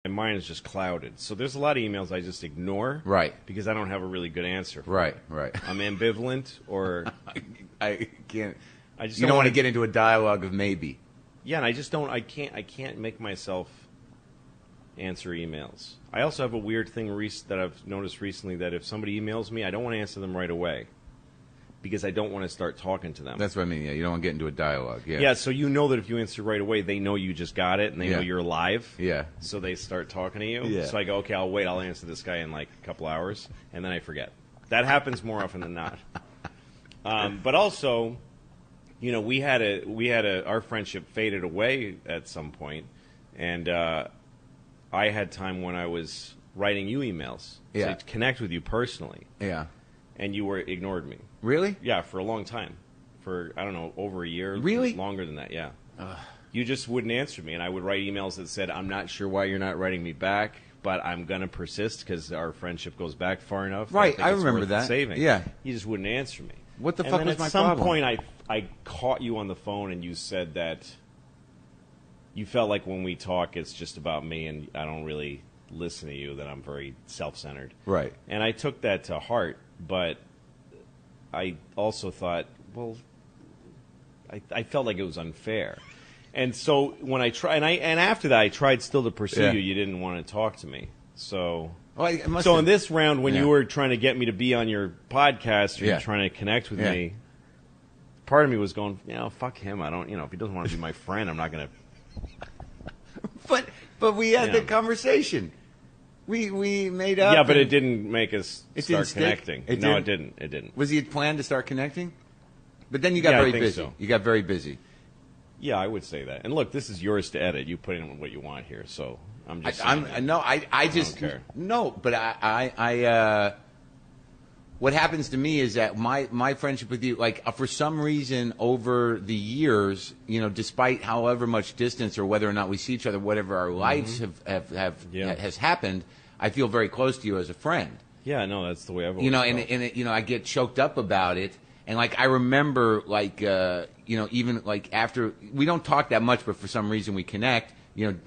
my mind is just clouded. So there's a lot of emails I just ignore. Right. Because I don't have a really good answer for Right. I'm ambivalent, or I can't. I just You don't want to get into a dialogue of maybe. Yeah, and I just don't. I can't make myself answer emails. I also have a weird thing that I've noticed recently, that if somebody emails me, I don't want to answer them right away because I don't want to start talking to them. That's what I mean. Yeah, you don't want to get into a dialogue. Yeah. Yeah, so you know that if you answer right away, they know you just got it and they know you're alive. Yeah. So they start talking to you. Yeah. So I go, okay, I'll wait. I'll answer this guy in like a couple hours, and then I forget. That happens more often than not. But also, you know, our friendship faded away at some point, and I had time when I was writing you emails to connect with you personally. Yeah. And you ignored me. Really? Yeah, for a long time. For, I don't know, over a year. Really? Longer than that, yeah. You just wouldn't answer me, and I would write emails that said, I'm not sure why you're not writing me back, but I'm going to persist because our friendship goes back far enough. Right, I remember that. Saving. Yeah. You just wouldn't answer me. What the fuck was my problem? At some point, I caught you on the phone, and you said that you felt like when we talk, it's just about me, and I don't really listen to you, that I'm very self-centered. Right. And I took that to heart, but I also thought, well, I felt like it was unfair. And so when I tried, and after that, I tried still to pursue you. You didn't want to talk to me. So, in this round, when you were trying to get me to be on your podcast, or you're trying to connect with me, part of me was going, fuck him. I don't, if he doesn't want to be my friend, I'm not going to. But we had the conversation. We made up. Yeah, but it didn't make us start connecting. It didn't. Was he planned to start connecting? But then you got very busy. So. You got very busy. Yeah, I would say that. And look, this is yours to edit. You put in what you want here, so I'm just. I just don't care. No, but I what happens to me is that my friendship with you, like for some reason over the years, despite however much distance or whether or not we see each other, whatever our lives has happened, I feel very close to you as a friend. Yeah, no, that's the way I've always felt. And I get choked up about it. And I remember even after we don't talk that much, but for some reason we connect,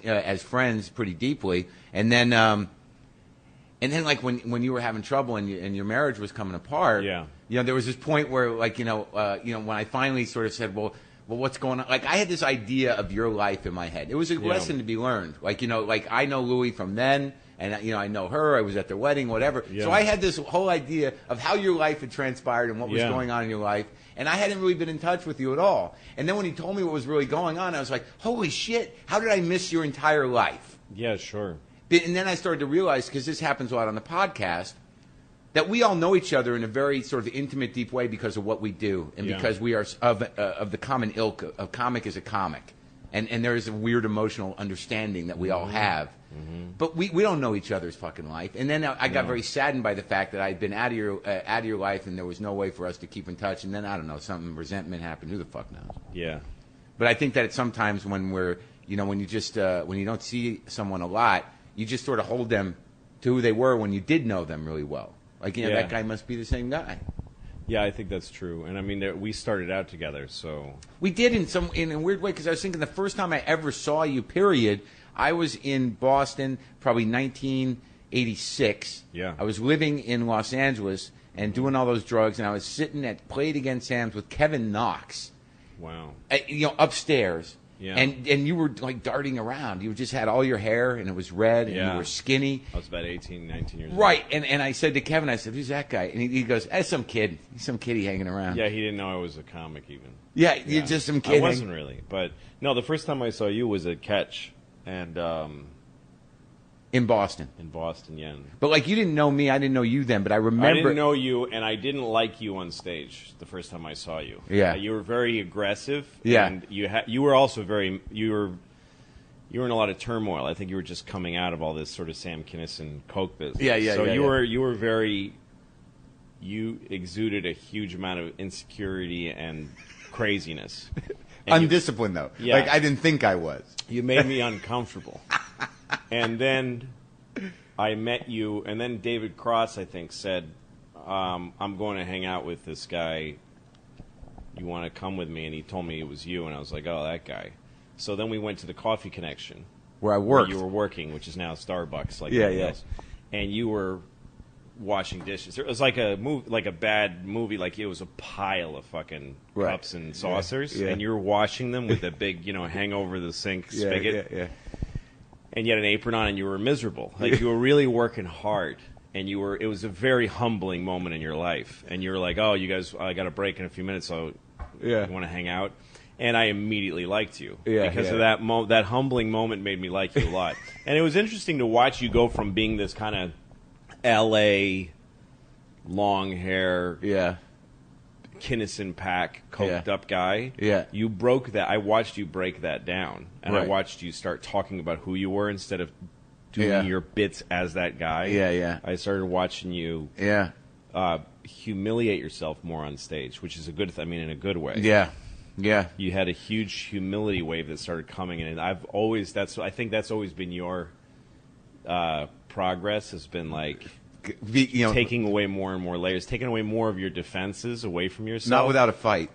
as friends pretty deeply. And then when you were having trouble and your marriage was coming apart, there was this point where when I finally sort of said, well, what's going on? Like I had this idea of your life in my head. It was a lesson to be learned. I know Louie from then. And, I know her. I was at their wedding, whatever. Yeah. So I had this whole idea of how your life had transpired and what was going on in your life. And I hadn't really been in touch with you at all. And then when he told me what was really going on, I was like, holy shit, how did I miss your entire life? Yeah, sure. And then I started to realize, because this happens a lot on the podcast, that we all know each other in a very sort of intimate, deep way because of what we do. And because we are of the common ilk. A comic is a comic. And there is a weird emotional understanding that we all have. Mm-hmm. But we don't know each other's fucking life. And then I got very saddened by the fact that I'd been out of your life and there was no way for us to keep in touch. And then, I don't know, resentment happened. Who the fuck knows? Yeah. But I think that sometimes when when you just, when you don't see someone a lot, you just sort of hold them to who they were when you did know them really well. That guy must be the same guy. Yeah, I think that's true. And I mean, we started out together, so. We did in a weird way, because I was thinking the first time I ever saw you, period, I was in Boston, probably 1986. Yeah. I was living in Los Angeles and doing all those drugs, and I was sitting at Played Against Sam's with Kevin Knox. Wow. Upstairs. Yeah. And you were darting around. You just had all your hair, and it was red, and you were skinny. I was about 18, 19 years old. Right. And I said to Kevin, I said, who's that guy? And he goes, that's some kid. He's some kiddie hanging around. Yeah, he didn't know I was a comic even. Yeah, you're just some kid. I wasn't really. But, no, the first time I saw you was at Catch. And in Boston. In Boston, yeah. But you didn't know me, I didn't know you then, but I remember. I didn't know you, and I didn't like you on stage the first time I saw you. Yeah. You were very aggressive. Yeah. And you were also you were in a lot of turmoil. I think you were just coming out of all this sort of Sam Kinison coke business. Yeah. So you were very. You exuded a huge amount of insecurity and craziness. And undisciplined, though. Yeah. I didn't think I was. You made me uncomfortable. And then I met you, and then David Cross, I think, said, I'm going to hang out with this guy. You want to come with me? And he told me it was you, and I was like, oh, that guy. So then we went to the Coffee Connection, where I worked. Where you were working, which is now Starbucks, like yeah. else. And you were washing dishes. It was like a movie, like a bad movie. Like it was a pile of fucking cups and saucers, and you were washing them with a big, hang over the sink spigot. Yeah. And you had an apron on, and you were miserable. Like you were really working hard, and it was a very humbling moment in your life. And you were like, "Oh, you guys, I got a break in a few minutes, so you want to hang out?" And I immediately liked you because of that that humbling moment made me like you a lot. And it was interesting to watch you go from being this kind of L.A. long hair, Kinnison pack, coked up guy. Yeah. You broke that. I watched you break that down, and I watched you start talking about who you were instead of doing your bits as that guy. Yeah. I started watching you. Humiliate yourself more on stage, which is a good. In a good way. Yeah. You had a huge humility wave that started coming in, and I think that's always been your progress has been like taking away more and more layers, taking away more of your defenses away from yourself. Not without a fight.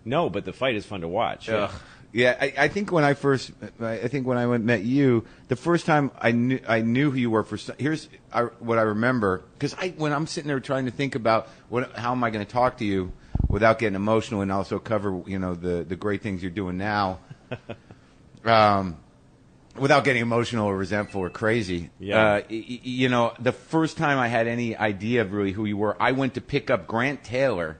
No, but the fight is fun to watch. Yeah, I think when I met you, the first time I knew who you were. Here's what I remember, because when I'm sitting there trying to think about how am I going to talk to you without getting emotional and also cover the great things you're doing now, without getting emotional or resentful or crazy. The first time I had any idea of really who you were, I went to pick up Grant Taylor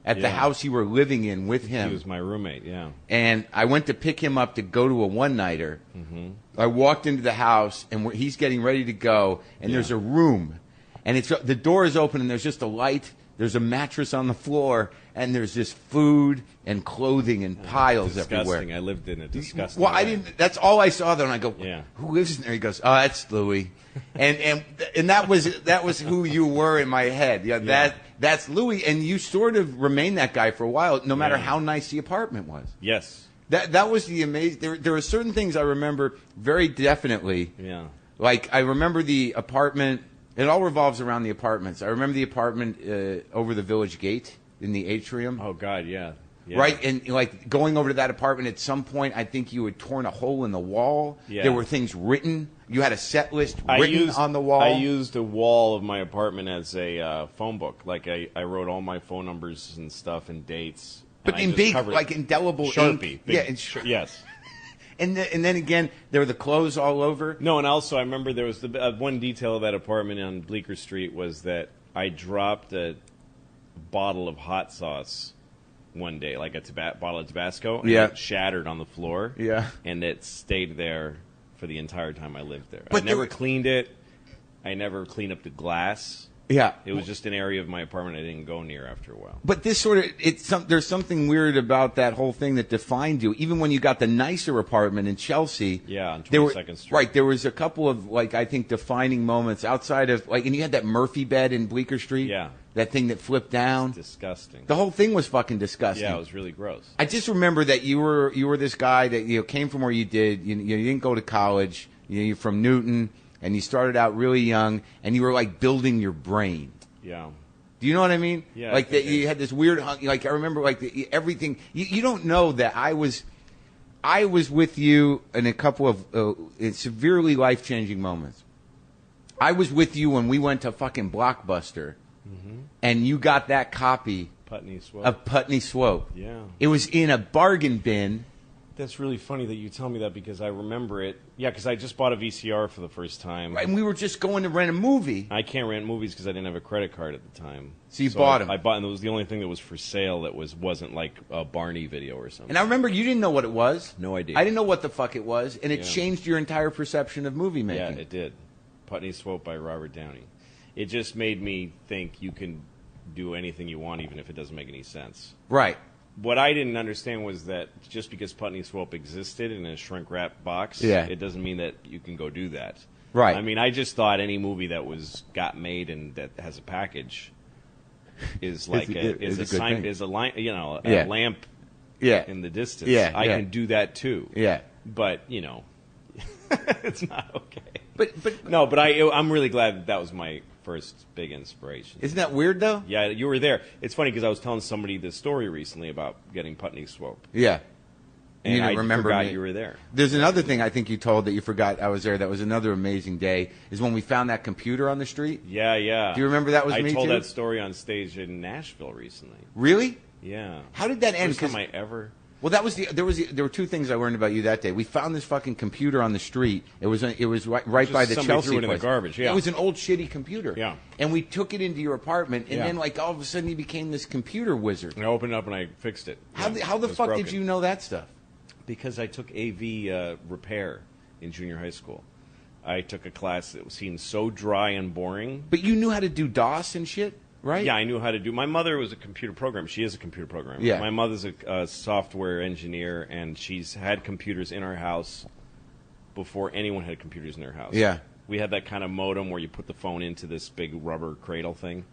at the house you were living in with him. He was my roommate, And I went to pick him up to go to a one-nighter. Mm-hmm. I walked into the house, and he's getting ready to go, and there's a room. And the door is open, and there's just a light. There's a mattress on the floor, and there's just food and clothing and piles everywhere. I lived in a disgusting Well, way. that's all I saw there, and I go, who lives in there? He goes, oh, that's Louis. and that was who you were in my head. That's Louis, and you sort of remained that guy for a while, no matter how nice the apartment was. Yes. That was the amazing. There are certain things I remember very definitely. Yeah. Like I remember the apartment. It all revolves around the apartments. I remember the apartment over the Village Gate in the atrium. Oh God, yeah. Right, and like going over to that apartment at some point, I think you had torn a hole in the wall. Yeah. There were things written. You had a set list written on the wall. I used a wall of my apartment as a phone book. Like I wrote all my phone numbers and stuff and dates. But in big, like indelible Sharpie. ink. Yes. And then again, there were the clothes all over. No, and also I remember there was one detail of that apartment on Bleecker Street was that I dropped a bottle of hot sauce one day, like a bottle of Tabasco, and it shattered on the floor. Yeah. And it stayed there for the entire time I lived there. But I never cleaned it. I never cleaned up the glass. Yeah. It was just an area of my apartment I didn't go near after a while. But this sort of, there's something weird about that whole thing that defined you. Even when you got the nicer apartment in Chelsea. Yeah, on 22nd Street. Right, there was a couple of, like, I think defining moments outside of, like, and you had that Murphy bed in Bleecker Street. Yeah. That thing that flipped down. Disgusting. The whole thing was fucking disgusting. Yeah, it was really gross. I just remember that you were this guy that came from where you did. You didn't go to college. You're from Newton, and you started out really young, and you were like building your brain. Yeah. Do you know what I mean? Yeah. Like that, you had this weird. Like I remember, like everything. You don't know that I was with you in a couple of severely life-changing moments. I was with you when we went to fucking Blockbuster, and you got that copy of Putney Swope. Yeah. It was in a bargain bin. That's really funny that you tell me that because I remember it. Yeah, because I just bought a VCR for the first time. Right, and we were just going to rent a movie. I can't rent movies because I didn't have a credit card at the time. So you bought them. I bought, and it was the only thing that was for sale that wasn't like a Barney video or something. And I remember you didn't know what it was. No idea. I didn't know what the fuck it was, and it changed your entire perception of movie making. Yeah, it did. Putney Swope by Robert Downey. It just made me think you can do anything you want, even if it doesn't make any sense. Right. What I didn't understand was that just because Putney Swope existed in a shrink-wrap box, it doesn't mean that you can go do that. Right. I mean, I just thought any movie that got made and that has a package is like a lamp in the distance. Yeah, I can do that too. Yeah. But it's not okay. But I'm really glad that was my first big inspiration. Isn't that weird, though? Yeah, you were there. It's funny because I was telling somebody this story recently about getting Putney Swope. Yeah. And you didn't remember forgot me. you were there. There's another thing I think you told that you forgot I was there. That was another amazing day. Is when we found that computer on the street. Yeah, yeah. Do you remember that was me too? I told that story on stage in Nashville recently. Really? Yeah. How did that end? First time I ever. Well, there were two things I learned about you that day. We found this fucking computer on the street. It was right by the Chelsea threw it in place. the garbage. Yeah. It was an old shitty computer. Yeah. And we took it into your apartment, and then like all of a sudden you became this computer wizard. I opened it up and I fixed it. How the fuck did you know that stuff? Because I took AV repair in junior high school. I took a class that seemed so dry and boring. But you knew how to do DOS and shit, right? Yeah, I knew how to do. My mother was a computer programmer. She is a computer programmer. Yeah. My mother's a software engineer, and she's had computers in our house before anyone had computers in their house. Yeah. We had that kind of modem where you put the phone into this big rubber cradle thing.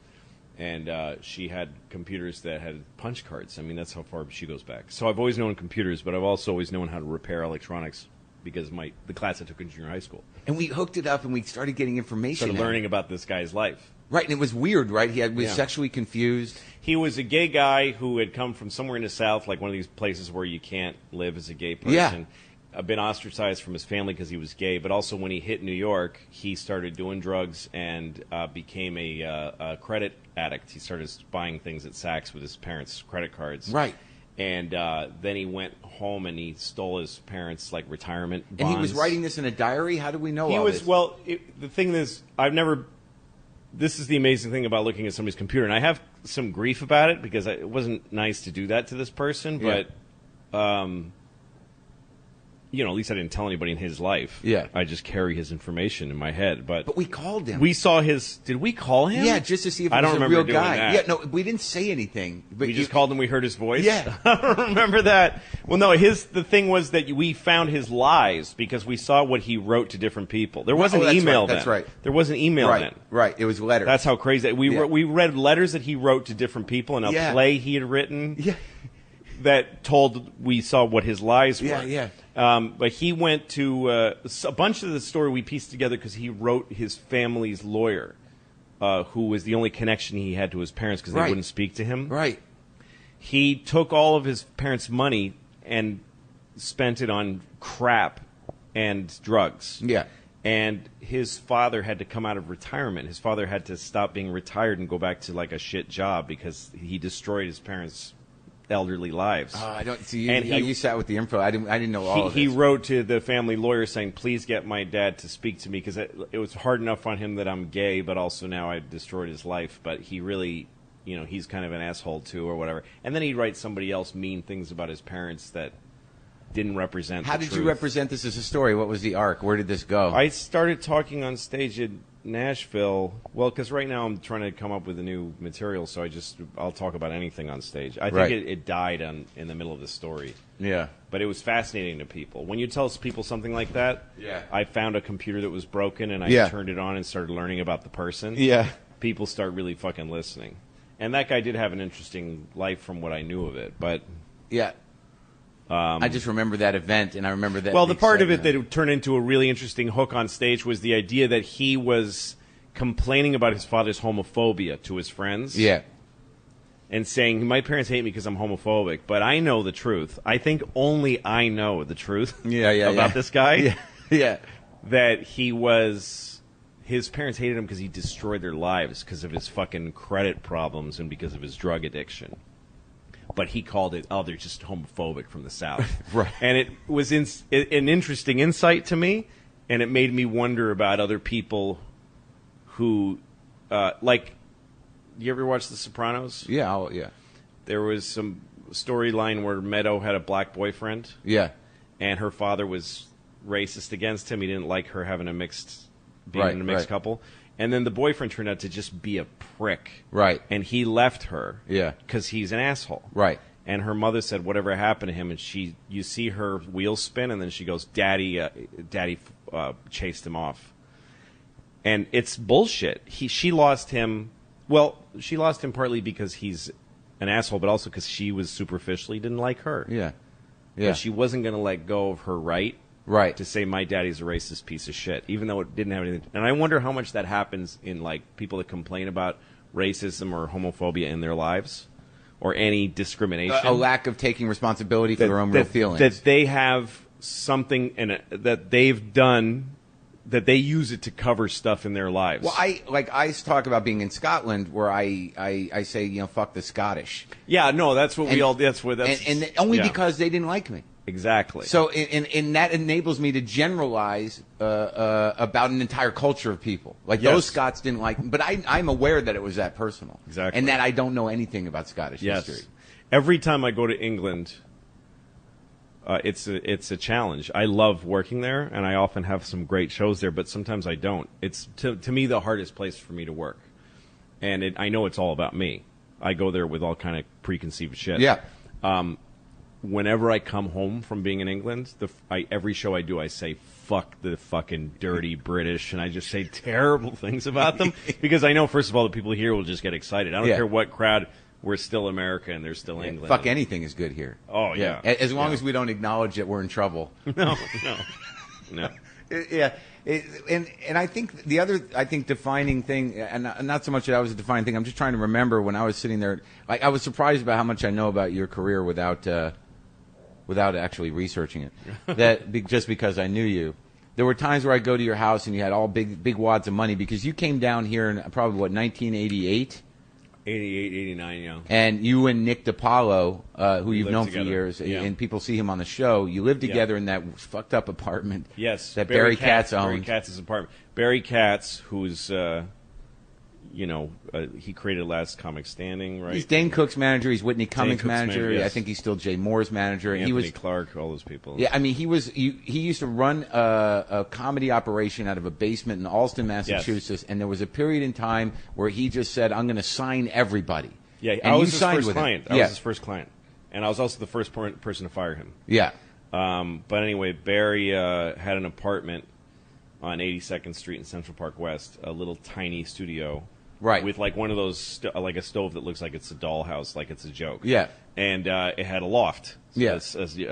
And she had computers that had punch cards. I mean, that's how far she goes back. So I've always known computers, but I've also always known how to repair electronics because the class I took in junior high school. And we hooked it up, and we started getting information. Started learning about this guy's life. Right, and it was weird, right? He was sexually confused. He was a gay guy who had come from somewhere in the South, like one of these places where you can't live as a gay person. Yeah. Been ostracized from his family because he was gay, but also when he hit New York, he started doing drugs and became a credit addict. He started buying things at Saks with his parents' credit cards. Right. And then he went home and he stole his parents' like retirement bonds. And he was writing this in a diary? How do we know all this? Well, the thing is, this is the amazing thing about looking at somebody's computer, and I have some grief about it because it wasn't nice to do that to this person, but at least I didn't tell anybody in his life. Yeah. I just carry his information in my head. But we called him. We saw his. Did we call him? Yeah, just to see if he I was don't a remember real doing guy. that. Yeah, no, we didn't say anything. But we just called him. We heard his voice. Yeah. I don't remember that. Well, no. The thing was that we found his lies because we saw what he wrote to different people. There wasn't email then. That's right. There wasn't email then. Right. It was letters. That's how crazy. We read letters that he wrote to different people and a play he had written. Yeah. That we saw what his lies were. Yeah. But he went to a bunch of the story we pieced together because he wrote his family's lawyer, who was the only connection he had to his parents because they wouldn't speak to him. Right. He took all of his parents' money and spent it on crap and drugs. Yeah. And his father had to come out of retirement. His father had to stop being retired and go back to like a shit job because he destroyed his parents' elderly lives. I don't see. You sat with the info. I didn't know all of this. He wrote to the family lawyer saying, "Please get my dad to speak to me because it was hard enough on him that I'm gay, but also now I destroyed his life. But he really, he's kind of an asshole too, or whatever." And then he'd write somebody else mean things about his parents that didn't represent. How did you represent this as a story? What was the arc? Where did this go? I started talking on stage in Nashville. Well, because right now I'm trying to come up with a new material, so I'll talk about anything on stage. I think it died in the middle of the story. Yeah. But it was fascinating to people. When you tell people something like that, I found a computer that was broken and I turned it on and started learning about the person. Yeah. People start really fucking listening. And that guy did have an interesting life from what I knew of it, but yeah. I just remember that event, and I remember that. Well, the part of it that turned into a really interesting hook on stage was the idea that he was complaining about his father's homophobia to his friends. Yeah. And saying, my parents hate me because I'm homophobic, but I know the truth. I think only I know the truth about this guy. Yeah. That his parents hated him because he destroyed their lives because of his fucking credit problems and because of his drug addiction. But he called it, they're just homophobic from the South. Right. And it was an interesting insight to me, and it made me wonder about other people who, you ever watch The Sopranos? Yeah, yeah. There was some storyline where Meadow had a black boyfriend. Yeah. And her father was racist against him. He didn't like her having in a mixed couple. And then the boyfriend turned out to just be a prick. Right. And he left her. Yeah. Because he's an asshole. Right. And her mother said, whatever happened to him? And you see her wheels spin, and then she goes, Daddy chased him off. And it's bullshit. She lost him. Well, she lost him partly because he's an asshole, but also because she was superficially didn't like her. Yeah. Yeah. But she wasn't going to let go of her right to say my daddy's a racist piece of shit, even though it didn't have anything. And I wonder how much that happens in people that complain about racism or homophobia in their lives, or any discrimination. A lack of taking responsibility for their own real feelings. That they have something that they've done, that they use it to cover stuff in their lives. Well, I talk about being in Scotland, where I say, fuck the Scottish. Yeah, no, that's what and only because they didn't like me. Exactly. So, and that enables me to generalize about an entire culture of people. Like those Scots didn't like me, but I'm aware that it was that personal. Exactly. And that I don't know anything about Scottish history. Every time I go to England, it's a challenge. I love working there, and I often have some great shows there, but sometimes I don't. It's to me the hardest place for me to work, and I know it's all about me. I go there with all kind of preconceived shit. Yeah. Whenever I come home from being in England, every show I do, I say, fuck the fucking dirty British, and I just say terrible things about them, because I know, first of all, the people here will just get excited. I don't care what crowd, we're still America, and they're still England. Fuck anything is good here. Oh, yeah. As long as we don't acknowledge that we're in trouble. No. Yeah. And I think the other, defining thing, and not so much that I was a defining thing, I'm just trying to remember when I was sitting there, like, I was surprised about how much I know about your career without actually researching it. Just because I knew you. There were times where I'd go to your house and you had all big wads of money, because you came down here in probably, 1988? 88, 89, yeah. And you and Nick DiPaolo, who you've known together. for years, and people see him on the show, you lived together in that fucked up apartment. Yes. That Barry Katz owned. Barry Katz's apartment. Barry Katz, who's, he created Last Comic Standing, right? He's Dane Cook's manager. He's Whitney Cummings' manager. Yes. I think he's still Jay Moore's manager. Anthony Clark, all those people. Yeah, I mean, he used to run a comedy operation out of a basement in Allston, Massachusetts, and there was a period in time where he just said, "I'm going to sign everybody." Yeah, and I was his first client. I was his first client, and I was also the first person to fire him. Yeah. But anyway, Barry had an apartment on 82nd Street in Central Park West, a little tiny studio. Right. With like one of those, like a stove that looks like it's a dollhouse, like it's a joke. Yeah. And it had a loft. So yeah.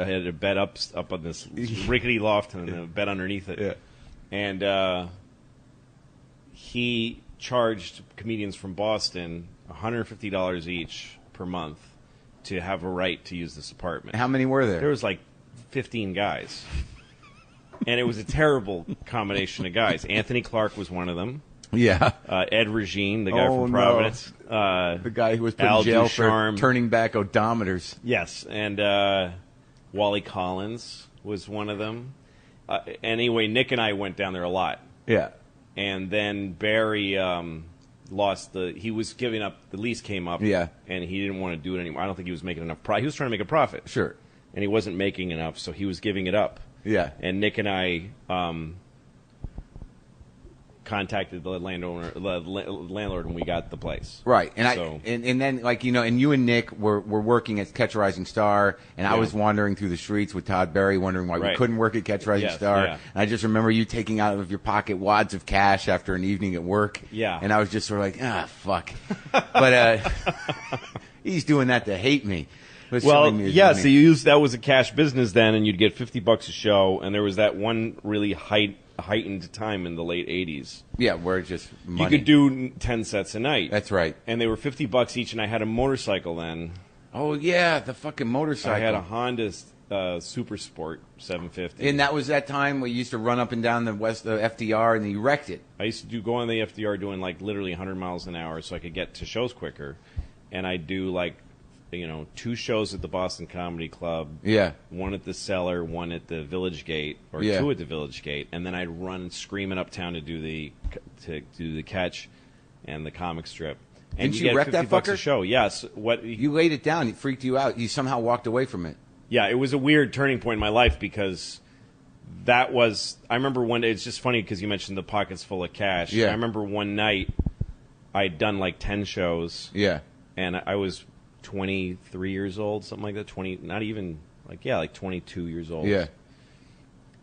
I had a bed up on this rickety loft and a bed underneath it. Yeah. And he charged comedians from Boston $150 each per month to have a right to use this apartment. How many were there? There was like 15 guys. And it was a terrible combination of guys. Anthony Clark was one of them. Yeah. Ed Regine, the guy from Providence. No. The guy who was put in jail for turning back odometers. Yes. And Wally Collins was one of them. Anyway, Nick and I went down there a lot. Yeah. And then Barry he was giving up, the lease came up. Yeah. And he didn't want to do it anymore. I don't think he was making enough profit. He was trying to make a profit. Sure. And he wasn't making enough, so he was giving it up. Yeah. And Nick and I contacted the landlord when we got the place. Right. And then, like, and you and Nick were working at Catch a Rising Star, and I was wandering through the streets with Todd Berry wondering why we couldn't work at Catch a Rising Star. Yeah. And I just remember you taking out of your pocket wads of cash after an evening at work. Yeah. And I was just sort of like, fuck. But he's doing that to hate me. Well, yeah, so that was a cash business then, and you'd get $50 a show, and there was that one really heightened time in the late 80s. Yeah, where it just money. You could do 10 sets a night. That's right. And they were $50 each, and I had a motorcycle then. Oh, yeah, the fucking motorcycle. I had a Honda Super Sport 750. And that was that time where you used to run up and down the FDR, and you wrecked it. I used to go on the FDR doing, like, literally 100 miles an hour so I could get to shows quicker. And I'd do, like, 2 shows at the Boston Comedy Club. Yeah. 1 at the Cellar, 1 at the Village Gate, or 2 at the Village Gate, and then I'd run screaming uptown to do the Catch and the comic strip. And Didn't you wreck that fucker? A show. Yes. You laid it down. It freaked you out. You somehow walked away from it. Yeah, it was a weird turning point in my life because I remember one day, it's just funny because you mentioned the pockets full of cash. Yeah. I remember one night I'd done like 10 shows. Yeah. And I was 23 years old, something like that. 22 years old. Yeah.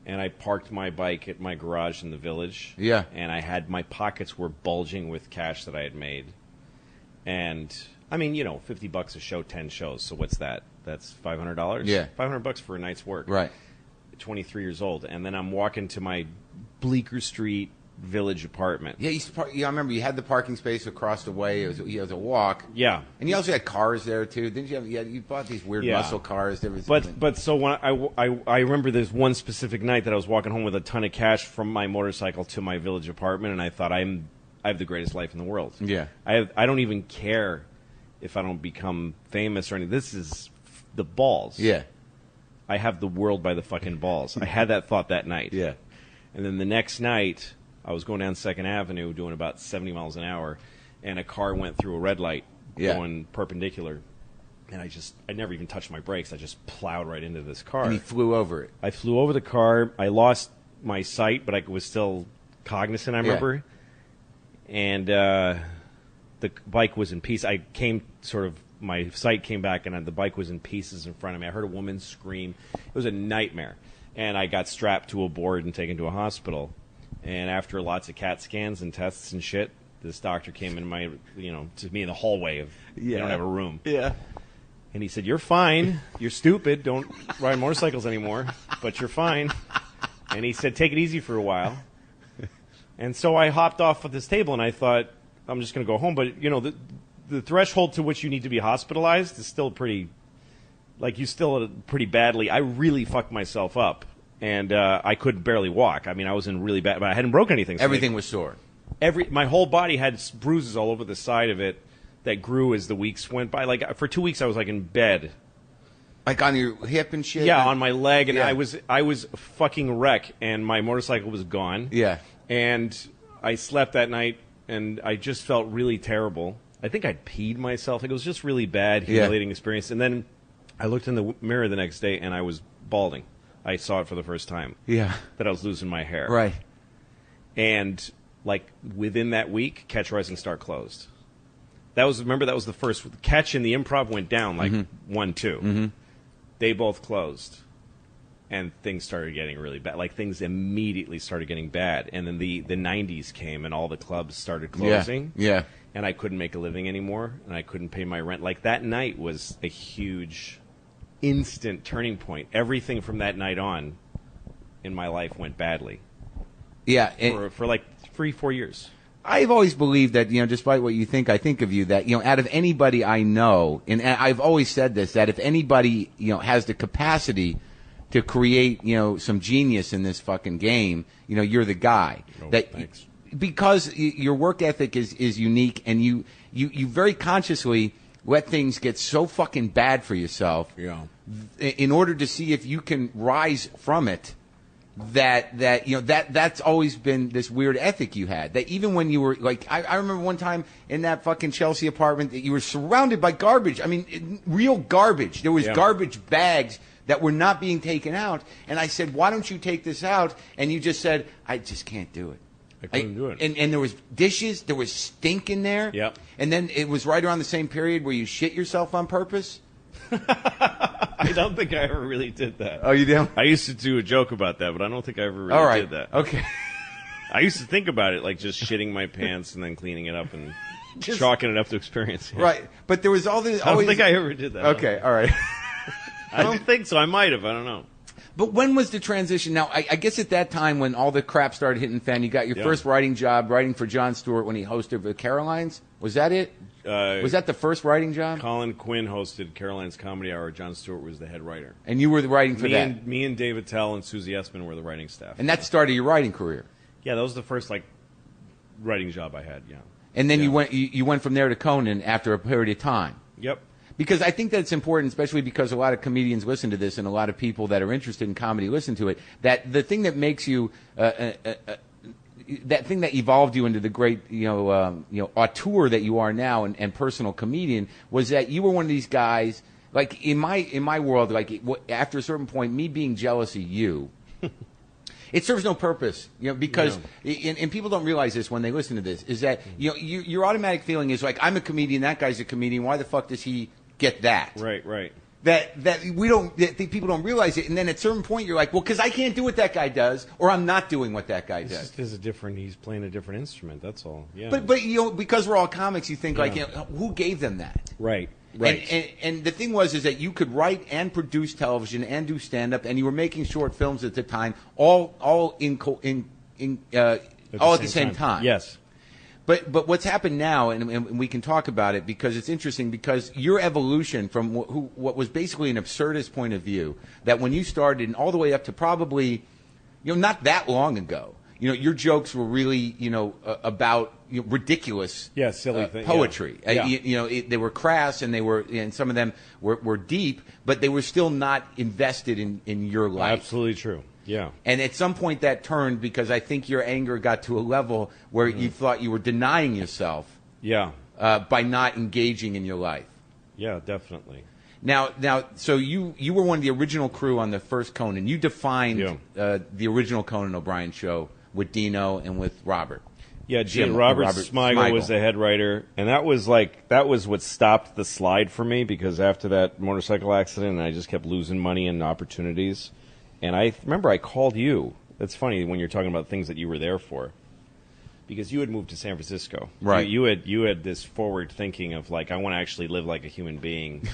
And I parked my bike at my garage in the Village. Yeah. And my pockets were bulging with cash that I had made. And I mean, $50 a show, 10 shows. So what's that? That's $500. Yeah. $500 for a night's work. Right. 23 years old, and then I'm walking to my Bleecker Street village apartment. Yeah, I remember you had the parking space across the way. It was a walk. Yeah, and you also had cars there too, didn't you? You bought these weird muscle cars. But so when I remember there's one specific night that I was walking home with a ton of cash from my motorcycle to my village apartment, and I thought I have the greatest life in the world. Yeah, I don't even care if I don't become famous or anything. This is the balls. Yeah, I have the world by the fucking balls. I had that thought that night. Yeah, and then the next night, I was going down 2nd Avenue doing about 70 miles an hour, and a car went through a red light going perpendicular. And I never even touched my brakes. I just plowed right into this car. And you flew over it. I flew over the car. I lost my sight, but I was still cognizant, I remember. Yeah. And the bike was in pieces. My sight came back, and the bike was in pieces in front of me. I heard a woman scream. It was a nightmare. And I got strapped to a board and taken to a hospital. And after lots of CAT scans and tests and shit, this doctor came in to me in the hallway of, you don't have a room. Yeah. And he said, "You're fine. You're stupid. Don't ride motorcycles anymore, but you're fine." And he said, "Take it easy for a while." And so I hopped off of this table, and I thought, I'm just going to go home. But, the threshold to which you need to be hospitalized is still pretty badly. I really fucked myself up. And I could barely walk. I mean, I was in really bad, but I hadn't broken anything. So everything was sore. My whole body had bruises all over the side of it that grew as the weeks went by. Like for 2 weeks, I was like in bed, like on your hip and shit. Yeah, on my leg, and I was a fucking wreck, and my motorcycle was gone. Yeah, and I slept that night, and I just felt really terrible. I think I'd peed myself. Like, it was just really bad, humiliating experience. And then I looked in the mirror the next day, and I was balding. I saw it for the first time. Yeah. That I was losing my hair. Right. And, within that week, Catch, Rising Star closed. That was the first. Catch and the Improv went down, 1-2. Mm-hmm. They both closed. And things started getting really bad. Things immediately started getting bad. And then the 90s came, and all the clubs started closing. Yeah. And I couldn't make a living anymore, and I couldn't pay my rent. That night was a huge, instant turning point. Everything from that night on in my life went badly. Yeah. For 3-4 years. I've always believed that, despite what you think, I think of you, that, out of anybody I know, and I've always said this, that if anybody, has the capacity to create, some genius in this fucking game, you're the guy. Thanks. Because your work ethic is unique, and you very consciously let things get so fucking bad for yourself in order to see if you can rise from it. That's always been this weird ethic you had. That even when you were I remember one time in that fucking Chelsea apartment that you were surrounded by garbage. I mean, real garbage. There was garbage bags that were not being taken out, and I said, "Why don't you take this out?" And you just said, "I just can't do it." I couldn't do it. And there was dishes, there was stink in there. Yep. And then it was right around the same period where you shit yourself on purpose. I don't think I ever really did that. Oh, you don't? I used to do a joke about that, but I don't think I ever really did that. Okay. I used to think about it just shitting my pants and then cleaning it up and chalking it up to experience. Yeah. Right. But there was all this. I don't think I ever did that. Okay, all right. I don't think so. I might have. I don't know. But when was the transition? Now, I guess at that time when all the crap started hitting the fan, you got your first writing job, writing for Jon Stewart when he hosted the Carolines. Was that it? Was that the first writing job? Colin Quinn hosted Caroline's Comedy Hour. Jon Stewart was the head writer. And you were the writing for that? Me and David Tell and Susie Essman were the writing staff. And that started your writing career? Yeah, that was the first writing job I had, And then you went from there to Conan after a period of time? Yep. Because I think that's important, especially because a lot of comedians listen to this and a lot of people that are interested in comedy listen to it, that the thing that makes you that thing that evolved you into the great, auteur that you are now and personal comedian was that you were one of these guys, in my world, after a certain point, me being jealous of you, it serves no purpose, because, and people don't realize this when they listen to this, is that, your automatic feeling is I'm a comedian, that guy's a comedian, why the fuck does he get that? Right. That people don't realize it, and then at a certain point you're like, well, because I can't do what that guy does, or I'm not doing what that guy does. He's playing a different instrument. That's all. Yeah. But because we're all comics, you think who gave them that? Right. And the thing is that you could write and produce television and do stand up, and you were making short films at the time, all in At the same time. Yes. But what's happened now, and we can talk about it because it's interesting, because your evolution from what was basically an absurdist point of view, that when you started and all the way up to probably, not that long ago, your jokes were really, about ridiculous, silly poetry. Yeah. They were crass, and some of them were deep, but they were still not invested in your life. Absolutely true. Yeah. And at some point that turned, because I think your anger got to a level where you thought you were denying yourself. Yeah. By not engaging in your life. Yeah, definitely. Now, so you were one of the original crew on the first Conan. You defined the original Conan O'Brien show with Dino and with Robert. Yeah, Robert Smigel was the head writer, and that was what stopped the slide for me, because after that motorcycle accident, I just kept losing money and opportunities. And I remember I called you. That's funny when you're talking about things that you were there for, because you had moved to San Francisco. Right. You had this forward thinking of like, I want to actually live like a human being,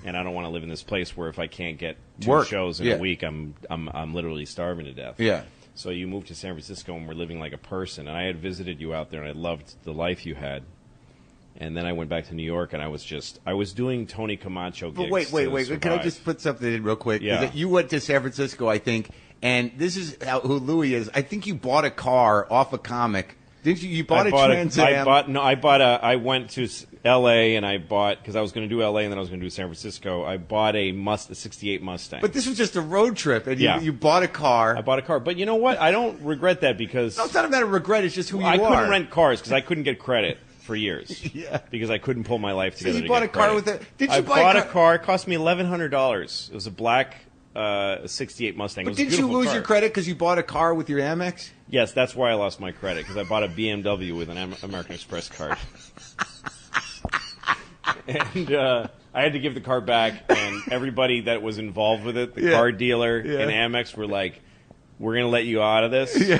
and I don't want to live in this place where if I can't get two shows in a week, I'm literally starving to death. Yeah. So you moved to San Francisco and we're living like a person. And I had visited you out there and I loved the life you had. And then I went back to New York and I was doing Tony Camacho gigs. But wait. Can I just put something in real quick? Yeah. You went to San Francisco, I think, and this is who Louis is. I think you bought a car off a comic. Didn't you? You bought a Trans Am? I went to L.A. and I bought, because I was going to do L.A. and then I was going to do San Francisco. I bought a 68 Mustang. But this was just a road trip, and you bought a car. I bought a car. But you know what? I don't regret that, because... No, it's not a matter of regret. It's just who you are. I couldn't rent cars because I couldn't get credit for years. Yeah. Because I couldn't pull my life together. So you bought a car with it? I bought a car. It cost me $1,100. It was a black 68 Mustang. But didn't you lose your credit because you bought a car with your Amex? Yes, that's why I lost my credit, because I bought a BMW with an American Express card. And I had to give the car back, and everybody that was involved with it, the car dealer and Amex, were like, we're going to let you out of this,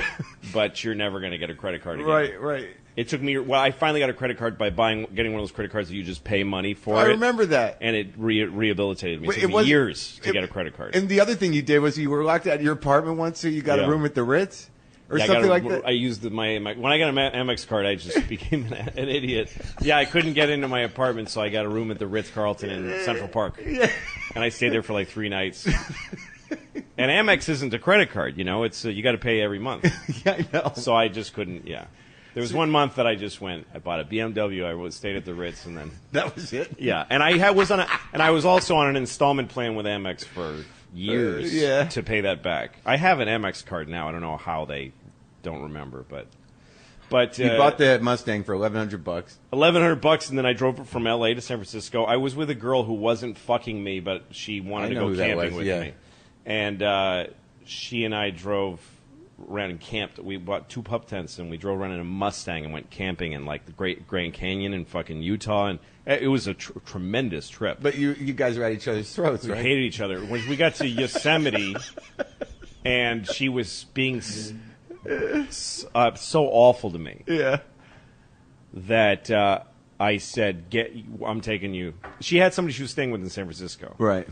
but you're never going to get a credit card again. Right. It took me... Well, I finally got a credit card by getting one of those credit cards that you just pay money for. I remember that. And it rehabilitated me. It took me years to get a credit card. And the other thing you did was you were locked out of your apartment once, so you got a room at the Ritz? Or something like that? I used my when I got an Amex card, I just became an idiot. Yeah, I couldn't get into my apartment, so I got a room at the Ritz-Carlton in Central Park. Yeah. And I stayed there for like 3 nights. And Amex isn't a credit card, It's you got to pay every month. Yeah, I know. So I just couldn't. Yeah. There was 1 month that I just went. I bought a BMW. I stayed at the Ritz, and then that was it. Yeah, and I was also on an installment plan with Amex for years to pay that back. I have an Amex card now. I don't know how they don't remember, but you bought the Mustang for $1,100. $1,100, and then I drove it from L.A. to San Francisco. I was with a girl who wasn't fucking me, but she wanted to go camping with me, and she and I drove around and camped. We bought 2 pup tents and we drove around in a Mustang and went camping in like the Great Grand Canyon in fucking Utah, and it was a tremendous trip. But you guys were at each other's throats, right? We hated each other. When we got to Yosemite, and she was being so awful to me, that I said, "I'm taking you." She had somebody she was staying with in San Francisco, right?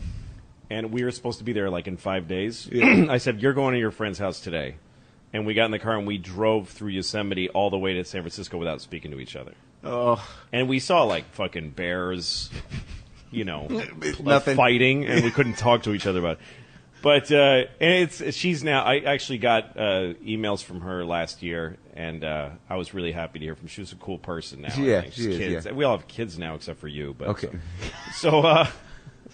And we were supposed to be there like in 5 days. I said, "You're going to your friend's house today." And we got in the car and we drove through Yosemite all the way to San Francisco without speaking to each other. Oh. And we saw like fucking bears, fighting, and we couldn't talk to each other about it. But and she's now. I actually got emails from her last year, and I was really happy to hear from. She was a cool person now. Yeah, she is, kids. Yeah. We all have kids now, except for you. But okay. So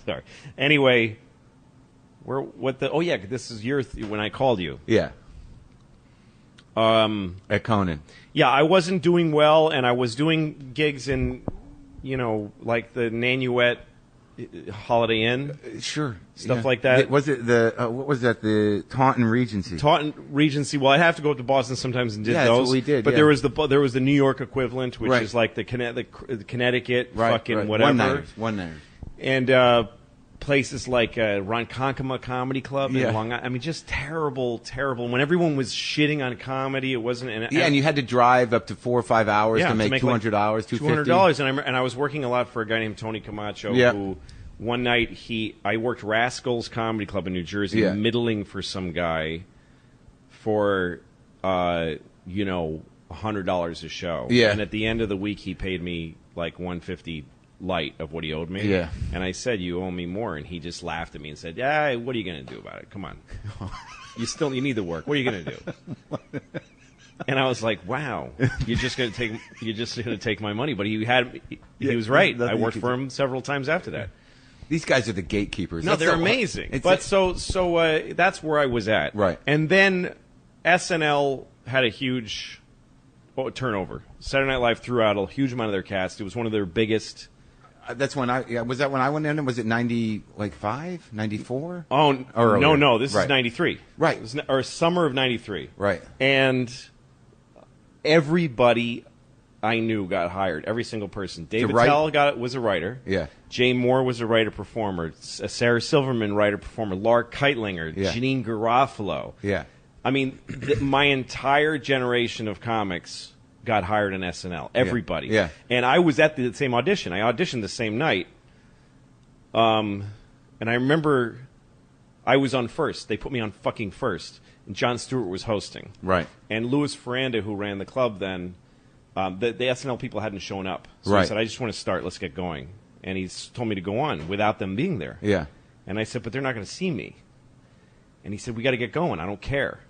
sorry. Anyway, this is your when I called you. Yeah. At Conan. Yeah, I wasn't doing well, and I was doing gigs in, like the Nanuet Holiday Inn. Sure. Stuff like that. Was it what was that, the Taunton Regency? Taunton Regency. Well, I'd have to go up to Boston sometimes and did those. That's what we did. But there was the New York equivalent, which is like the Connecticut fucking whatever. One-nighters. And places like Ronkonkoma Comedy Club in Long Island. I mean, just terrible. When everyone was shitting on comedy, it wasn't. And you had to drive up to 4 or 5 hours to make $200, $250. And I was working a lot for a guy named Tony Camacho, who one night I worked Rascals Comedy Club in New Jersey, middling for some guy for $100 a show. Yeah. And at the end of the week, he paid me like $150 light of what he owed me. Yeah. And I said, you owe me more. And he just laughed at me and said, yeah, what are you going to do about it? Come on. You need the work. What are you going to do? And I was like, wow, you're just going to take my money. But he was right. I worked for him several times after that. These guys are the gatekeepers. No, they're amazing. But so that's where I was at. Right. And then SNL had a huge turnover. Saturday Night Live threw out a huge amount of their cast. It was one of their biggest. That's when was that when I went in? Was it 95, 94? Oh, no. This is 93. Right. Or summer of 93. Right. And everybody I knew got hired. Every single person. David Tell was a writer. Yeah. Jay Moore was a writer-performer. Sarah Silverman, writer-performer. Laura Keitlinger. Yeah. Janine Garofalo. Yeah. I mean, my entire generation of comics got hired in SNL. Everybody. Yeah. And I was at the same audition. I auditioned the same night. And I remember I was on first. They put me on fucking first. And Jon Stewart was hosting. Right. And Louis Ferranda, who ran the club then, the SNL people hadn't shown up. So Right. he said, I just want to start. Let's get going. And he told me to go on without them being there. Yeah. And I said, but they're not going to see me. And he said, we got to get going. I don't care.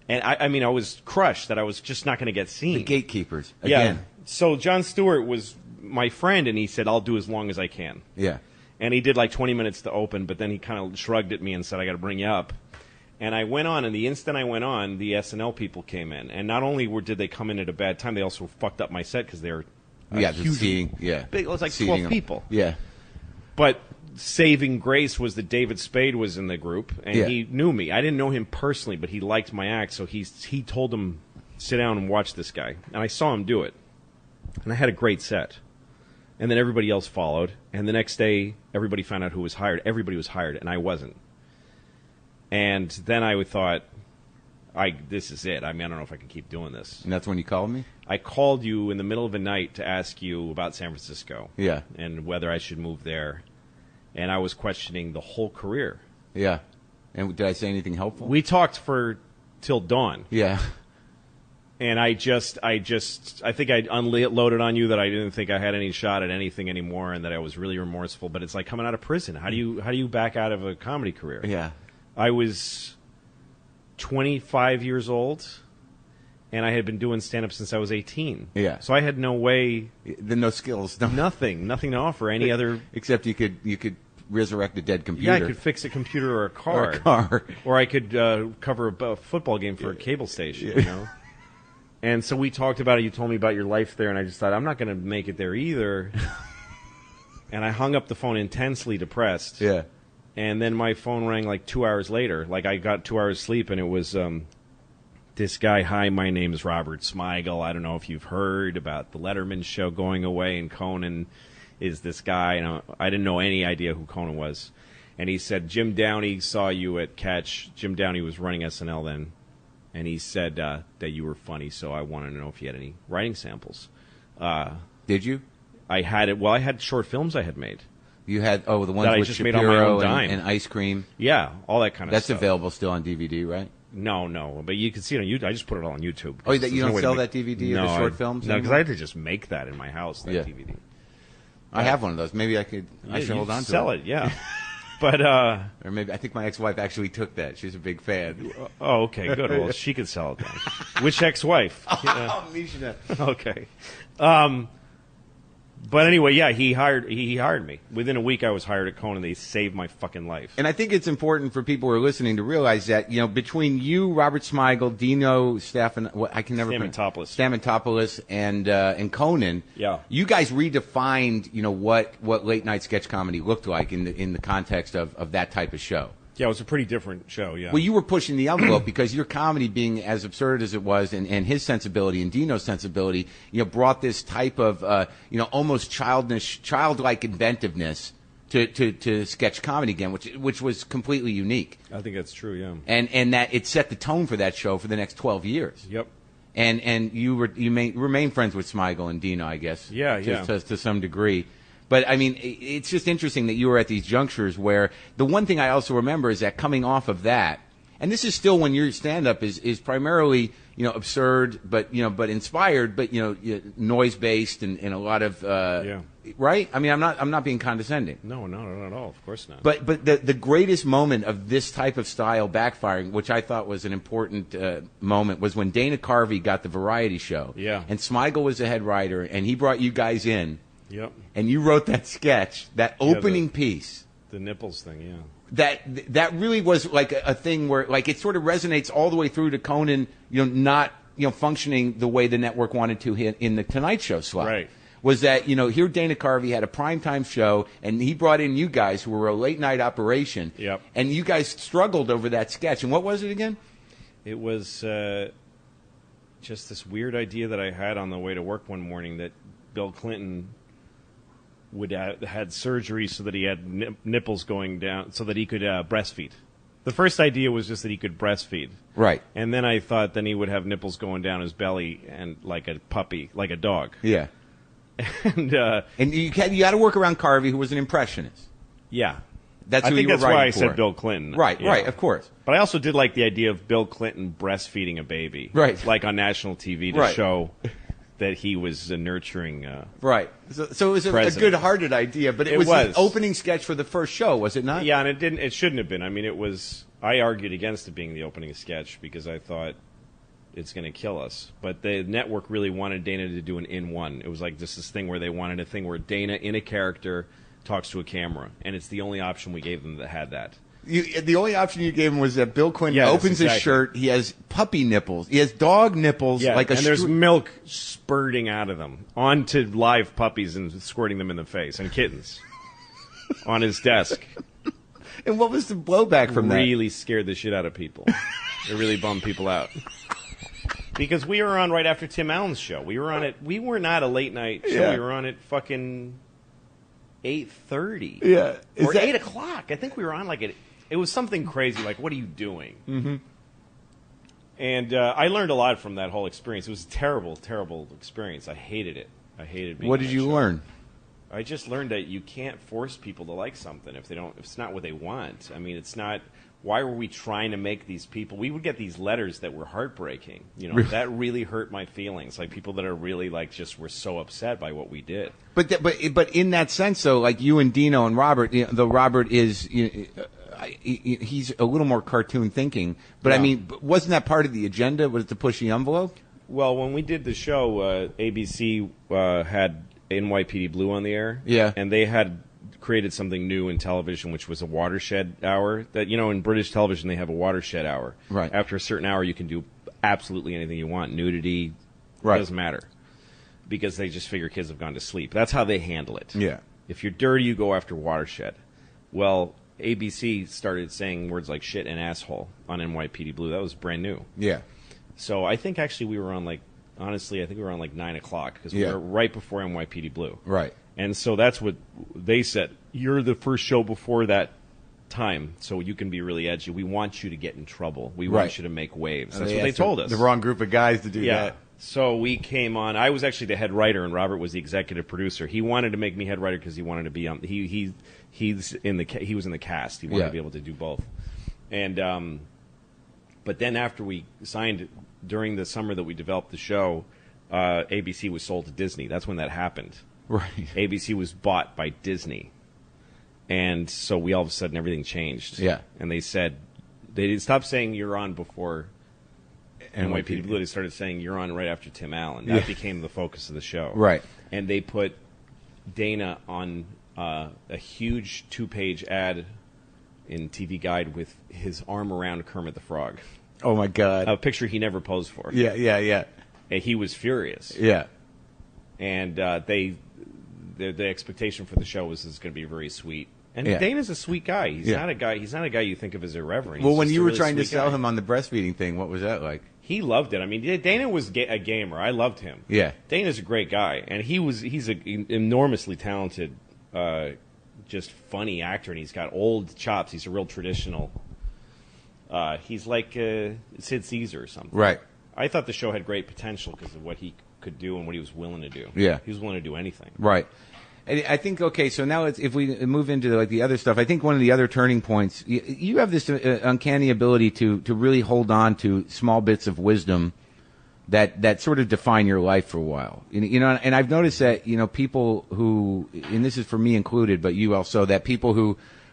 And I mean, I was crushed that I was just not going to get seen. The gatekeepers. Again. Yeah. So Jon Stewart was my friend, and he said, I'll do as long as I can. Yeah. And he did like 20 minutes to open, but then he kind of shrugged at me and said, I got to bring you up. And I went on, and the instant I went on, the SNL people came in. And not only did they come in at a bad time, they also fucked up my set because they were huge. Seating. Yeah. Big, it was like Seating 12 people. Yeah. But saving grace was that David Spade was in the group, and he knew me. I didn't know him personally, but he liked my act, so he told him, sit down and watch this guy. And I saw him do it. And I had a great set. And then everybody else followed. And the next day, everybody found out who was hired. Everybody was hired, and I wasn't. And then I thought, this is it. I mean, I don't know if I can keep doing this. And that's when you called me? I called you in the middle of the night to ask you about San Francisco. Yeah. And whether I should move there. And I was questioning the whole career. Yeah. And did I say anything helpful? We talked till dawn. Yeah. And I think I unloaded on you that I didn't think I had any shot at anything anymore, and that I was really remorseful. But it's like coming out of prison. How do you back out of a comedy career? Yeah. I was 25 years old, and I had been doing stand-up since I was 18. Yeah. So I had no way. No skills. Nothing to offer. Any other. Except you could resurrect a dead computer. Yeah, I could fix a computer or a car. Or I could cover a football game for a cable station, you know? And so we talked about it. You told me about your life there, and I just thought, I'm not going to make it there either. And I hung up the phone intensely depressed. Yeah. And then my phone rang like 2 hours later. Like I got 2 hours sleep, and it was this guy. Hi, my name is Robert Smigel. I don't know if you've heard about the Letterman show going away, and Conan is this guy. And I didn't know any idea who Conan was. And he said, Jim Downey saw you at Catch. Jim Downey was running SNL then. And he said that you were funny, so I wanted to know if you had any writing samples. Did you? I had it. Well, I had short films I had made. You had the ones that with I just Shapiro made on my own dime. And ice cream. Yeah, all that kind of That's stuff. That's available still on DVD, right? No, but you can see it on YouTube. I just put it all on YouTube. Oh, you don't sell that DVD of the short films? No, because I had to just make that in my house. That DVD. I have one of those. Maybe I could. I should hold on to it. Sell it, yeah. But or maybe I think my ex-wife actually took that. She's a big fan. Oh, okay, good. Well, she could sell it then. Which ex-wife? Misha. Okay. But anyway, yeah, he hired me. Within a week, I was hired at Conan. They saved my fucking life. And I think it's important for people who are listening to realize that between you, Robert Smigel, Dino Stamatopoulos, and Conan, you guys redefined what late night sketch comedy looked like in the context of that type of show. Yeah, it was a pretty different show, yeah. Well, you were pushing the envelope because your comedy, being as absurd as it was, and his sensibility and Dino's sensibility, brought this type of, almost childlike inventiveness to sketch comedy again, which was completely unique. I think that's true, yeah. And that it set the tone for that show for the next 12 years. Yep. And you remain friends with Smigel and Dino, I guess. Yeah. To some degree. But, I mean, it's just interesting that you were at these junctures where the one thing I also remember is that coming off of that, and this is still when your stand-up is primarily, absurd, but inspired, but noise based and a lot of right. I mean, I'm not being condescending. No, not at all. Of course not. But the greatest moment of this type of style backfiring, which I thought was an important moment, was when Dana Carvey got the variety show. Yeah. And Smigel was the head writer, and he brought you guys in. Yep. And you wrote that sketch, that opening piece. The nipples thing, yeah. That really was like a thing where like it sort of resonates all the way through to Conan, not functioning the way the network wanted to in the Tonight Show slot. Right. Was that here Dana Carvey had a primetime show and he brought in you guys who were a late night operation. Yep. And you guys struggled over that sketch. And what was it again? It was just this weird idea that I had on the way to work one morning that Bill Clinton had surgery so that he had nipples going down so that he could breastfeed. The first idea was just that he could breastfeed. Right. And then I thought then he would have nipples going down his belly and like a puppy, like a dog. Yeah. And you got to work around Carvey, who was an impressionist. Yeah. That's who I think you were that's why I for. said Bill Clinton. Right, right, of course. But I also did like the idea of Bill Clinton breastfeeding a baby. Right. Like on national TV to show that he was nurturing. Right. So it was a good-hearted idea, but it was the opening sketch for the first show, was it not? Yeah, and it shouldn't have been. I mean, I argued against it being the opening sketch because I thought it's going to kill us. But the network really wanted Dana to do an in-one. It was like this thing where they wanted a thing where Dana, in a character, talks to a camera. And it's the only option we gave them that had that. The only option you gave him was that Bill Clinton opens his shirt. He has puppy nipples. He has dog nipples. Yeah, and there's milk spurting out of them onto live puppies and squirting them in the face, and kittens on his desk. And what was the blowback from that? Really scared the shit out of people. It really bummed people out. Because we were on right after Tim Allen's show. We were on it. We were not a late night show. We were on at fucking 8:30. Yeah, or 8 o'clock. I think we were on like it was something crazy. Like, what are you doing? Mm-hmm. And I learned a lot from that whole experience. It was a terrible, terrible experience. I hated it. I hated being. What did you learn? I just learned that you can't force people to like something if it's not what they want. I mean, it's not. Why were we trying to make these people? We would get these letters that were heartbreaking. That really hurt my feelings. Like people that are really like just were so upset by what we did. But in that sense, though, like you and Dino and Robert, though Robert is. He's a little more cartoon thinking, but I mean, wasn't that part of the agenda? Was it to push the envelope? Well, when we did the show, ABC had NYPD Blue on the air, and they had created something new in television, which was a watershed hour. That in British television they have a watershed hour. Right. After a certain hour, you can do absolutely anything you want. Nudity, doesn't matter, because they just figure kids have gone to sleep. That's how they handle it. Yeah. If you're dirty, you go after watershed. Well, ABC started saying words like shit and asshole on NYPD Blue. That was brand new. Yeah. So I think actually we were on honestly, I think we were on 9 o'clock because we were right before NYPD Blue. Right. And so that's what they said. You're the first show before that time, so you can be really edgy. We want you to get in trouble. We want you to make waves. That's what they told us. The wrong group of guys to do that. So we came on. I was actually the head writer, and Robert was the executive producer. He wanted to make me head writer because he wanted to be on. He was in the cast. He wanted to be able to do both. And but then after we signed during the summer that we developed the show, ABC was sold to Disney. That's when that happened. Right. ABC was bought by Disney, and so we all of a sudden everything changed. Yeah. And they said they didn't stop saying you're on before NYPD Blue. They started saying you're on right after Tim Allen. That became the focus of the show. Right. And they put Dana on a huge 2-page ad in TV Guide with his arm around Kermit the Frog. Oh my God! A picture he never posed for. Yeah. And he was furious. Yeah. And the expectation for the show was it's going to be very sweet. And Dana's a sweet guy. He's not a guy. He's not a guy you think of as irreverent. Well, when you were trying to sell him on the breastfeeding thing, what was that like? He loved it. I mean, Dana was a gamer. I loved him. Yeah. Dana's a great guy, and he's an enormously talented, just funny actor, and he's got old chops. He's a real traditional. He's like Sid Caesar or something. Right. I thought the show had great potential because of what he could do and what he was willing to do. Yeah. He was willing to do anything. Right. And I think, okay, so now if we move into the other stuff, I think one of the other turning points, you have this uncanny ability to really hold on to small bits of wisdom that sort of define your life for a while. You know, and I've noticed that, you know, people who, and this is for me included, but you also, that people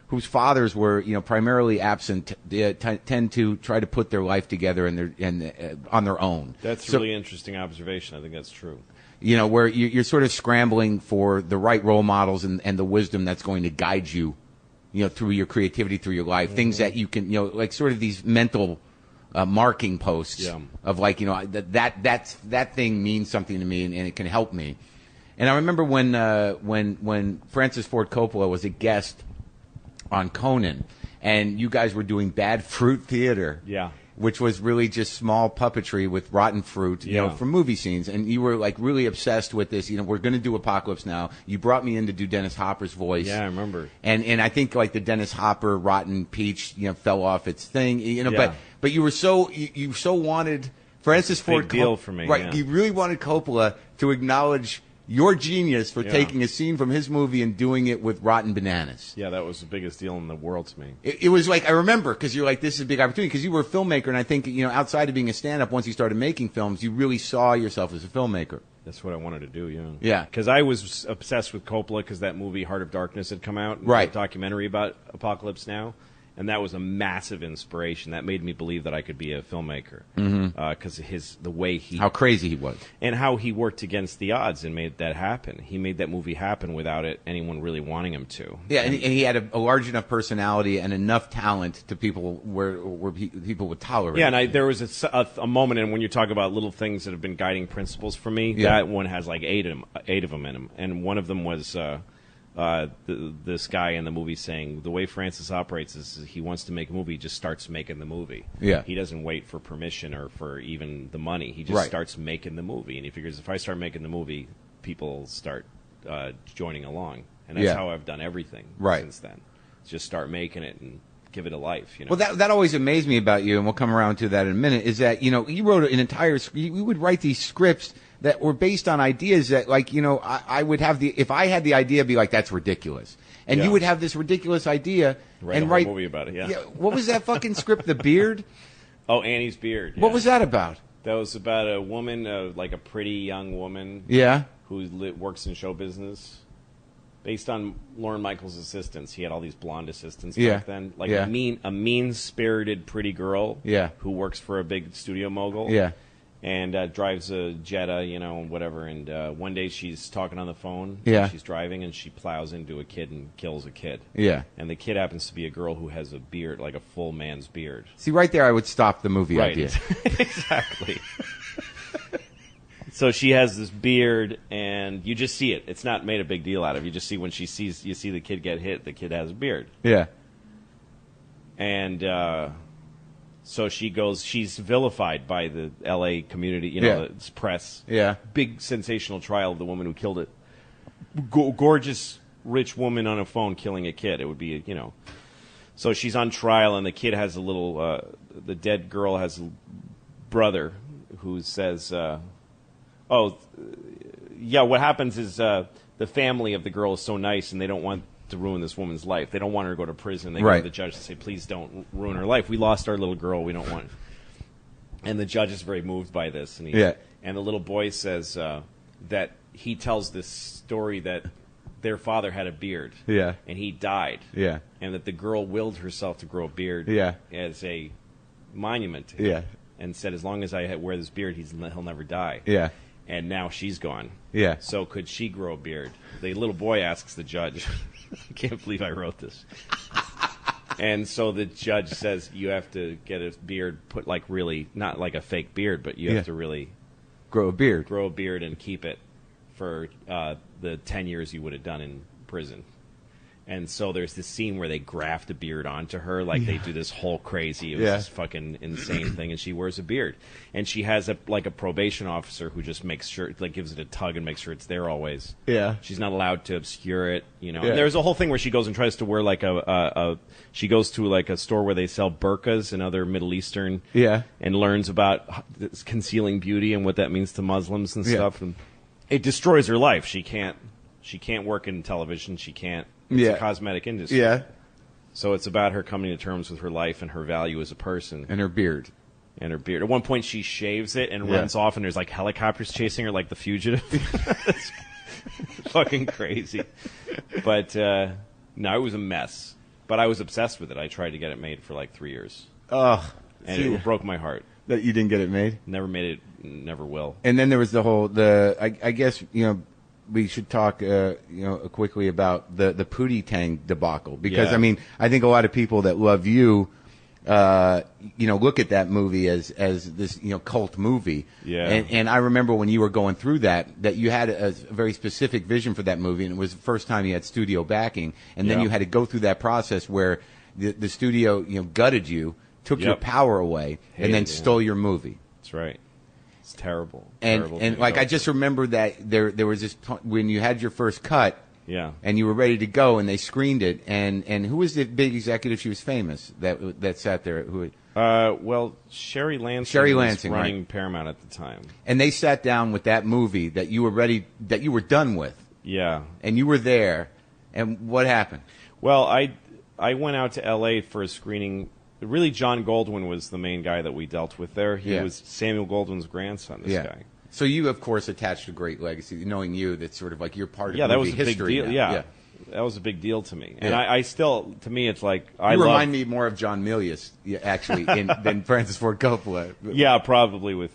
whose fathers were, you know, primarily absent tend to try to put their life together on their own. That's a really interesting observation. I think that's true. You know, where you're sort of scrambling for the right role models and the wisdom that's going to guide you, you know, through your creativity, through your life, things that you can, you know, like sort of these mental marking posts of like, you know, that thing means something to me and it can help me. And I remember when Francis Ford Coppola was a guest on Conan, and you guys were doing Bad Fruit Theater. Yeah. Which was really just small puppetry with rotten fruit, you know, from movie scenes. And you were like really obsessed with this. You know, we're going to do Apocalypse Now. You brought me in to do Dennis Hopper's voice. Yeah, I remember. And I think like the Dennis Hopper Rotten Peach, you know, fell off its thing. You know, but you were you so wanted Francis Ford Coppola. Big deal for me. Right. Yeah. You really wanted Coppola to acknowledge your genius for taking a scene from his movie and doing it with rotten bananas. Yeah, that was the biggest deal in the world to me. It was like, I remember, because you're like, this is a big opportunity, because you were a filmmaker, and I think, you know, outside of being a stand-up, once you started making films, you really saw yourself as a filmmaker. That's what I wanted to do, yeah. Yeah. Because I was obsessed with Coppola because that movie Heart of Darkness had come out. Right. A documentary about Apocalypse Now. And that was a massive inspiration. That made me believe that I could be a filmmaker because the way how crazy he was, and how he worked against the odds and made that happen. He made that movie happen without anyone really wanting him to. Yeah, and he had a large enough personality and enough talent to people where people would tolerate. Yeah, and there was a moment, and when you talk about little things that have been guiding principles for me, that one has like eight of them in him, and one of them was. This guy in the movie saying the way Francis operates is he wants to make a movie, he just starts making the movie. Yeah. He doesn't wait for permission or for even the money. He just starts making the movie. And he figures if I start making the movie, people start joining along. And that's how I've done everything since then. Just start making it and give it a life. You know? Well, that always amazed me about you, and we'll come around to that in a minute, is that, you know, you wrote an entire you would write these scripts that were based on ideas that, like, you know, I would have if I had the idea, be like, that's ridiculous. And you would have this ridiculous idea and write a movie about it, What was that fucking script, The Beard? Oh, Annie's Beard. Yeah. What was that about? That was about a woman, like a pretty young woman. Yeah. Who works in show business. Based on Lorne Michaels' assistants. He had all these blonde assistants back then. Like a mean-spirited pretty girl who works for a big studio mogul. Yeah. And drives a Jetta, you know, whatever. And one day she's talking on the phone. Yeah. She's driving, and she plows into a kid and kills a kid. Yeah. And the kid happens to be a girl who has a beard, like a full man's beard. See, right there I would stop the movie idea. Exactly. So she has this beard, and you just see it. It's not made a big deal out of. You just see when you see the kid get hit, the kid has a beard. Yeah. And so she's vilified by the L.A. community, you know, the press. Yeah. Big sensational trial of the woman who killed it. Gorgeous, rich woman on a phone killing a kid. It would be, you know. So she's on trial, and the kid has a little, the dead girl has a brother who says, what happens is the family of the girl is so nice, and they don't want to ruin this woman's life. They don't want her to go to prison. They go to the judge and say, please don't ruin her life. We lost our little girl. We don't want. And the judge is very moved by this. And and the little boy says that he tells this story that their father had a beard. Yeah. And he died. Yeah. And that the girl willed herself to grow a beard. Yeah. As a monument to him. Yeah. And said, as long as I wear this beard, he'll never die. Yeah. And now she's gone. Yeah. So could she grow a beard? The little boy asks the judge. I can't believe I wrote this. And so the judge says you have to get a beard put like really, not like a fake beard, but you have to really grow a beard and keep it for the 10 years you would have done in prison. And so there's this scene where they graft a beard onto her, like they do this whole crazy, this fucking insane thing, and she wears a beard. And she has a probation officer who just makes sure, like gives it a tug and makes sure it's there always. Yeah. She's not allowed to obscure it, you know. Yeah. And there's a whole thing where she goes and tries to wear like she goes to like a store where they sell burqas and other Middle Eastern. Yeah. And learns about concealing beauty and what that means to Muslims and stuff. And it destroys her life. She can't work in television. She can't. It's a cosmetic industry. Yeah. So it's about her coming to terms with her life and her value as a person. And her beard. And her beard. At one point, she shaves it and runs off, and there's like helicopters chasing her, like The Fugitive. It's fucking crazy. But no, it was a mess. But I was obsessed with it. I tried to get it made for like 3 years. And it broke my heart that you didn't get it made. Never made it. Never will. And then there was I guess we should talk quickly about the Pootie Tang debacle, because I mean, I think a lot of people that love you. Look at that movie as this cult movie. Yeah. And I remember when you were going through that you had a very specific vision for that movie, and it was the first time you had studio backing, and then you had to go through that process where the studio gutted you, took your power away, and then stole your movie. That's right. It's terrible. And like I just remember that there was this when you had your first cut. Yeah. And you were ready to go, and they screened it. And who was the big executive? She was famous that sat there. Well, Sherry Lansing was running Paramount at the time. And they sat down with that movie that you were ready, that you were done with. Yeah. And you were there. And what happened? Well, I went out to L.A. for a screening. Really, John Goldwyn was the main guy that we dealt with there. He was Samuel Goldwyn's grandson, this guy. So you, of course, attached a great legacy, knowing you. That's sort of like you're part of movie that was a history. Big deal. Yeah, that was a big deal to me. And I still, to me, it's like you remind me more of John Milius, actually, than Francis Ford Coppola. Yeah, probably with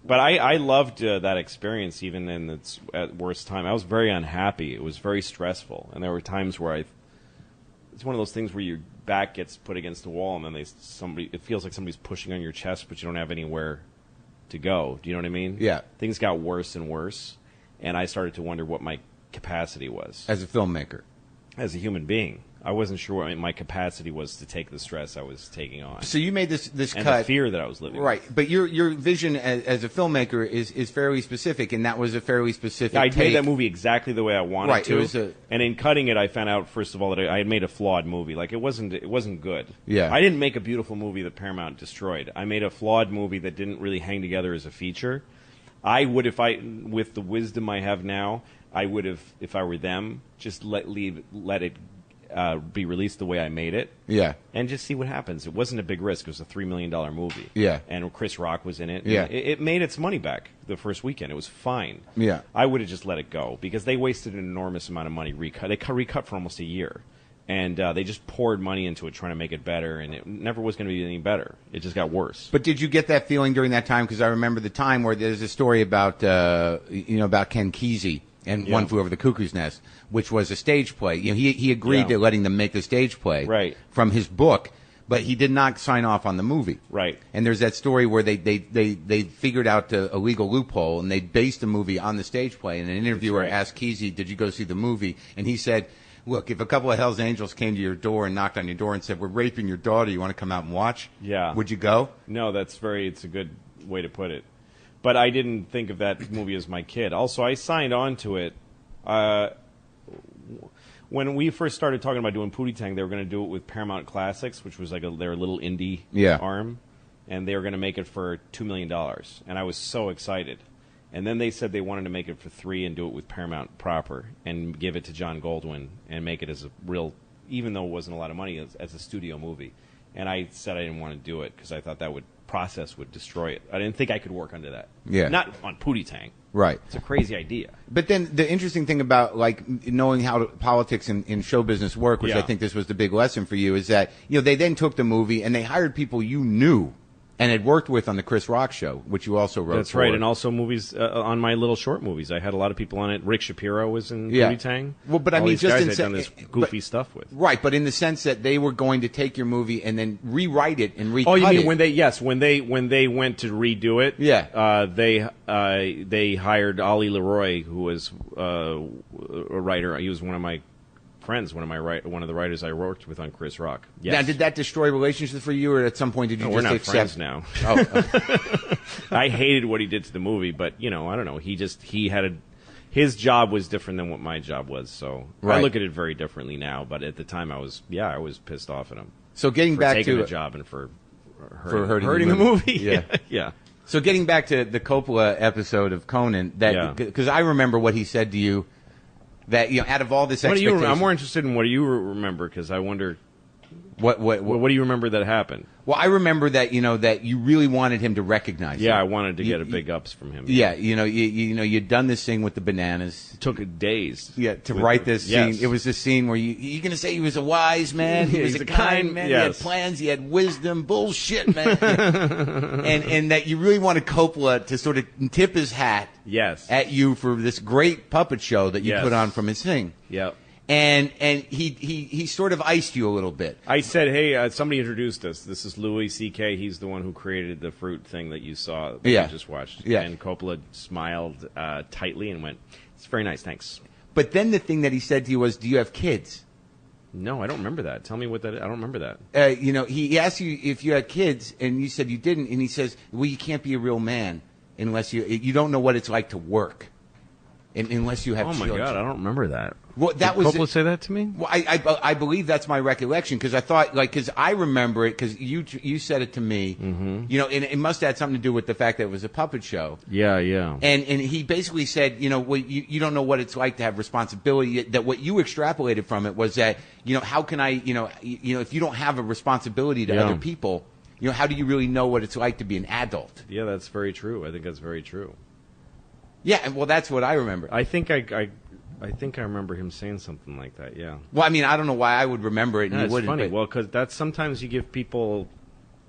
But I loved that experience, even in its at worst time. I was very unhappy. It was very stressful, and there were times where it's one of those things where your back gets put against the wall, and then it feels like somebody's pushing on your chest, but you don't have anywhere to go. Do you know what I mean? Yeah. Things got worse and worse, and I started to wonder what my capacity was. As a filmmaker. As a human being. I wasn't sure what my capacity was to take the stress I was taking on. So you made this and cut. The fear that I was living right. with. But your vision as a filmmaker is fairly specific, and that was a fairly specific I made that movie exactly the way I wanted to. It was and in cutting it, I found out, first of all, that I had made a flawed movie. Like, it wasn't good. Yeah. I didn't make a beautiful movie that Paramount destroyed. I made a flawed movie that didn't really hang together as a feature. I would, with the wisdom I have now, I would have, if I were them, just let it be released the way I made it. Yeah. And just see what happens. It wasn't a big risk. It was a $3 million movie. Yeah. And Chris Rock was in it. Yeah. It made its money back the first weekend. It was fine. Yeah. I would have just let it go because they wasted an enormous amount of money. They recut for almost a year. And they just poured money into it trying to make it better, and it never was going to be any better. It just got worse. But did you get that feeling during that time? Because I remember the time where there's a story about about Ken Kesey and One Flew Over the Cuckoo's Nest, which was a stage play. He agreed to letting them make the stage play from his book, but he did not sign off on the movie. Right. And there's that story where they figured out a legal loophole, and they based the movie on the stage play. And an interviewer asked Kesey, "Did you go see the movie?" And he said, "Look, if a couple of Hell's Angels came to your door and knocked on your door and said, 'We're raping your daughter, you want to come out and watch?' Yeah. Would you go?" No, it's a good way to put it. But I didn't think of that movie as my kid. Also, I signed on to it. When we first started talking about doing Pootie Tang, they were going to do it with Paramount Classics, which was like their little indie arm. And they were going to make it for $2 million. And I was so excited. And then they said they wanted to make it for $3 million and do it with Paramount proper and give it to John Goldwyn and make it as a real, even though it wasn't a lot of money, as a studio movie. And I said I didn't want to do it because I thought that process would destroy it. I didn't think I could work under that. Yeah. Not on Pootie Tang. Right. It's a crazy idea. But then the interesting thing about knowing how politics in show business work, which I think this was the big lesson for you, is that they then took the movie and they hired people you knew and had worked with on the Chris Rock show, which you also wrote. That's right, and also movies on my little short movies. I had a lot of people on it. Rick Shapiro was in Pootie Tang. Well, but all I mean, these just guys I'd done this goofy stuff with. Right, but in the sense that they were going to take your movie and then rewrite it and recut it. Oh, you mean when they went to redo it? Yeah. They hired Ollie Leroy, who was a writer. He was one of my friends, one of the writers I worked with on Chris Rock. Yes. Now, did that destroy relationships for you, or at some point did you just we're not accept? Friends now. I hated what he did to the movie, but I don't know. His job was different than what my job was, so I look at it very differently now. But at the time, I was pissed off at him. So getting for back taking to the job and for hurting the movie. Yeah. Yeah. So getting back to the Coppola episode of Conan, because I remember what he said to you. That out of all this expectation, I'm more interested in what do you remember, because I wonder. What do you remember that happened? Well, I remember that that you really wanted him to recognize. Yeah, him. I wanted to get a big ups from him. Yeah, you'd done this thing with the bananas. It took days. Yeah, to write this scene. It was the scene where you're going to say he was a wise man, he was a kind man, yes. He had plans, he had wisdom. Bullshit, man. and that you really wanted Coppola to sort of tip his hat at you for this great puppet show that you put on from his thing. Yep. And he sort of iced you a little bit. I said, hey, somebody introduced us. This is Louis C.K. He's the one who created the fruit thing that you saw that you just watched. Yeah. And Coppola smiled tightly and went, it's very nice, thanks. But then the thing that he said to you was, do you have kids? No, I don't remember that. Tell me what that is. I don't remember that. He asked you if you had kids, and you said you didn't. And he says, well, you can't be a real man unless you don't know what it's like to work. Unless you have children. Oh, my God, I don't remember that. Well, Did Coppola say that to me? Well, I believe that's my recollection, because I thought, because I remember it, because you said it to me, and it must have had something to do with the fact that it was a puppet show. Yeah, yeah. And he basically said, well, you don't know what it's like to have responsibility, that what you extrapolated from it was that, how can I, if you don't have a responsibility to other people, how do you really know what it's like to be an adult? Yeah, that's very true. I think that's very true. Yeah, well, that's what I remember. I think I remember him saying something like that. Yeah. Well, I mean, I don't know why I would remember it and you wouldn't. It's funny. But... Well, because that's sometimes you give people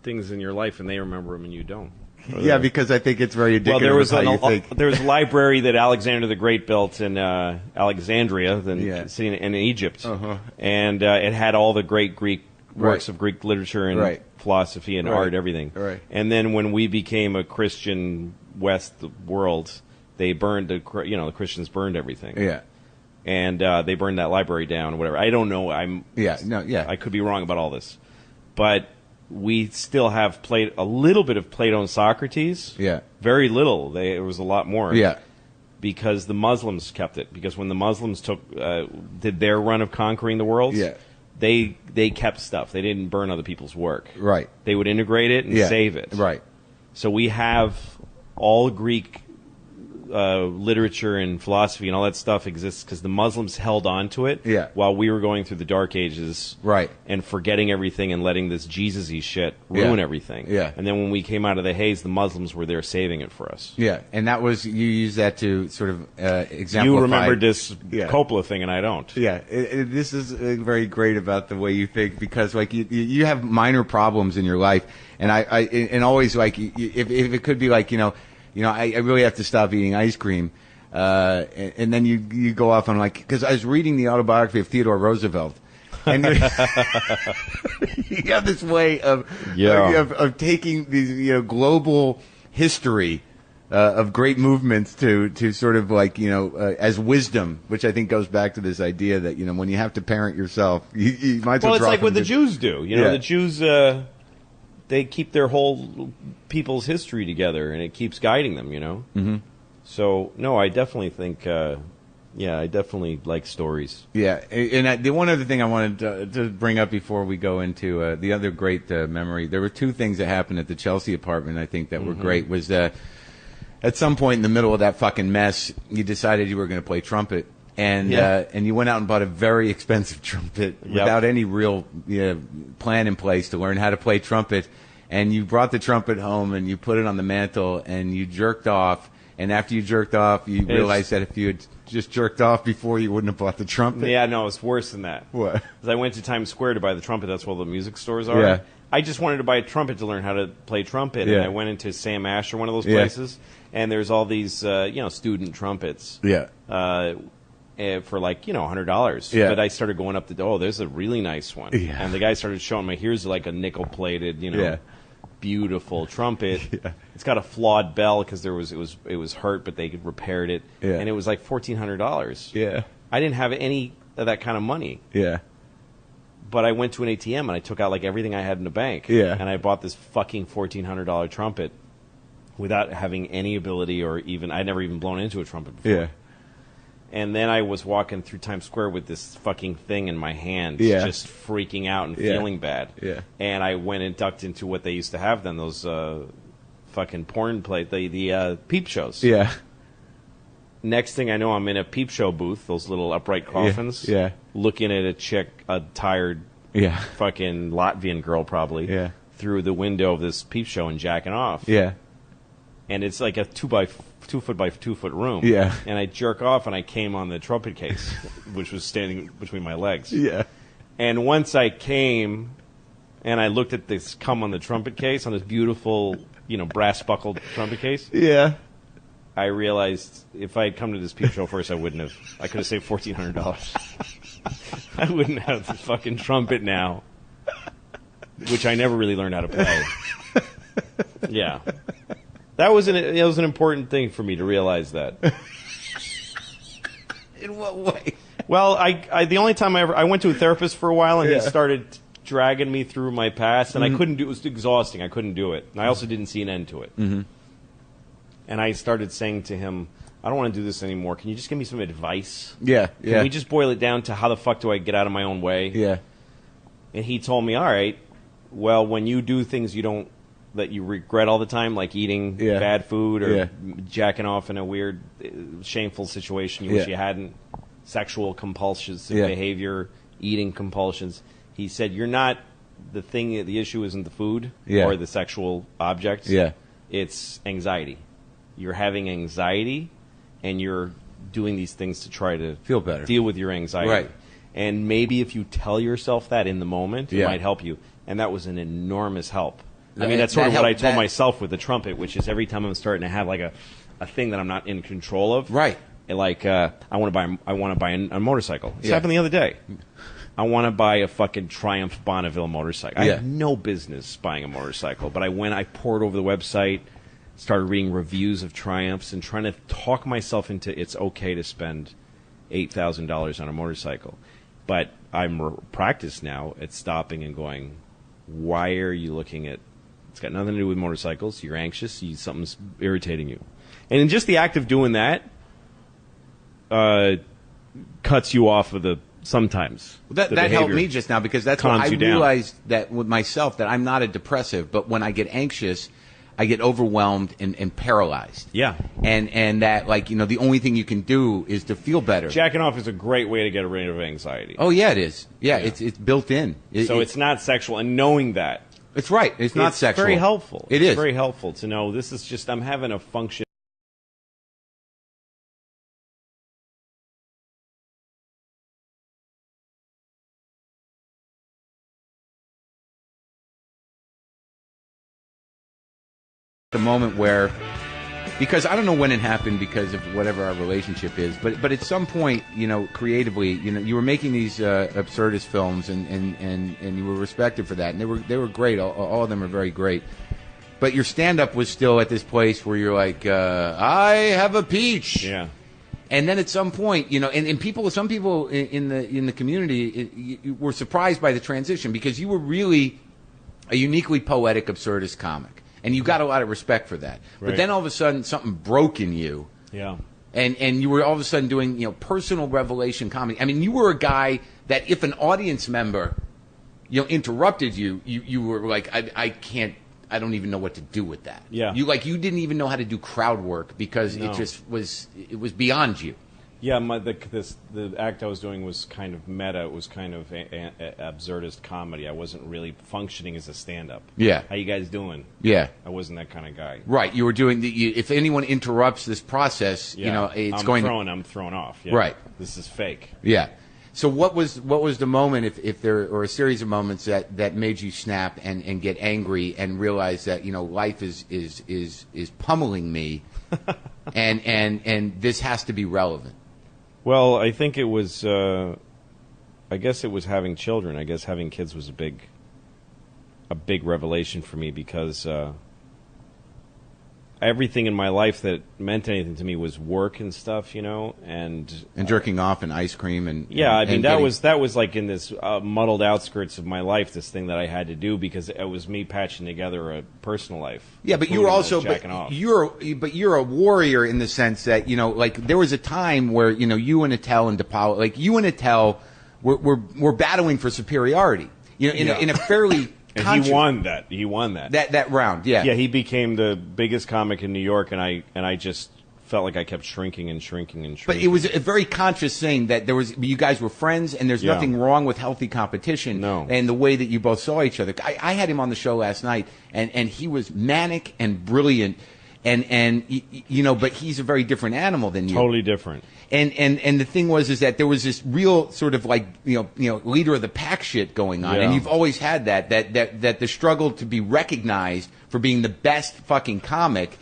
things in your life and they remember them and you don't. Yeah, because I think it's very indicative of how you think. There was a library that Alexander the Great built in Alexandria, sitting in Egypt, and it had all the great Greek works of Greek literature and philosophy and art, everything. Right. And then when we became a Christian West world, they burned the Christians burned everything. Yeah. And they burned that library down or whatever. I don't know. I could be wrong about all this. But we still have a little bit of Plato and Socrates. Yeah. Very little. There was a lot more. Yeah. Because the Muslims kept it. Because when the Muslims did their run of conquering the world, they kept stuff. They didn't burn other people's work. Right. They would integrate it and save it. Right. So we have all Greek literature and philosophy and all that stuff exists because the Muslims held on to it while we were going through the Dark Ages and forgetting everything and letting this Jesus-y shit ruin everything. Yeah. And then when we came out of the haze, the Muslims were there saving it for us. Yeah, and that was, you use that to sort of exemplify. You remembered this Coppola thing and I don't. Yeah, this is very great about the way you think, because like you have minor problems in your life, and I always like, if it could be like, I really have to stop eating ice cream. And then you go off on like, because I was reading the autobiography of Theodore Roosevelt. And you have this way of taking these, global history of great movements to sort of like, as wisdom, which I think goes back to this idea that, when you have to parent yourself, you might as well. Well, it's like what the Jews do. The Jews, they keep their whole people's history together, and it keeps guiding them, Mm-hmm. So, no, I definitely think, I definitely like stories. Yeah, and the one other thing I wanted to bring up before we go into the other great memory, there were two things that happened at the Chelsea apartment, I think, that were great, was at some point in the middle of that fucking mess, you decided you were going to play trumpet. And you went out and bought a very expensive trumpet without any real plan in place to learn how to play trumpet. And you brought the trumpet home and you put it on the mantle and you jerked off. And after you jerked off, you realized that if you had just jerked off before, you wouldn't have bought the trumpet. Yeah, no, it's worse than that. What? Because I went to Times Square to buy the trumpet. That's where all the music stores are. Yeah. I just wanted to buy a trumpet to learn how to play trumpet. And I went into Sam Asher, one of those places. And there's all these, student trumpets. Yeah. For like, $100. Yeah. But I started going up there's a really nice one. Yeah. And the guy started showing me, here's like a nickel-plated, beautiful trumpet. Yeah. It's got a flawed bell because it was hurt, but they repaired it. Yeah. And it was like $1,400. Yeah. I didn't have any of that kind of money. Yeah. But I went to an ATM and I took out like everything I had in the bank. Yeah. And I bought this fucking $1,400 trumpet without having any ability I'd never even blown into a trumpet before. Yeah. And then I was walking through Times Square with this fucking thing in my hand, just freaking out and feeling bad. Yeah. And I went and ducked into what they used to have then, those fucking porn the peep shows. Yeah. Next thing I know, I'm in a peep show booth, those little upright coffins, Yeah. looking at a chick attired fucking Latvian girl probably, through the window of this peep show and jacking off. Yeah. And it's like a 2 foot by 2 foot room. Yeah. And I jerk off and I came on the trumpet case, which was standing between my legs. Yeah. And once I came and I looked at this cum on the trumpet case, on this beautiful, brass buckled trumpet case. Yeah. I realized if I had come to this peep show first, I wouldn't have. I could have saved $1,400. I wouldn't have the fucking trumpet now, which I never really learned how to play. Yeah. That was an important thing for me to realize that. In what way? Well, I the only time I went to a therapist for a while, and he started dragging me through my past, and I couldn't do it. It was exhausting. I couldn't do it. And I also didn't see an end to it. Mm-hmm. And I started saying to him, I don't want to do this anymore. Can you just give me some advice? Yeah. Can we just boil it down to how the fuck do I get out of my own way? Yeah. And he told me, all right, well, when you do things that you regret all the time, like eating bad food or jacking off in a weird, shameful situation you wish you hadn't, sexual compulsions behavior, eating compulsions, he said, you're not, the issue isn't the food or the sexual object. Yeah. It's anxiety. You're having anxiety, and you're doing these things to try to feel better, deal with your anxiety. Right. And maybe if you tell yourself that in the moment, it might help you. And that was an enormous help. I mean, that's sort of what I told myself with the trumpet, which is every time I'm starting to have like a thing that I'm not in control of. Right. Like I want to buy a motorcycle. This happened the other day. I want to buy a fucking Triumph Bonneville motorcycle. I have no business buying a motorcycle, but I poured over the website, started reading reviews of Triumphs, and trying to talk myself into it's okay to spend $8,000 on a motorcycle. But I'm practiced now at stopping and going, why are you looking at? It's got nothing to do with motorcycles. You're anxious. Something's irritating you, and in just the act of doing that, cuts you off of the. Sometimes that helped me just now because that's what I realized that with myself that I'm not a depressive, but when I get anxious, I get overwhelmed and paralyzed. Yeah, and that the only thing you can do is to feel better. Jacking off is a great way to get rid of anxiety. Oh yeah, it is. Yeah. It's built in. It's not sexual, and knowing that it's right. It's not sexual. Very helpful. It is very helpful to know this is just I'm having a function. The moment where, because I don't know when it happened because of whatever our relationship is, but at some point, creatively, you were making these absurdist films and you were respected for that, and they were great. All of them are very great. But your stand-up was still at this place where you're like, I have a peach. Yeah. And then at some point, and some people in the community were surprised by the transition because you were really a uniquely poetic absurdist comic. And you got a lot of respect for that. Right. But then all of a sudden, something broke in you. Yeah. And you were all of a sudden doing, personal revelation comedy. I mean, you were a guy that if an audience member, interrupted you, you were like, I don't even know what to do with that. Yeah. You didn't even know how to do crowd work because it was beyond you. Yeah, the act I was doing was kind of meta. It was kind of absurdist comedy. I wasn't really functioning as a stand-up. Yeah. How you guys doing? Yeah. I wasn't that kind of guy. Right. You were doing if anyone interrupts this process, I'm thrown off. Yeah. Right. This is fake. Yeah. So what was the moment, if there or a series of moments that made you snap and get angry and realize that life is pummeling me, and this has to be relevant. Well, I think it was. I guess it was having children. I guess having kids was a big revelation for me because everything in my life that meant anything to me was work and stuff, and jerking off and ice cream and that was like in this muddled outskirts of my life, this thing that I had to do because it was me patching together a personal life. Yeah, but you were also you're a warrior in the sense that there was a time where you and Attell and DePaul, you and Attell were battling for superiority, in a fairly. And he won that. He won that. That round, yeah. Yeah, he became the biggest comic in New York, and I just felt like I kept shrinking and shrinking and But shrinking. it was a very conscious thing that you guys were friends, and there's nothing wrong with healthy competition. No. And the way that you both saw each other. I had him on the show last night, and he was manic and brilliant, and but he's a very different animal than you. Totally different. And the thing is that there was this real sort of like leader of the pack shit going on, and you've always had that the struggle to be recognized for being the best fucking comic,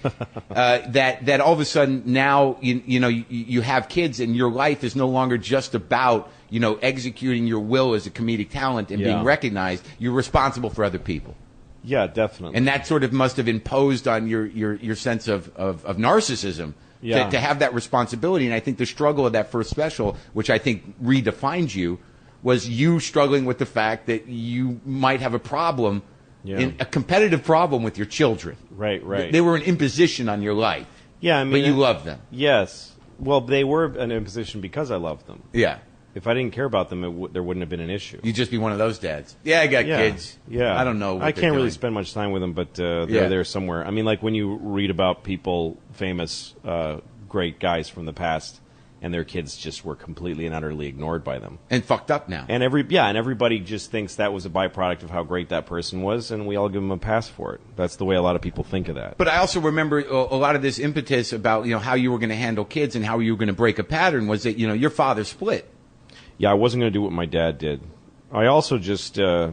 that all of a sudden now you have kids and your life is no longer just about executing your will as a comedic talent and being recognized. You're responsible for other people. Yeah, definitely. And that sort of must have imposed on your sense of narcissism. Yeah. To have that responsibility. And I think the struggle of that first special, which I think redefined you, was you struggling with the fact that you might have a problem, a competitive problem with your children. Right. They were an imposition on your life. Yeah, I mean, but you loved them. Yes. Well, they were an imposition because I loved them. Yeah. If I didn't care about them, there wouldn't have been an issue. You'd just be one of those dads. Yeah, I got kids. Yeah. I don't know what I can't really doing. spend much time with them, but they're there somewhere. I mean, like when you read about people, famous, great guys from the past, and their kids just were completely and utterly ignored by them. And fucked up now. And everybody just thinks that was a byproduct of how great that person was, and we all give them a pass for it. That's the way a lot of people think of that. But I also remember a lot of this impetus about how you were going to handle kids and how you were going to break a pattern was that your father split. Yeah, I wasn't going to do what my dad did. I also just, it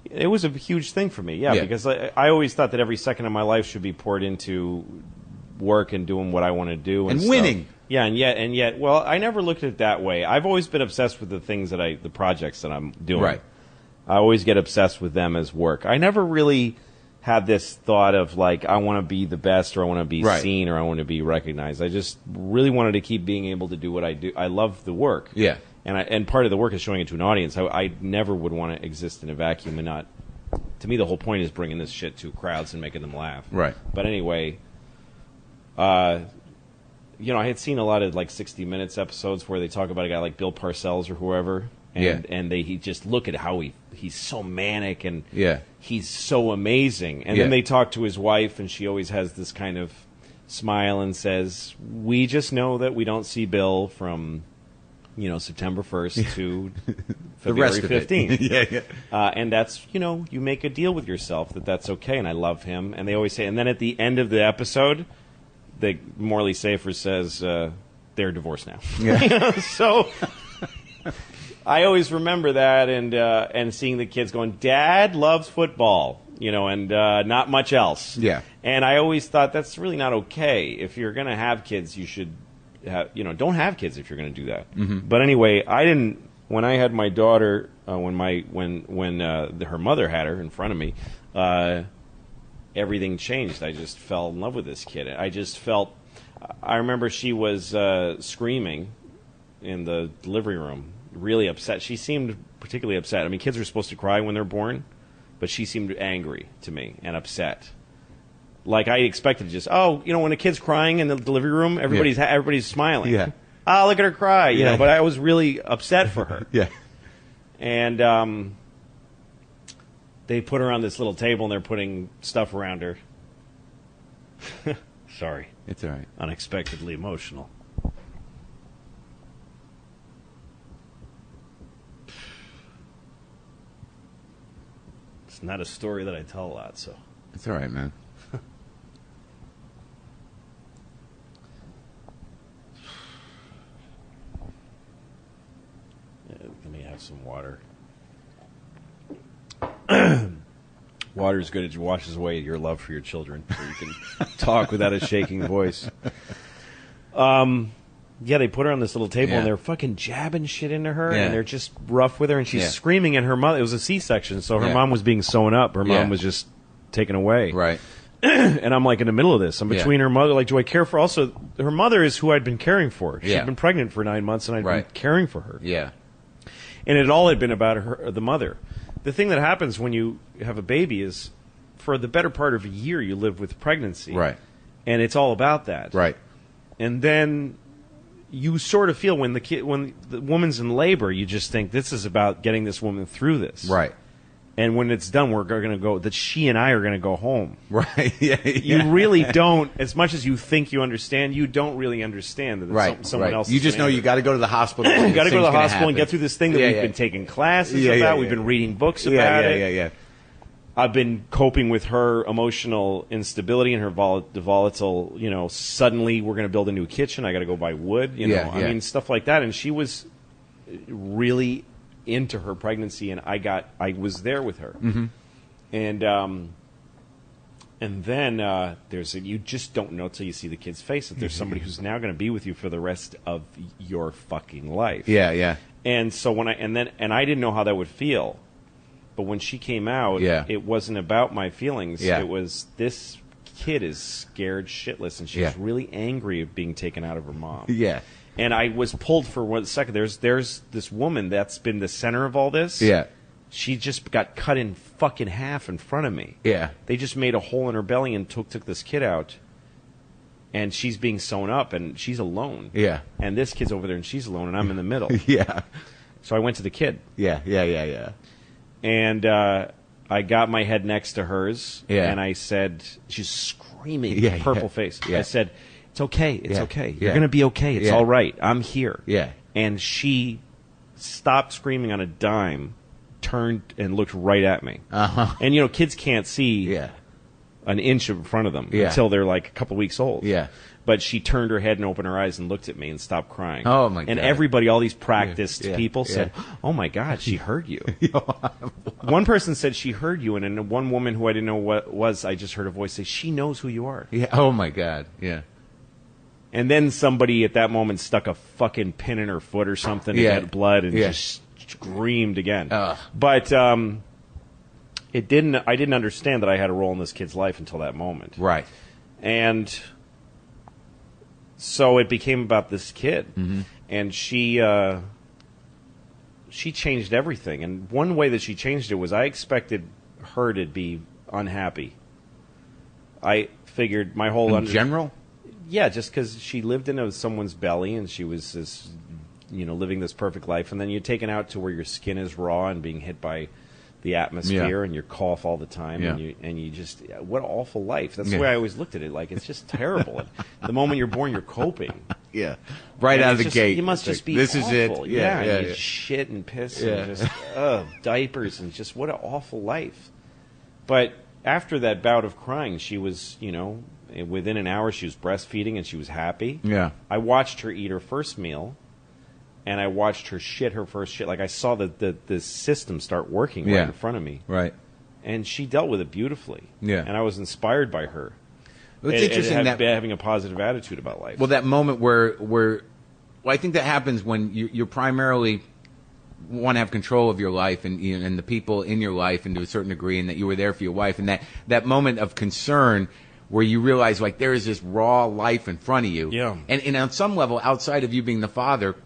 was a huge thing for me, because I always thought that every second of my life should be poured into work and doing what I want to do. And winning. Yeah, and yet, well, I never looked at it that way. I've always been obsessed with the things the projects that I'm doing. Right. I always get obsessed with them as work. I never really had this thought of like, I want to be the best, or I want to be seen, or I want to be recognized. I just really wanted to keep being able to do what I do. I love the work. Yeah. And part of the work is showing it to an audience. I never would want to exist in a vacuum and not. To me, the whole point is bringing this shit to crowds and making them laugh. Right. But anyway, I had seen a lot of like 60 Minutes episodes where they talk about a guy like Bill Parcells or whoever, and he just look at how he's so manic and he's so amazing. And then they talk to his wife, and she always has this kind of smile and says, "We just know that we don't see Bill from." September 1st to February 15th. And that's, you make a deal with yourself that's okay, and I love him. And they always say, and then at the end of the episode, Morley Safer says, they're divorced now. Yeah. So I always remember that, and seeing the kids going, Dad loves football, and not much else. Yeah. And I always thought that's really not okay. If you're going to have kids, you should don't have kids if you're going to do that. Mm-hmm. But anyway, I didn't. When I had my daughter, when her mother had her in front of me, everything changed. I just fell in love with this kid. I just felt. I remember she was screaming in the delivery room, really upset. She seemed particularly upset. I mean, kids are supposed to cry when they're born, but she seemed angry to me and upset. Like I expected, just when a kid's crying in the delivery room, everybody's smiling. Yeah. Oh, look at her cry, you know. But I was really upset for her. Yeah. And they put her on this little table, and they're putting stuff around her. Sorry, it's all right. Unexpectedly emotional. It's not a story that I tell a lot, so it's all right, man. Let me have some water. Water is good. It washes away your love for your children, so you can talk without a shaking voice. Yeah, they put her on this little table, and they're fucking jabbing shit into her, and they're just rough with her, and she's screaming at her mother. It was a C-section, so her mom was being sewn up. Her mom was just taken away. Right. And I'm like in the middle of this. I'm between her mother. Like, do I care for? Also, her mother is who I'd been caring for. She'd been pregnant for 9 months, and I'd been caring for her. Yeah. And it all had been about her, the mother. The thing that happens when you have a baby is, for the better part of a year, you live with pregnancy. Right. And it's all about that. Right. And then you sort of feel when the woman's in labor, you just think this is about getting this woman through this. Right. And when it's done, we're going to go, that she and I are going to go home. Right. Yeah. You really don't, as much as you think you understand, you don't really understand that it's someone else. You just know you got to go to the hospital. You got to go to the hospital and get through this thing that we've been taking classes about. We've been reading books about it. Yeah. I've been coping with her emotional instability and her volatile, suddenly we're going to build a new kitchen. I got to go buy wood, I mean, stuff like that. And she was really into her pregnancy, and I was there with her. Mm-hmm. And then you just don't know till you see the kid's face that there's somebody who's now going to be with you for the rest of your fucking life. Yeah. And so I didn't know how that would feel. But when she came out, it wasn't about my feelings. Yeah. It was, this kid is scared shitless, and she's really angry of being taken out of her mom. Yeah. And I was pulled for 1 second. There's this woman that's been the center of all this. Yeah. She just got cut in fucking half in front of me. Yeah. They just made a hole in her belly and took this kid out. And she's being sewn up, and she's alone. Yeah. And this kid's over there, and she's alone, and I'm in the middle. Yeah. So I went to the kid. Yeah. And I got my head next to hers, and I said, she's screaming, purple face. Yeah. I said, it's okay, it's okay. You're Yeah. going to be okay. It's all right. I'm here. Yeah. And she stopped screaming on a dime, turned and looked right at me. Uh-huh. And, kids can't see Yeah. an inch in front of them Yeah. until they're like a couple weeks old. Yeah. But she turned her head and opened her eyes and looked at me and stopped crying. Oh, my God. And everybody, all these practiced people Yeah. said, oh, my God, she heard you. One person said she heard you, and then one woman who I didn't know what it was, I just heard a voice say, she knows who you are. Yeah. Oh, my God. Yeah. And then somebody at that moment stuck a fucking pin in her foot or something and had blood and just screamed again. But I didn't understand that I had a role in this kid's life until that moment. Right. And so it became about this kid. Mm-hmm. And she changed everything. And one way that she changed it was I expected her to be unhappy. I figured my whole... In general? Yeah, just because she lived in someone's belly and she was this, living this perfect life. And then you're taken out to where your skin is raw and being hit by the atmosphere and you cough all the time. And you just, what an awful life. That's the way I always looked at it. Like, it's just terrible. And the moment you're born, you're coping. Yeah. Right out of the gate. You must just be this awful. Is it. Yeah. You shit and piss and just, diapers and just what an awful life. But after that bout of crying, she was, within an hour she was breastfeeding and she was happy. Yeah. I watched her eat her first meal. And I watched her shit her first shit. Like, I saw the system start working right in front of me. Right. And she dealt with it beautifully. Yeah. And I was inspired by her. Well, it's interesting that having a positive attitude about life. Well, that moment where I think that happens when you're primarily want to have control of your life and the people in your life, and to a certain degree, and that you were there for your wife, and that moment of concern where you realize, like, there is this raw life in front of you. Yeah. And on some level, outside of you being the father,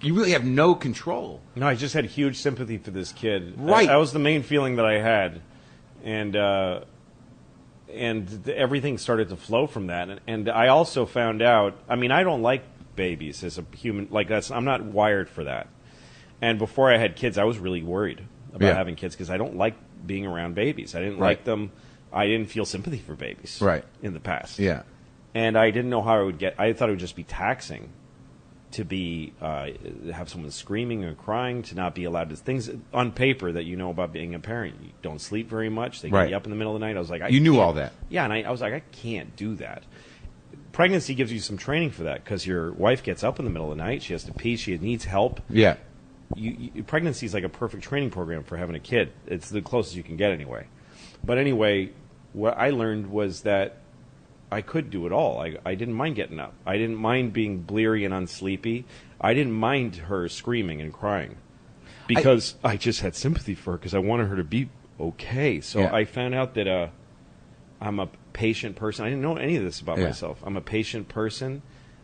you really have no control. No, I just had huge sympathy for this kid. Right. That was the main feeling that I had. And everything started to flow from that. And I also found out, I mean, I don't like babies as a human. Like, I'm not wired for that. And before I had kids, I was really worried about having kids because I don't like being around babies. I didn't like them. I didn't feel sympathy for babies in the past. Yeah. And I didn't know how I would get. I thought it would just be taxing to be have someone screaming or crying, to not be allowed to things on paper that you know about being a parent. You don't sleep very much. They get you up in the middle of the night. I was like, you knew all that. Yeah, and I was like, I can't do that. Pregnancy gives you some training for that because your wife gets up in the middle of the night. She has to pee. She needs help. Yeah. Pregnancy is like a perfect training program for having a kid. It's the closest you can get anyway. But anyway, what I learned was that I could do it all. I didn't mind getting up. I didn't mind being bleary and unsleepy. I didn't mind her screaming and crying because I just had sympathy for her because I wanted her to be okay. So I found out that I'm a patient person. I didn't know any of this about myself. I'm a patient person,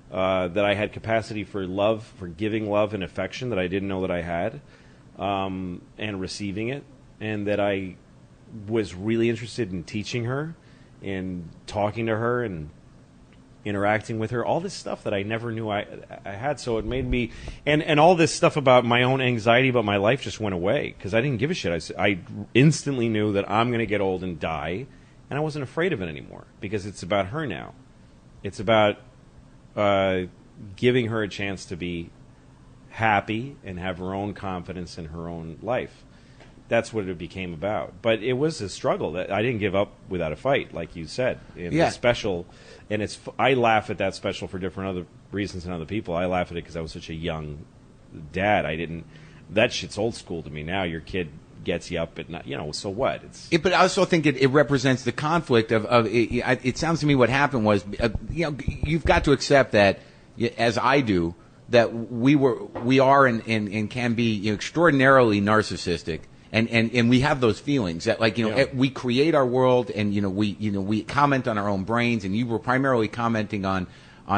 that I had capacity for love, for giving love and affection that I didn't know that I had, and receiving it, and that I was really interested in teaching her and talking to her and interacting with her, all this stuff that I never knew I had. So it made me, and all this stuff about my own anxiety about my life just went away because I didn't give a shit. I instantly knew that I'm going to get old and die, and I wasn't afraid of it anymore because it's about her now. It's about giving her a chance to be happy and have her own confidence in her own life. That's what it became about. But it was a struggle. That I didn't give up without a fight, like you said. In the special, and I laugh at that special for different other reasons than other people. I laugh at it because I was such a young dad. That shit's old school to me now. Your kid gets you up at night, so what? But I also think it represents the conflict of it sounds to me what happened was, you've got to accept that, as I do, that we are and can be extraordinarily narcissistic. And we have those feelings that we create our world and we comment on our own brains, and you were primarily commenting on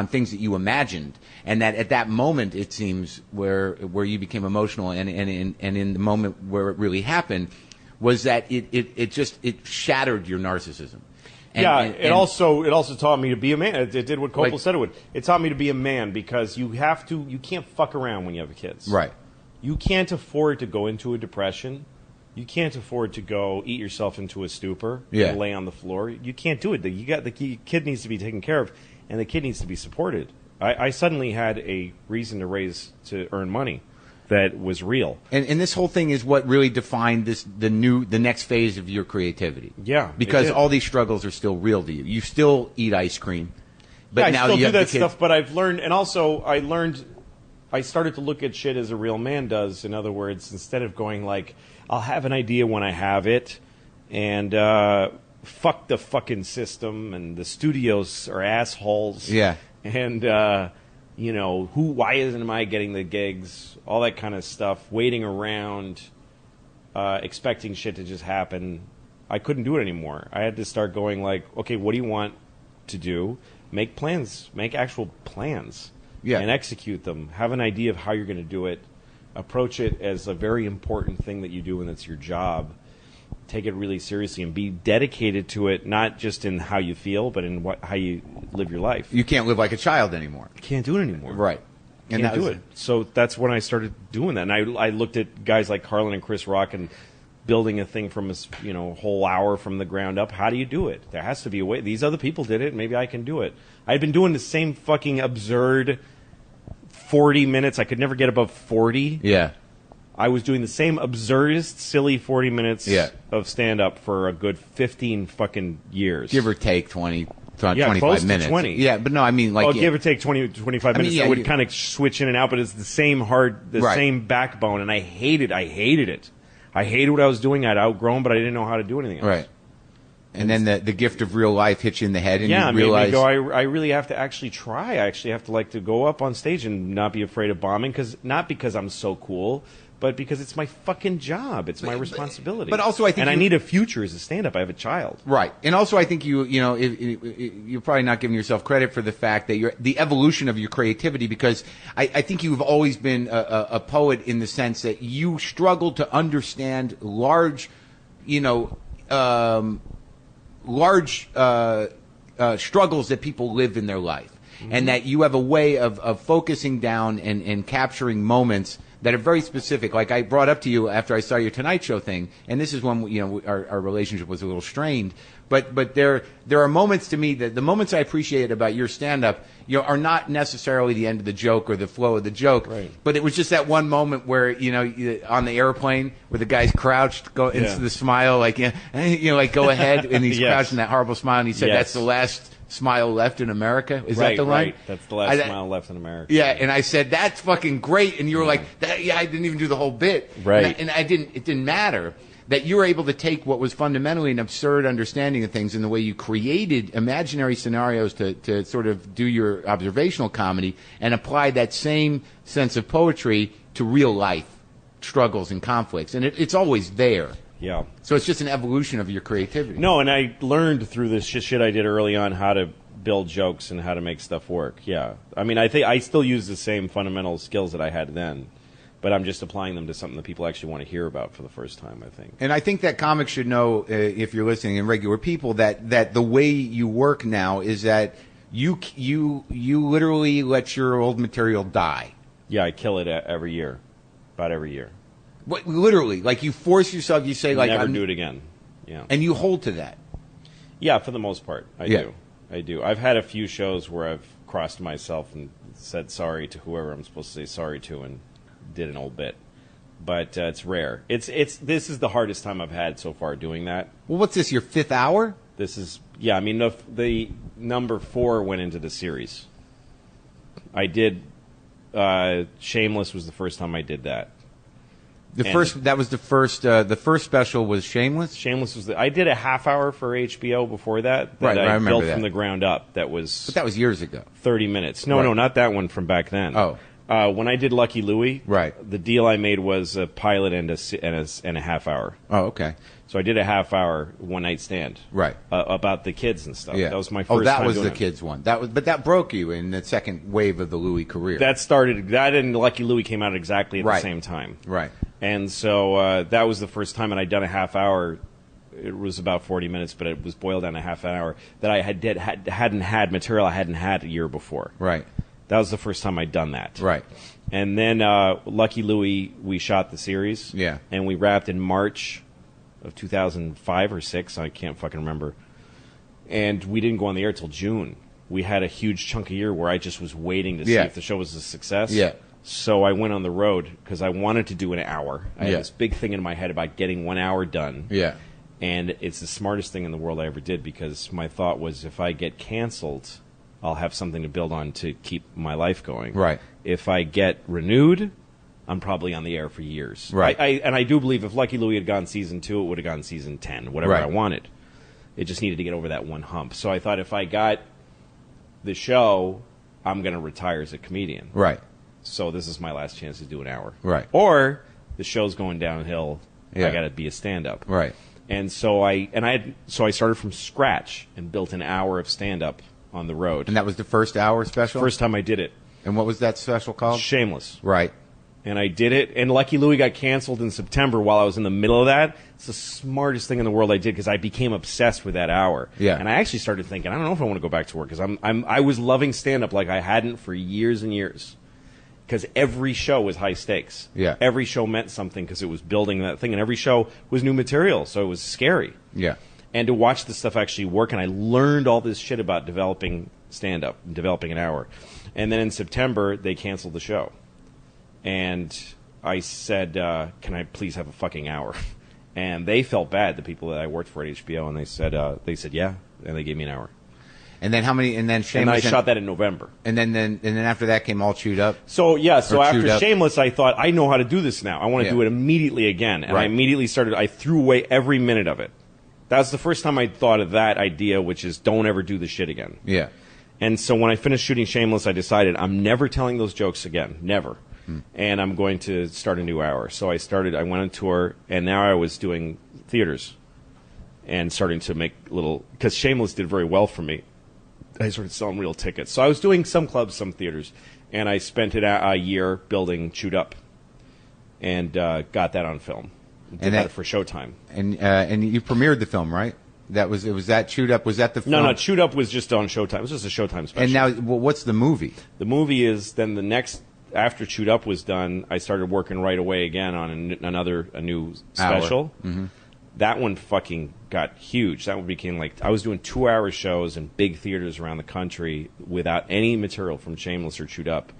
things that you imagined, and that at that moment it seems where you became emotional and in the moment where it really happened was that it shattered your narcissism. It also taught me to be a man. It did what Coppola said it would. It taught me to be a man because you can't fuck around when you have kids. Right. You can't afford to go into a depression. You can't afford to go eat yourself into a stupor and lay on the floor. You can't do it. The kid needs to be taken care of, and the kid needs to be supported. I suddenly had a reason to earn money that was real. And this whole thing is what really defined the next phase of your creativity. Yeah, because all these struggles are still real to you. You still eat ice cream, but now I still you do have that stuff. But I've learned, and also I started to look at shit as a real man does. In other words, instead of going like, I'll have an idea when I have it, and fuck the fucking system, and the studios are assholes. Yeah. And, why am I getting the gigs? All that kind of stuff. Waiting around, expecting shit to just happen. I couldn't do it anymore. I had to start going like, okay, what do you want to do? Make plans. Make actual plans. Yeah. And execute them. Have an idea of how you're going to do it. Approach it as a very important thing that you do, and it's your job. Take it really seriously and be dedicated to it, not just in how you feel, but in how you live your life. You can't live like a child anymore. You can't do it anymore. Right. And can't do it. So that's when I started doing that. And I looked at guys like Carlin and Chris Rock and building a thing from a whole hour from the ground up. How do you do it? There has to be a way. These other people did it. Maybe I can do it. I'd been doing the same fucking absurd 40 minutes. I could never get above 40. Yeah. I was doing the same absurdist, silly 40 minutes of stand-up for a good 15 fucking years. Give or take 25 close minutes. To 20. Yeah, but no, I mean like... give or take 20, 25 minutes. I would kind of switch in and out, but it's the same same backbone, and I hated it. I hated what I was doing. I'd outgrown, but I didn't know how to do anything else. Right. And then the gift of real life hits you in the head, and you realize... Made me go, I really have to actually try. I actually have to go up on stage and not be afraid of bombing, not because I'm so cool, but because it's my fucking job. It's my responsibility. But also, I think I need a future as a stand-up. I have a child. Right. And also, I think you're probably not giving yourself credit for the fact that the evolution of your creativity, because I think you've always been a poet in the sense that you struggle to understand large struggles that people live in their life, and that you have a way of focusing down and capturing moments that are very specific. Like I brought up to you after I saw your Tonight Show thing, and this is when our relationship was a little strained. But there are moments to me that the moments I appreciate about your stand-up are not necessarily the end of the joke or the flow of the joke. Right. But it was just that one moment where on the airplane where the guy's crouched, go into the smile, like go ahead, and he's crouched in that horrible smile, and he said that's the last smile left in America. Is that the line? Right. That's the last smile left in America. Yeah, and I said that's fucking great, and you were like, I didn't even do the whole bit. Right. And I didn't. It didn't matter. That you were able to take what was fundamentally an absurd understanding of things and the way you created imaginary scenarios to sort of do your observational comedy and apply that same sense of poetry to real life struggles and conflicts. And it's always there. Yeah. So it's just an evolution of your creativity. No, and I learned through this shit I did early on how to build jokes and how to make stuff work. Yeah. I mean, I think I still use the same fundamental skills that I had then, but I'm just applying them to something that people actually want to hear about for the first time, I think. And I think that comics should know, if you're listening, and regular people, that the way you work now is that You literally let your old material die. Yeah, I kill it every year, about every year. What, literally, like you force yourself. You say like never do it again. Yeah, and you hold to that. Yeah, for the most part, I do. I've had a few shows where I've crossed myself and said sorry to whoever I'm supposed to say sorry to, and did an old bit. But it's rare. This is the hardest time I've had so far doing that. Well, what's this? Your 5th hour? This is I mean, the number 4 went into the series. I did. Shameless was the first time I did that. The first special was Shameless. Shameless was I did a half hour for HBO before that. Right, I remember that. From the ground up. But that was years ago. 30 minutes. No, not that one from back then. Oh. When I did Lucky Louie, right, the deal I made was a pilot and a half hour. Oh, okay. So I did a half hour one night stand, right, about the kids and stuff. Yeah. That was my first. Oh, that time was doing the it. kids one. But that broke you in the second wave of the Louie career. That and Lucky Louie came out exactly at the same time. Right. And so that was the first time, and I'd done a half hour. It was about 40 minutes, but it was boiled down to half an hour that I hadn't had material I hadn't had a year before. Right. That was the first time I'd done that. Right. And then Lucky Louie, we shot the series. Yeah. And we wrapped in March of 2005 or 6. I can't fucking remember. And we didn't go on the air till June. We had a huge chunk of year where I just was waiting to see if the show was a success. Yeah. So I went on the road because I wanted to do an hour. I had this big thing in my head about getting 1 hour done. Yeah. And it's the smartest thing in the world I ever did because my thought was if I get canceled, I'll have something to build on to keep my life going. Right. If I get renewed, I'm probably on the air for years. Right. And I do believe if Lucky Louie had gone season 2, it would have gone season 10, whatever I wanted. It just needed to get over that one hump. So I thought if I got the show, I'm going to retire as a comedian. Right. So this is my last chance to do an hour. Right. Or the show's going downhill. Yeah. I got to be a stand-up. Right. And so I started from scratch and built an hour of stand-up on the road. And that was the first hour special? First time I did it. And what was that special called? Shameless. Right. And I did it, and Lucky Louie got canceled in September while I was in the middle of that. It's the smartest thing in the world I did because I became obsessed with that hour. Yeah. And I actually started thinking, I don't know if I want to go back to work because I was loving stand-up like I hadn't for years and years. Because every show was high stakes. Yeah. Every show meant something because it was building that thing, and every show was new material, so it was scary. Yeah. And to watch this stuff actually work, and I learned all this shit about developing stand-up and developing an hour. And then in September, they canceled the show. And I said, can I please have a fucking hour? And they felt bad, the people that I worked for at HBO, and they said, yeah, and they gave me an hour. And then how many? And then Shameless. And I shot that in November. And then after that came All Chewed Up. So after Shameless, I thought I know how to do this now. I want to do it immediately again, and I immediately started. I threw away every minute of it. That was the first time I thought of that idea, which is don't ever do this shit again. Yeah. And so when I finished shooting Shameless, I decided I'm never telling those jokes again, never. And I'm going to start a new hour. So I went on tour, and now I was doing theaters and starting to make because Shameless did very well for me. I started selling real tickets. So I was doing some clubs, some theaters, and I spent a year building Chewed Up and got that on film. Did that for Showtime. And you premiered the film, right? Was that Chewed Up? Was that the film? No, Chewed Up was just on Showtime. It was just a Showtime special. And now, what's the movie? The movie is then the next, after Chewed Up was done, I started working right away again on a new special. Mm-hmm. That one fucking got huge. That one became I was doing 2-hour shows in big theaters around the country without any material from Shameless or Chewed Up.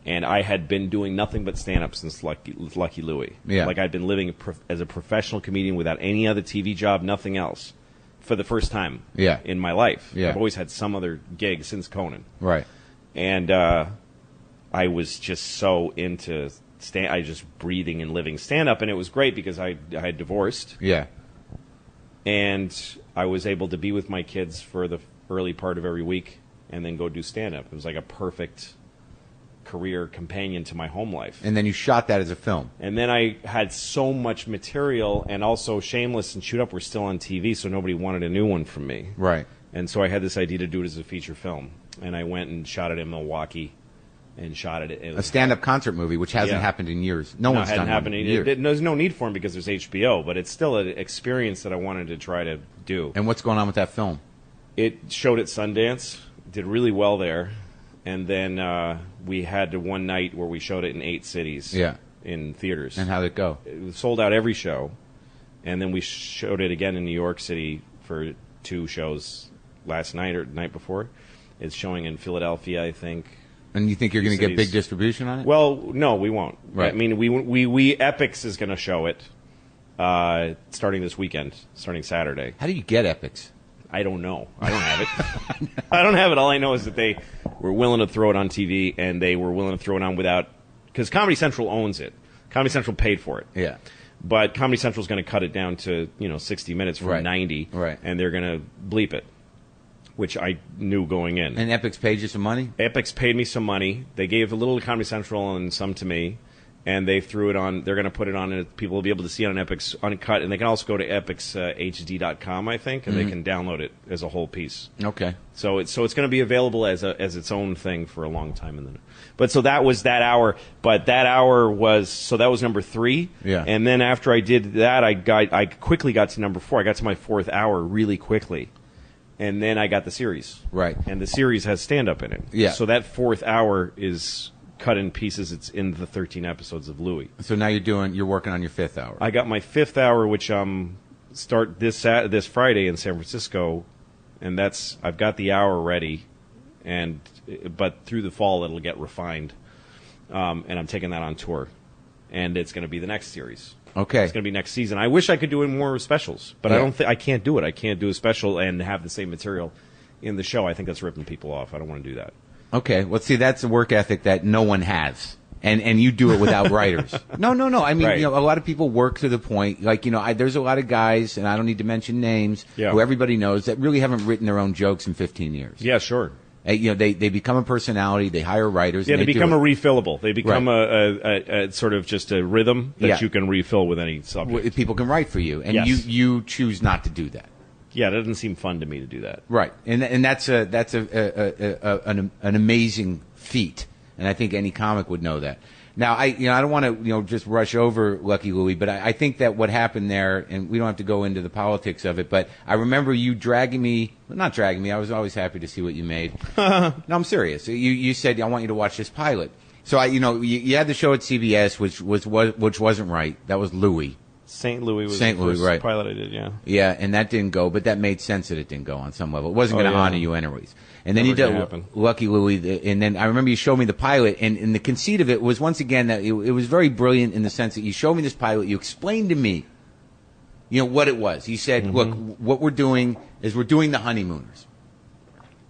And I had been doing nothing but stand-up since Lucky Louie. Yeah. I'd been living as a professional comedian without any other TV job, nothing else, for the first time in my life. Yeah. I've always had some other gig since Conan. Right. And I was just so into I just breathing and living stand-up, and it was great because I had divorced. Yeah. And I was able to be with my kids for the early part of every week and then go do stand-up. It was like a perfect career companion to my home life. And then you shot that as a film. And then I had so much material, and also Shameless and Chewed Up were still on TV, so nobody wanted a new one from me. Right. And so I had this idea to do it as a feature film. And I went and shot it in Milwaukee and shot it. A stand-up concert movie, which hasn't happened in years. No one's done it in years. There's no need for them because there's HBO, but it's still an experience that I wanted to try to do. And what's going on with that film? It showed at Sundance. did really well there, and then we had one night where we showed it in 8 cities. Yeah. In theaters. And how'd it go? It sold out every show, and then we showed it again in New York City for 2 shows last night or the night before. It's showing in Philadelphia, I think. And you think you're going to get big distribution on it? Well, no, we won't. Right. I mean, we Epix is going to show it starting this weekend, starting Saturday. How do you get Epix? I don't know. I don't have it. I don't have it. All I know is that they were willing to throw it on TV, and they were willing to throw it on without... Because Comedy Central owns it. Comedy Central paid for it. Yeah. But Comedy Central is going to cut it down to 60 minutes from 90, and they're going to bleep it, which I knew going in. And Epix paid you some money? Epix paid me some money. They gave a little to Comedy Central and some to me, and they threw it on. They're going to put it on, and people will be able to see it on Epix uncut, and they can also go to epixhd.com, I think, and they can download it as a whole piece. Okay. So it's going to be available as its own thing for a long time. But so that was that hour. But that hour that was number 3. Yeah. And then after I did that, I quickly got to number 4. I got to my 4th hour really quickly. And then I got the series. Right. And the series has stand-up in it. Yeah. So that 4th hour is cut in pieces. It's in the 13 episodes of Louis. So now you're working on your 5th hour. I got my 5th hour, which start this Friday in San Francisco, and I've got the hour ready, but through the fall it'll get refined, and I'm taking that on tour, and it's going to be the next series. Okay. It's going to be next season. I wish I could do more specials, but I can't do it. I can't do a special and have the same material in the show. I think that's ripping people off. I don't want to do that. Okay. Well, see, that's a work ethic that no one has. And you do it without writers. No. I mean, right. A lot of people work to the point, there's a lot of guys, and I don't need to mention names, who everybody knows that really haven't written their own jokes in 15 years. Yeah, sure. They become a personality. They hire writers. Yeah, and they become a refillable. They become right. a sort of just a rhythm that you can refill with any subject. People can write for you, and you choose not to do that. Yeah, that doesn't seem fun to me to do that. Right, and that's an amazing feat, and I think any comic would know that. Now, I don't want to just rush over Lucky Louie, but I think that what happened there, and we don't have to go into the politics of it, but I remember you not dragging me. I was always happy to see what you made. No, I'm serious. You said I want you to watch this pilot. So you had the show at CBS, which wasn't right. That was Louie. St. Louis was the first pilot I did, yeah. Yeah, and that didn't go, but that made sense that it didn't go on some level. It wasn't going to honor you anyways. And then you did Lucky Louie, and then I remember you showed me the pilot, and the conceit of it was, once again, that it was very brilliant in the sense that you showed me this pilot, you explained to me, what it was. You said, look, what we're doing is we're doing the Honeymooners.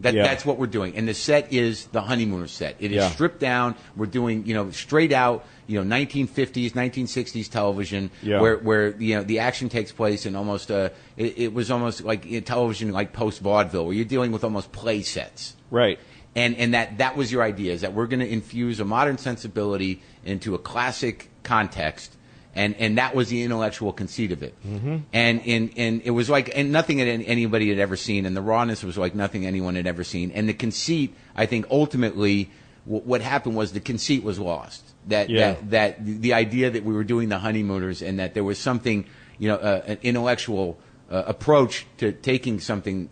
That's what we're doing. And the set is the Honeymooners set. It is stripped down. We're doing, straight out, 1950s, 1960s television, where the action takes place in almost it was almost like television, like post vaudeville, where you're dealing with almost play sets. Right. And that was your idea, is that we're going to infuse a modern sensibility into a classic context. And that was the intellectual conceit of it. Mm-hmm. And it was like nothing that anybody had ever seen, and the rawness was like nothing anyone had ever seen. And the conceit, I think, ultimately, what happened was the conceit was lost. That the idea that we were doing the Honeymooners, and that there was something, an intellectual approach to taking something,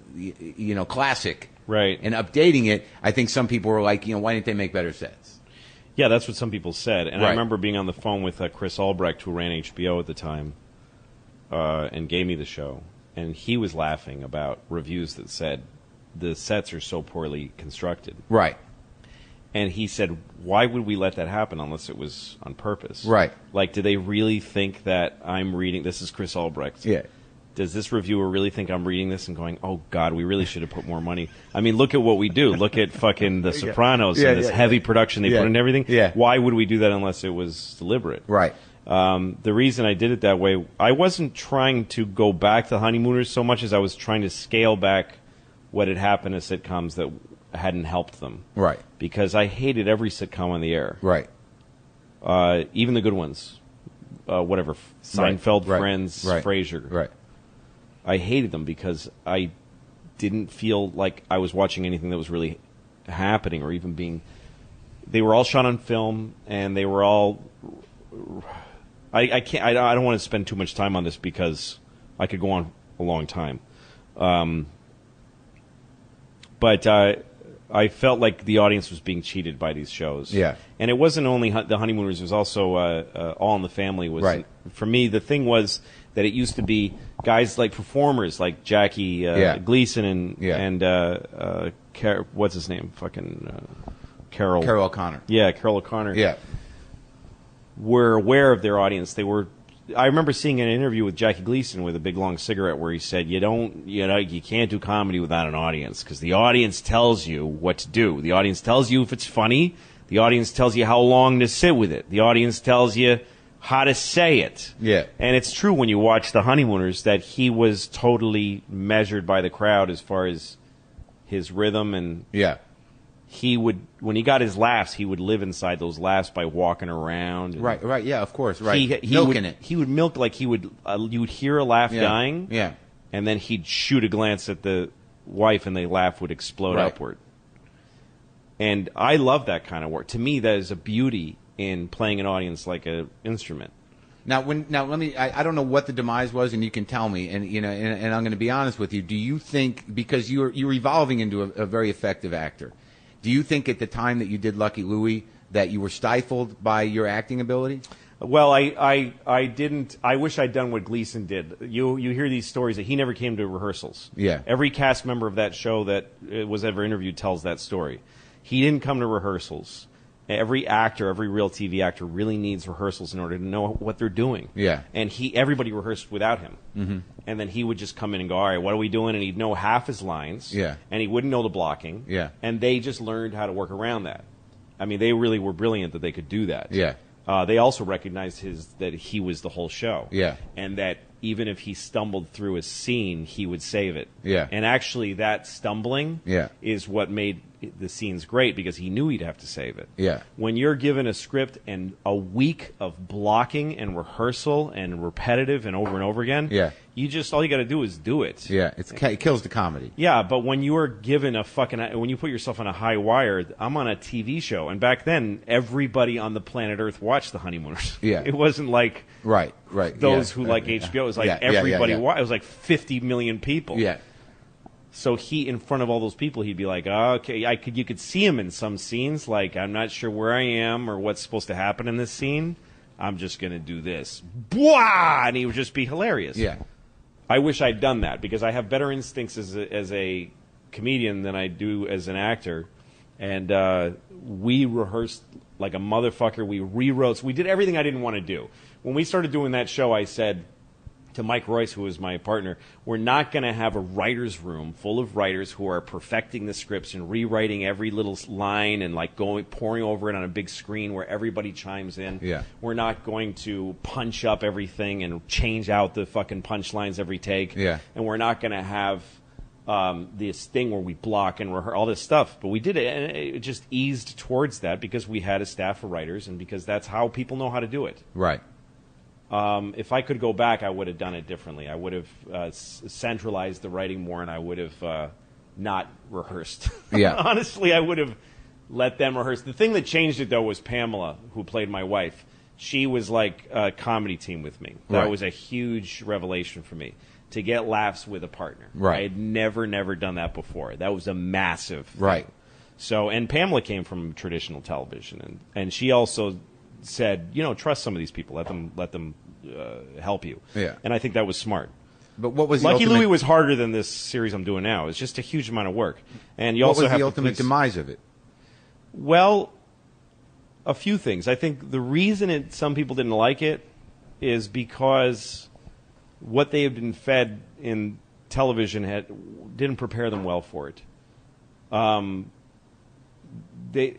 classic, right, and updating it. I think some people were like, why didn't they make better sets? Yeah, that's what some people said. And right. I remember being on the phone with Chris Albrecht, who ran HBO at the time, and gave me the show. And he was laughing about reviews that said the sets are so poorly constructed. Right. And he said, why would we let that happen unless it was on purpose? Right. Like, do they really think that I'm reading... This is Chris Albrecht. Yeah. Does this reviewer really think I'm reading this and going, oh, God, we really should have put more money? I mean, look at what we do. Look at fucking The Sopranos and this heavy production they put in everything. Yeah. Why would we do that unless it was deliberate? Right. The reason I did it that way, I wasn't trying to go back to Honeymooners so much as I was trying to scale back what had happened to sitcoms that hadn't helped them. Right. Because I hated every sitcom on the air. Right. Even the good ones. Whatever. Seinfeld, Friends, Frasier. Right. I hated them because I didn't feel like I was watching anything that was really happening or even being... They were all shot on film, and they were all... I don't want to spend too much time on this because I could go on a long time. But I felt like the audience was being cheated by these shows. Yeah. And it wasn't only The Honeymooners, it was also All in the Family. Was right. For me, the thing was that it used to be guys like performers like Jackie Gleason and what's his name? Carol O'Connor. Yeah, Carol O'Connor. Yeah. Were aware of their audience. I remember seeing an interview with Jackie Gleason with a big long cigarette where he said, you can't do comedy without an audience because the audience tells you what to do. The audience tells you if it's funny. The audience tells you how long to sit with it. The audience tells you how to say it. Yeah. And it's true when you watch The Honeymooners that he was totally measured by the crowd as far as his rhythm and he would, when he got his laughs, he would live inside those laughs by walking around. Right, yeah, of course, right. Milking it. He would milk like you would hear a laugh dying, and then he'd shoot a glance at the wife, and the laugh would explode upward. And I love that kind of work. To me, that is a beauty in playing an audience like an instrument. Now, let me. I don't know what the demise was, and you can tell me. And and I'm going to be honest with you. Do you think, because you're evolving into a very effective actor, do you think at the time that you did Lucky Louie that you were stifled by your acting ability? Well, I didn't. I wish I'd done what Gleason did. You hear these stories that he never came to rehearsals. Yeah. Every cast member of that show that was ever interviewed tells that story. He didn't come to rehearsals. Every actor, every real TV actor really needs rehearsals in order to know what they're doing. Yeah. And everybody rehearsed without him. Mm-hmm. And then he would just come in and go, all right, what are we doing? And he'd know half his lines. Yeah. And he wouldn't know the blocking. Yeah. And they just learned how to work around that. I mean, they really were brilliant that they could do that. Yeah. They also recognized that he was the whole show. Yeah. And that even if he stumbled through a scene, he would save it. Yeah. And actually, that stumbling is what made the scenes great, because he knew he'd have to save it. Yeah. When you're given a script and a week of blocking and rehearsal and repetitive and over again, all you got to do is do it. Yeah. It kills the comedy. Yeah, but when you are given when you put yourself on a high wire, I'm on a TV show, and back then everybody on the planet Earth watched The Honeymooners. Yeah. It wasn't like right. those who like HBO. It was like everybody watched. It was like 50 million people. Yeah. So in front of all those people, he'd be like, oh, okay, you could see him in some scenes, like, I'm not sure where I am or what's supposed to happen in this scene. I'm just going to do this. Bwah! And he would just be hilarious. Yeah. I wish I'd done that, because I have better instincts as a comedian than I do as an actor. And we rehearsed like a motherfucker. We rewrote. So we did everything I didn't want to do. When we started doing that show, I said to Mike Royce, who was my partner, we're not going to have a writer's room full of writers who are perfecting the scripts and rewriting every little line and like pouring over it on a big screen where everybody chimes in. Yeah. We're not going to punch up everything and change out the fucking punchlines every take. Yeah. And we're not going to have this thing where we block and rehearse all this stuff. But we did it, and it just eased towards that because we had a staff of writers and because that's how people know how to do it. Right. If I could go back, I would have done it differently. I would have centralized the writing more, and I would have not rehearsed. Yeah. Honestly, I would have let them rehearse. The thing that changed it, though, was Pamela, who played my wife. She was like a comedy team with me. That was a huge revelation for me, to get laughs with a partner. Right. I had never done that before. That was a massive thing. Right. So, and Pamela came from traditional television, and she also said, trust some of these people, let them help you. Yeah. And I think that was smart. But what was Lucky Louie was harder than this series I'm doing now. It's just a huge amount of work. And you what also was have the ultimate demise of it? Well, a few things. I think the reason some people didn't like it is because what they had been fed in television didn't prepare them well for it.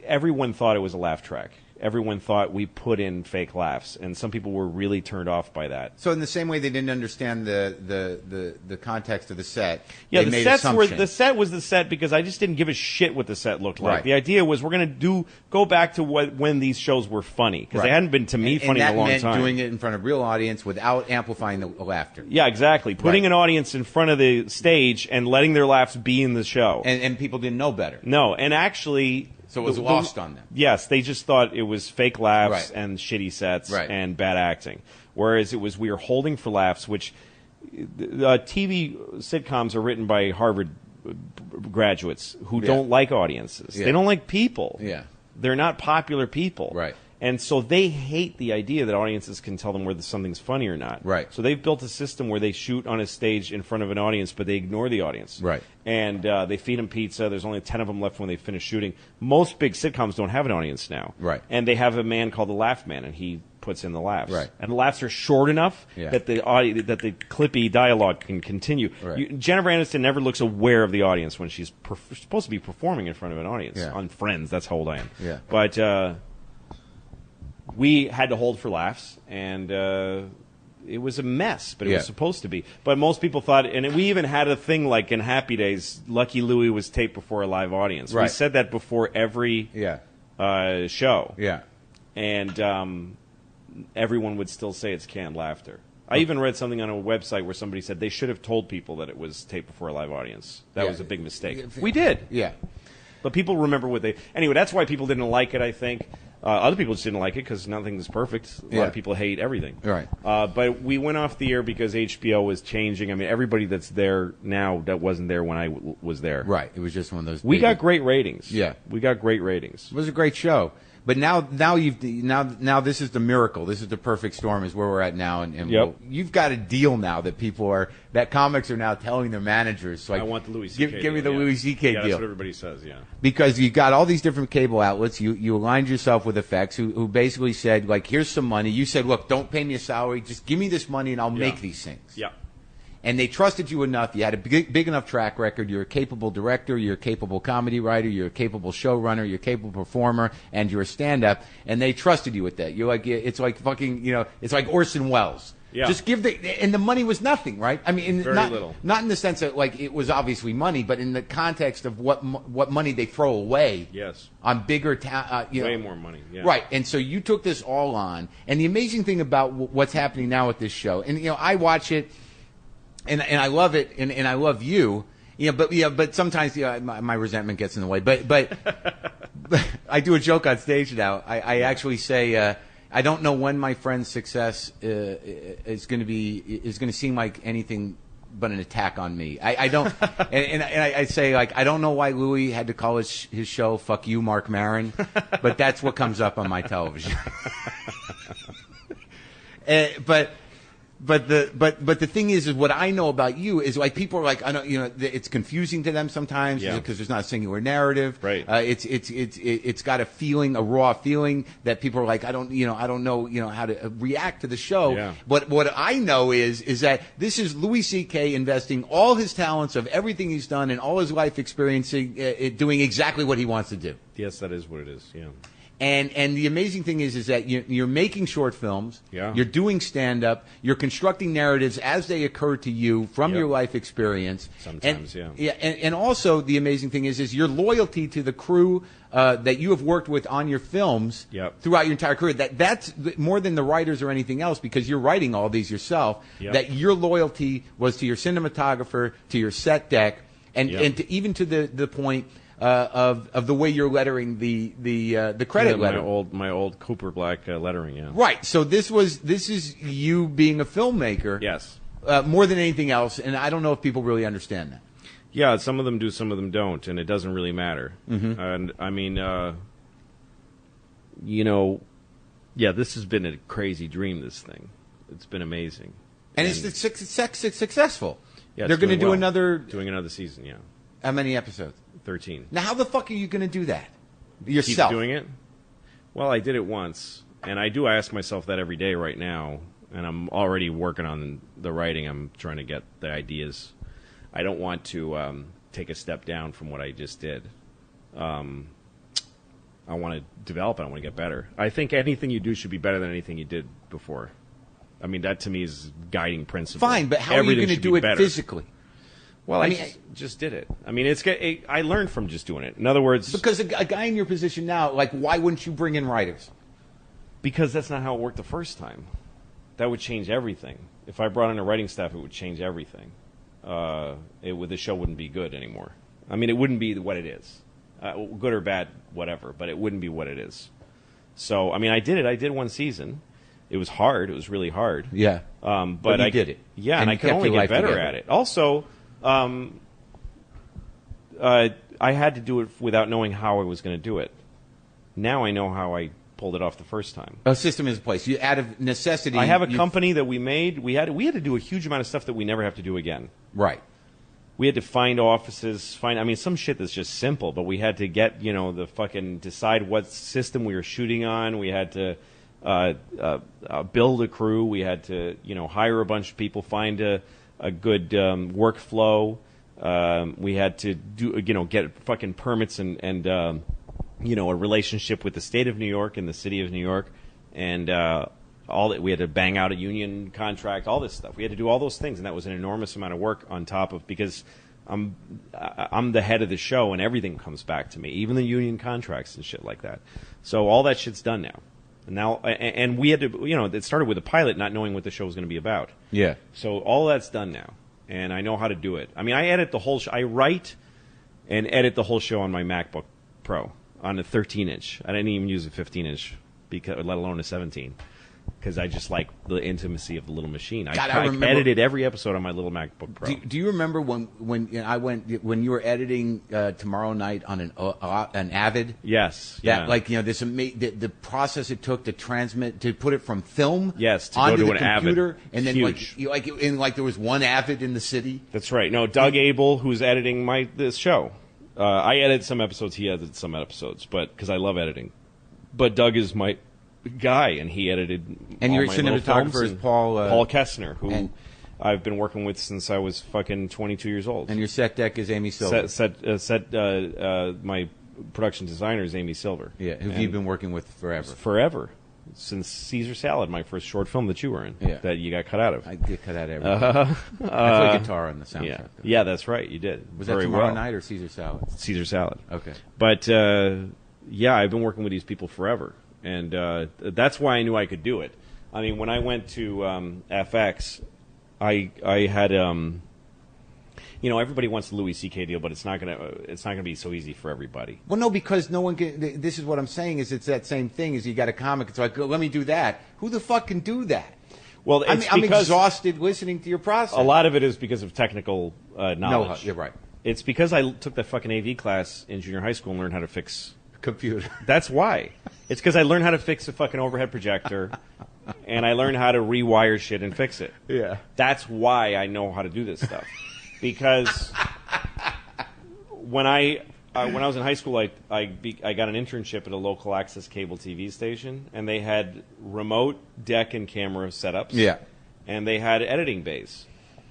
Everyone thought it was a laugh track. Everyone thought we put in fake laughs, and some people were really turned off by that. So in the same way they didn't understand the context of the set, yeah, they made assumptions. The set was the set because I just didn't give a shit what the set looked like. Right. The idea was we're going to go back to when these shows were funny, because they hadn't been to me funny in a long time. And that meant doing it in front of real audience without amplifying the laughter. Yeah, exactly. Putting an audience in front of the stage and letting their laughs be in the show. And people didn't know better. No, and actually... So it was lost on them. Yes, they just thought it was fake laughs and shitty sets and bad acting. Whereas we were holding for laughs, which TV sitcoms are written by Harvard graduates who don't like audiences. Yeah. They don't like people. Yeah. They're not popular people. Right. And so they hate the idea that audiences can tell them whether something's funny or not. Right. So they've built a system where they shoot on a stage in front of an audience, but they ignore the audience. Right. And they feed them pizza. There's only 10 of them left when they finish shooting. Most big sitcoms don't have an audience now. Right. And they have a man called the Laugh Man, and he puts in the laughs. Right. And the laughs are short enough that the clippy dialogue can continue. Right. Jennifer Aniston never looks aware of the audience when she's supposed to be performing in front of an audience. Yeah. On Friends, that's how old I am. Yeah. But we had to hold for laughs, and it was a mess, but it was supposed to be. But most people thought, and we even had a thing like in Happy Days, Lucky Louie was taped before a live audience. Right. We said that before every show. Yeah. And everyone would still say it's canned laughter. I even read something on a website where somebody said they should have told people that it was taped before a live audience. That was a big mistake. We did. Yeah. But people remember what they... Anyway, that's why people didn't like it, I think. Other people just didn't like it because nothing is perfect. A lot of people hate everything. Right. But we went off the air because HBO was changing. I mean, everybody that's there now that wasn't there when I was there. Right. It was just one of those... We got great ratings. Yeah. We got great ratings. It was a great show. But now this is the miracle. This is the perfect storm. Is where we're at now, and you've got a deal now that comics are now telling their managers. So I want the Louis C.K. Give me the Louis C.K. deal. That's what everybody says. Yeah, because you got all these different cable outlets. You aligned yourself with FX, who basically said, like, here's some money. You said, look, don't pay me a salary. Just give me this money, and I'll make these things. Yeah. And they trusted you enough. You had a big enough track record. You're a capable director. You're a capable comedy writer. You're a capable showrunner. You're a capable performer. And you're a stand-up. And they trusted you with that. You're like, it's like fucking, it's like Orson Welles. Yeah. Just give and the money was nothing, right? I mean, very little. Not in the sense that, like, it was obviously money, but in the context of what money they throw away. Yes. On bigger way more money. Yeah. Right. And so you took this all on. And the amazing thing about what's happening now with this show, and, I watch it. And I love it, and I love you, but sometimes my resentment gets in the way. But I do a joke on stage now. I actually say I don't know when my friend's success is going to seem like anything but an attack on me. I don't, and I say, like, I don't know why Louis had to call his show "Fuck You, Mark Maron," but that's what comes up on my television. But the thing is what I know about you is, like, people are like, I don't, it's confusing to them sometimes because there's not a singular narrative. Right. It's got a feeling, a raw feeling that people are like, I don't know how to react to the show. Yeah. But what I know is that this is Louis C.K. investing all his talents of everything he's done and all his life experiencing, doing exactly what he wants to do. Yes, that is what it is. Yeah. And the amazing thing is that you're making short films, you're doing stand-up, you're constructing narratives as they occur to you from your life experience. Sometimes, and also the amazing thing is your loyalty to the crew that you have worked with on your films throughout your entire career. That's more than the writers or anything else, because you're writing all these yourself. That your loyalty was to your cinematographer, to your set deck, and even to the point. Of the way you're lettering the credit letter. My old Cooper Black lettering, Right. So this is you being a filmmaker. Yes. More than anything else, and I don't know if people really understand that. Yeah, some of them do, some of them don't, and it doesn't really matter. Mm-hmm. And I mean, this has been a crazy dream. This thing, it's been amazing, and it's successful. Yeah, they're going to do doing another season. Yeah. How many episodes? 13. Now, how the fuck are you going to do that yourself? Keep doing it? Well, I did it once, and I do ask myself that every day right now, and I'm already working on the writing. I'm trying to get the ideas. I don't want to take a step down from what I just did. I want to develop it. I want to get better. I think anything you do should be better than anything you did before. I mean, that to me is guiding principle. Fine, but how are you going to do it physically? Well, I just did it. I mean, I learned from just doing it. In other words... Because a guy in your position now, like, why wouldn't you bring in writers? Because that's not how it worked the first time. That would change everything. If I brought in a writing staff, it would change everything. The show wouldn't be good anymore. I mean, it wouldn't be what it is. Good or bad, whatever, but it wouldn't be what it is. So, I mean, I did it. I did one season. It was hard. It was really hard. Yeah. But I did it. Yeah, and I could only get better at it. Also... I had to do it without knowing how I was going to do it. Now I know how I pulled it off the first time. A system is in place. You, out of necessity. I have a company that we made. We had to do a huge amount of stuff that we never have to do again. Right. We had to find offices, some shit that's just simple, but we had to get, the fucking decide what system we were shooting on. We had to build a crew. We had to, hire a bunch of people, find a good workflow. We had to do, get fucking permits and a relationship with the state of New York and the city of New York, and all that. We had to bang out a union contract, all this stuff. We had to do all those things, and that was an enormous amount of work on top of, because I'm the head of the show, and everything comes back to me, even the union contracts and shit like that. So all that shit's done now. And we had to, it started with a pilot, not knowing what the show was going to be about. Yeah. So all that's done now, and I know how to do it. I mean, I edit the whole I write and edit the whole show on my MacBook Pro on a 13-inch. I didn't even use a 15-inch, let alone a 17. Because I just like the intimacy of the little machine. God, I edited every episode on my little MacBook Pro. Do you remember when you were editing Tomorrow Night on an Avid? Yes. Yeah. The process it took to transmit, to put it from film. Yes. To onto go to the an computer, Avid. And then there was one Avid in the city. That's right. No, Doug Abel, who's editing this show. I edit some episodes. He edited some episodes, but because I love editing. But Doug is my guy, and he edited. And your cinematographer is Paul Kessner, who I've been working with since I was fucking 22 years old. And your set deck is Amy Silver. My production designer is Amy Silver. Yeah, who you've been working with forever. Forever. Since Caesar Salad, my first short film that you were in, that you got cut out of. I did cut out everything. I played guitar on the soundtrack. Yeah, that's right, you did. Was that Tomorrow Night or Caesar Salad? Caesar Salad. Okay. But, I've been working with these people forever. And that's why I knew I could do it. I mean, when I went to FX, I had everybody wants the Louis C.K. deal, but it's not gonna be so easy for everybody. Well, no, because no one can. This is what I'm saying. Is it's that same thing as you got a comic. It's like, let me do that. Who the fuck can do that? Well, I'm exhausted listening to your process. A lot of it is because of technical knowledge. No, you're right. It's because I took that fucking AV class in junior high school and learned how to fix computer. That's why. It's because I learned how to fix a fucking overhead projector, and I learned how to rewire shit and fix it. Yeah. That's why I know how to do this stuff. Because when I was in high school, I got an internship at a local access cable TV station, and they had remote deck and camera setups. Yeah. And they had editing bays.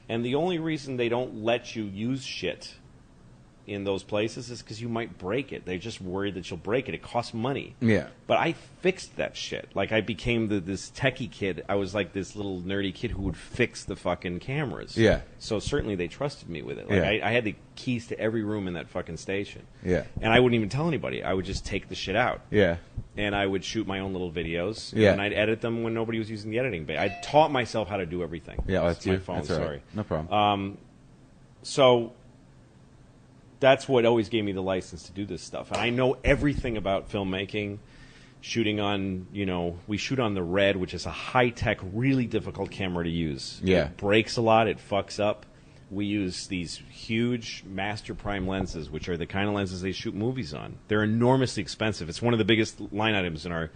And the only reason they don't let you use shit in those places is because you might break it. They're just worried that you'll break it. It costs money. Yeah. But I fixed that shit. Like, I became this techie kid. I was like this little nerdy kid who would fix the fucking cameras. Yeah. So certainly they trusted me with it. Like, I had the keys to every room in that fucking station. Yeah. And I wouldn't even tell anybody. I would just take the shit out. Yeah. And I would shoot my own little videos. Yeah. And I'd edit them when nobody was using the editing bay. I taught myself how to do everything. Yeah, that's my you. phone. That's all right. Sorry. No problem. So that's what always gave me the license to do this stuff. And I know everything about filmmaking, shooting on, we shoot on the Red, which is a high-tech, really difficult camera to use. Yeah. It breaks a lot. It fucks up. We use these huge master prime lenses, which are the kind of lenses they shoot movies on. They're enormously expensive. It's one of the biggest line items in our...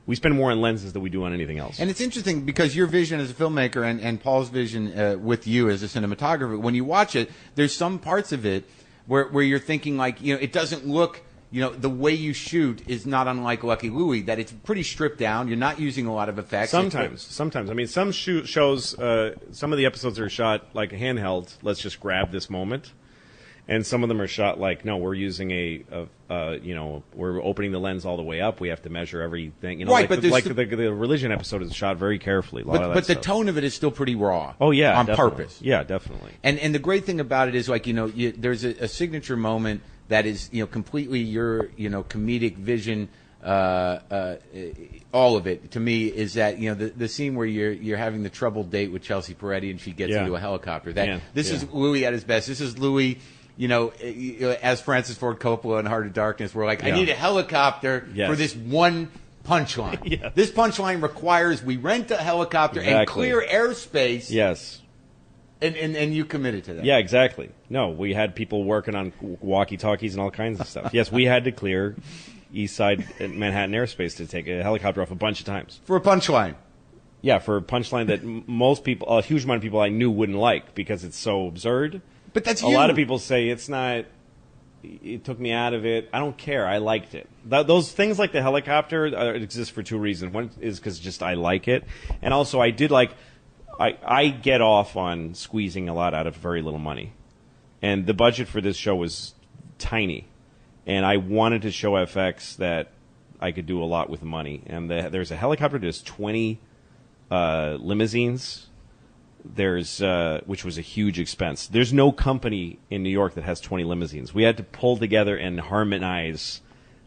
We spend more on lenses than we do on anything else. And it's interesting because your vision as a filmmaker and Paul's vision with you as a cinematographer, when you watch it, there's some parts of it where you're thinking like, it doesn't look, the way you shoot is not unlike Lucky Louie, that it's pretty stripped down. You're not using a lot of effects. Sometimes. I mean, some shows, some of the episodes are shot like a handheld. Let's just grab this moment. And some of them are shot like, no, we're using we're opening the lens all the way up. We have to measure everything. Right, but the religion episode is shot very carefully. But the tone of it is still pretty raw. Oh yeah, on definitely. purpose. Yeah, definitely. And the great thing about it is like there's a signature moment that is completely your comedic vision. All of it to me is that the scene where you're having the troubled date with Chelsea Peretti and she gets into a helicopter. This is Louis at his best. This is Louis. As Francis Ford Coppola in Heart of Darkness, we're like, I need a helicopter for this one punchline. Yes. This punchline requires we rent a helicopter and clear airspace. Yes. And you committed to that. Yeah, exactly. No, we had people working on walkie-talkies and all kinds of stuff. Yes, we had to clear East Side Manhattan airspace to take a helicopter off a bunch of times. For a punchline. Yeah, for a punchline that most people, a huge amount of people I knew wouldn't like because it's so absurd. But that's a lot of people say it's not. It took me out of it. I don't care. I liked it. Those things like the helicopter exist for two reasons. One is because just I like it, and also I did like. I get off on squeezing a lot out of very little money. And the budget for this show was tiny. And I wanted to show FX that I could do a lot with money. And there's a helicopter that has 20 limousines, which was a huge expense. There's no company in New York that has 20 limousines. We had to pull together and harmonize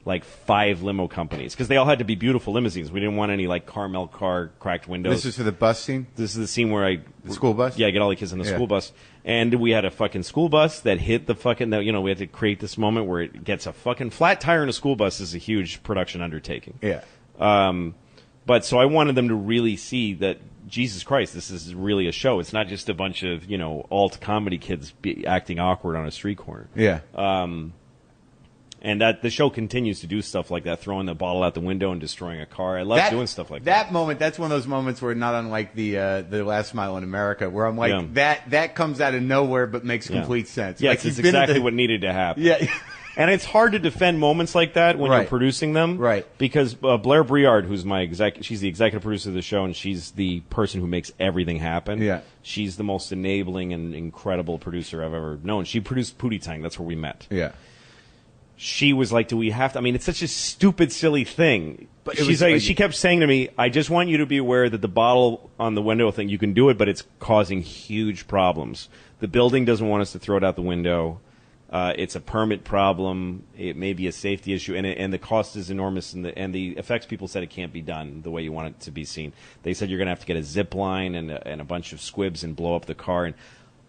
like 5 limo companies because they all had to be beautiful limousines. We didn't want any like Carmel car cracked windows. This is for the bus scene? This is the scene where the school bus? Yeah, I get all the kids in the school bus. And we had a fucking school bus that hit the fucking, we had to create this moment where it gets a fucking flat tire in a school bus is a huge production undertaking. Yeah. But so I wanted them to really see that, Jesus Christ, this is really a show. It's not just a bunch of, alt comedy kids acting awkward on a street corner. Yeah. And that the show continues to do stuff like that, throwing the bottle out the window and destroying a car. I love doing stuff like that. That moment, that's one of those moments where not unlike the Last Mile in America, where I'm like, that comes out of nowhere but makes complete sense. Yes, like, it's exactly what needed to happen. Yeah. And it's hard to defend moments like that when you're producing them. Right. Because Blair Briard, who's she's the executive producer of the show, and she's the person who makes everything happen. Yeah. She's the most enabling and incredible producer I've ever known. She produced Pootie Tang. That's where we met. Yeah. She was like, do we have to? I mean, it's such a stupid, silly thing. But she kept saying to me, I just want you to be aware that the bottle on the window thing, you can do it, but it's causing huge problems. The building doesn't want us to throw it out the window. It's a permit problem. It may be a safety issue, and the cost is enormous. And the effects people said it can't be done the way you want it to be seen. They said you're going to have to get a zip line and a bunch of squibs and blow up the car.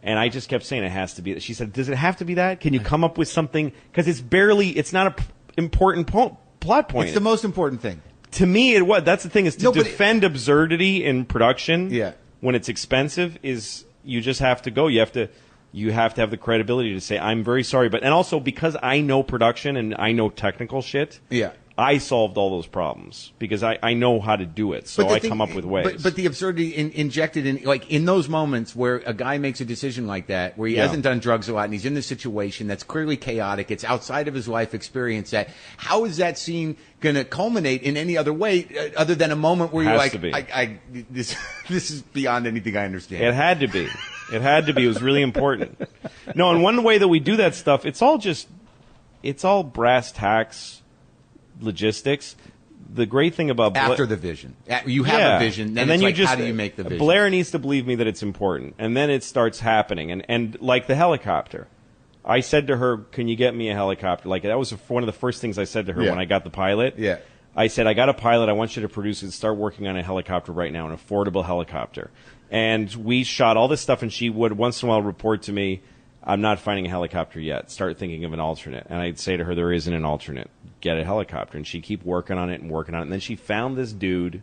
And I just kept saying it has to be. She said, does it have to be that? Can you come up with something? Because it's not an important plot point. It's the most important thing. To me, that's the thing, is to defend absurdity in production when it's expensive is you just have to go. You have to have the credibility to say, I'm very sorry. And also because I know production and I know technical shit. Yeah. I solved all those problems because I know how to do it, so I come up with ways. But the absurdity injected in, like, in those moments where a guy makes a decision like that, where he hasn't done drugs a lot and he's in this situation that's clearly chaotic, it's outside of his life experience, how is that scene going to culminate in any other way other than a moment where you're like, this is beyond anything I understand. It had to be. It had to be. It was really important. No, and one way that we do that stuff, it's all brass tacks. Logistics. The great thing about after the vision, you have a vision, then it's like, how do you make the vision? Blair needs to believe me that it's important, and then it starts happening. And like the helicopter, I said to her, "Can you get me a helicopter?" Like that was one of the first things I said to her when I got the pilot. Yeah, I said, "I got a pilot. I want you to produce it. Start working on a helicopter right now, an affordable helicopter." And we shot all this stuff, and she would once in a while report to me, I'm not finding a helicopter yet. Start thinking of an alternate. And I'd say to her, there isn't an alternate. Get a helicopter. And she'd keep working on it. And then she found this dude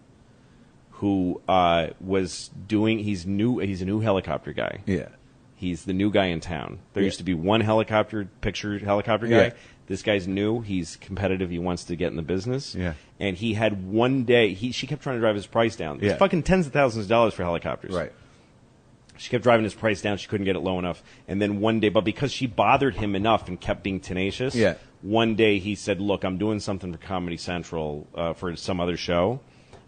who was doing, he's a new helicopter guy. Yeah. He's the new guy in town. There used to be one helicopter guy. Yeah. This guy's new. He's competitive. He wants to get in the business. Yeah. And he had one day, she kept trying to drive his price down. It's fucking tens of thousands of dollars for helicopters. Right. She kept driving his price down. She couldn't get it low enough. And then one day, but because she bothered him enough and kept being tenacious, one day he said, look, I'm doing something for Comedy Central for some other show.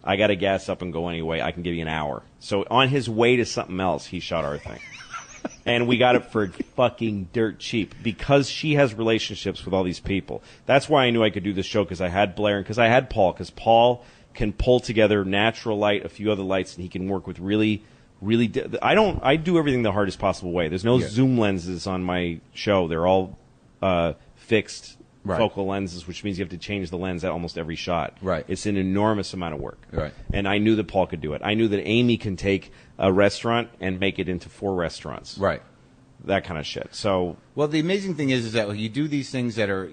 I got to gas up and go anyway. I can give you an hour. So on his way to something else, he shot our thing. And we got it for fucking dirt cheap because she has relationships with all these people. That's why I knew I could do this show, because I had Blair and because I had Paul, because Paul can pull together natural light, a few other lights, and he can work with really I do everything the hardest possible way. There's no zoom lenses on my show. They're all fixed focal lenses, which means you have to change the lens at almost every shot. Right. It's an enormous amount of work. Right. And I knew that Paul could do it. I knew that Amy can take a restaurant and make it into 4 restaurants. Right. That kind of shit. So Well, the amazing thing is that you do these things that are,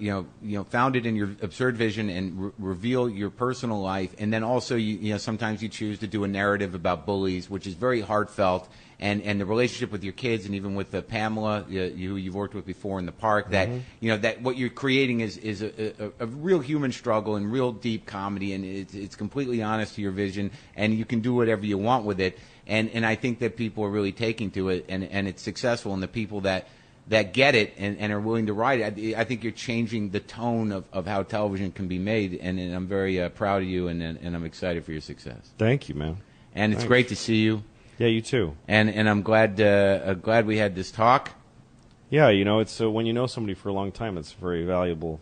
founded in your absurd vision and reveal your personal life, and then also, sometimes you choose to do a narrative about bullies, which is very heartfelt, and the relationship with your kids, and even with Pamela, who you've worked with before in the park. That that what you're creating is a real human struggle and real deep comedy, and it's completely honest to your vision, and you can do whatever you want with it. And I think that people are really taking to it, and it's successful, and the people that get it and are willing to ride it. I think you're changing the tone of how television can be made, and I'm very proud of you, and I'm excited for your success. Thank you, man. And it's great to see you. Yeah, you too. And I'm glad we had this talk. Yeah, it's when you know somebody for a long time, it's a very valuable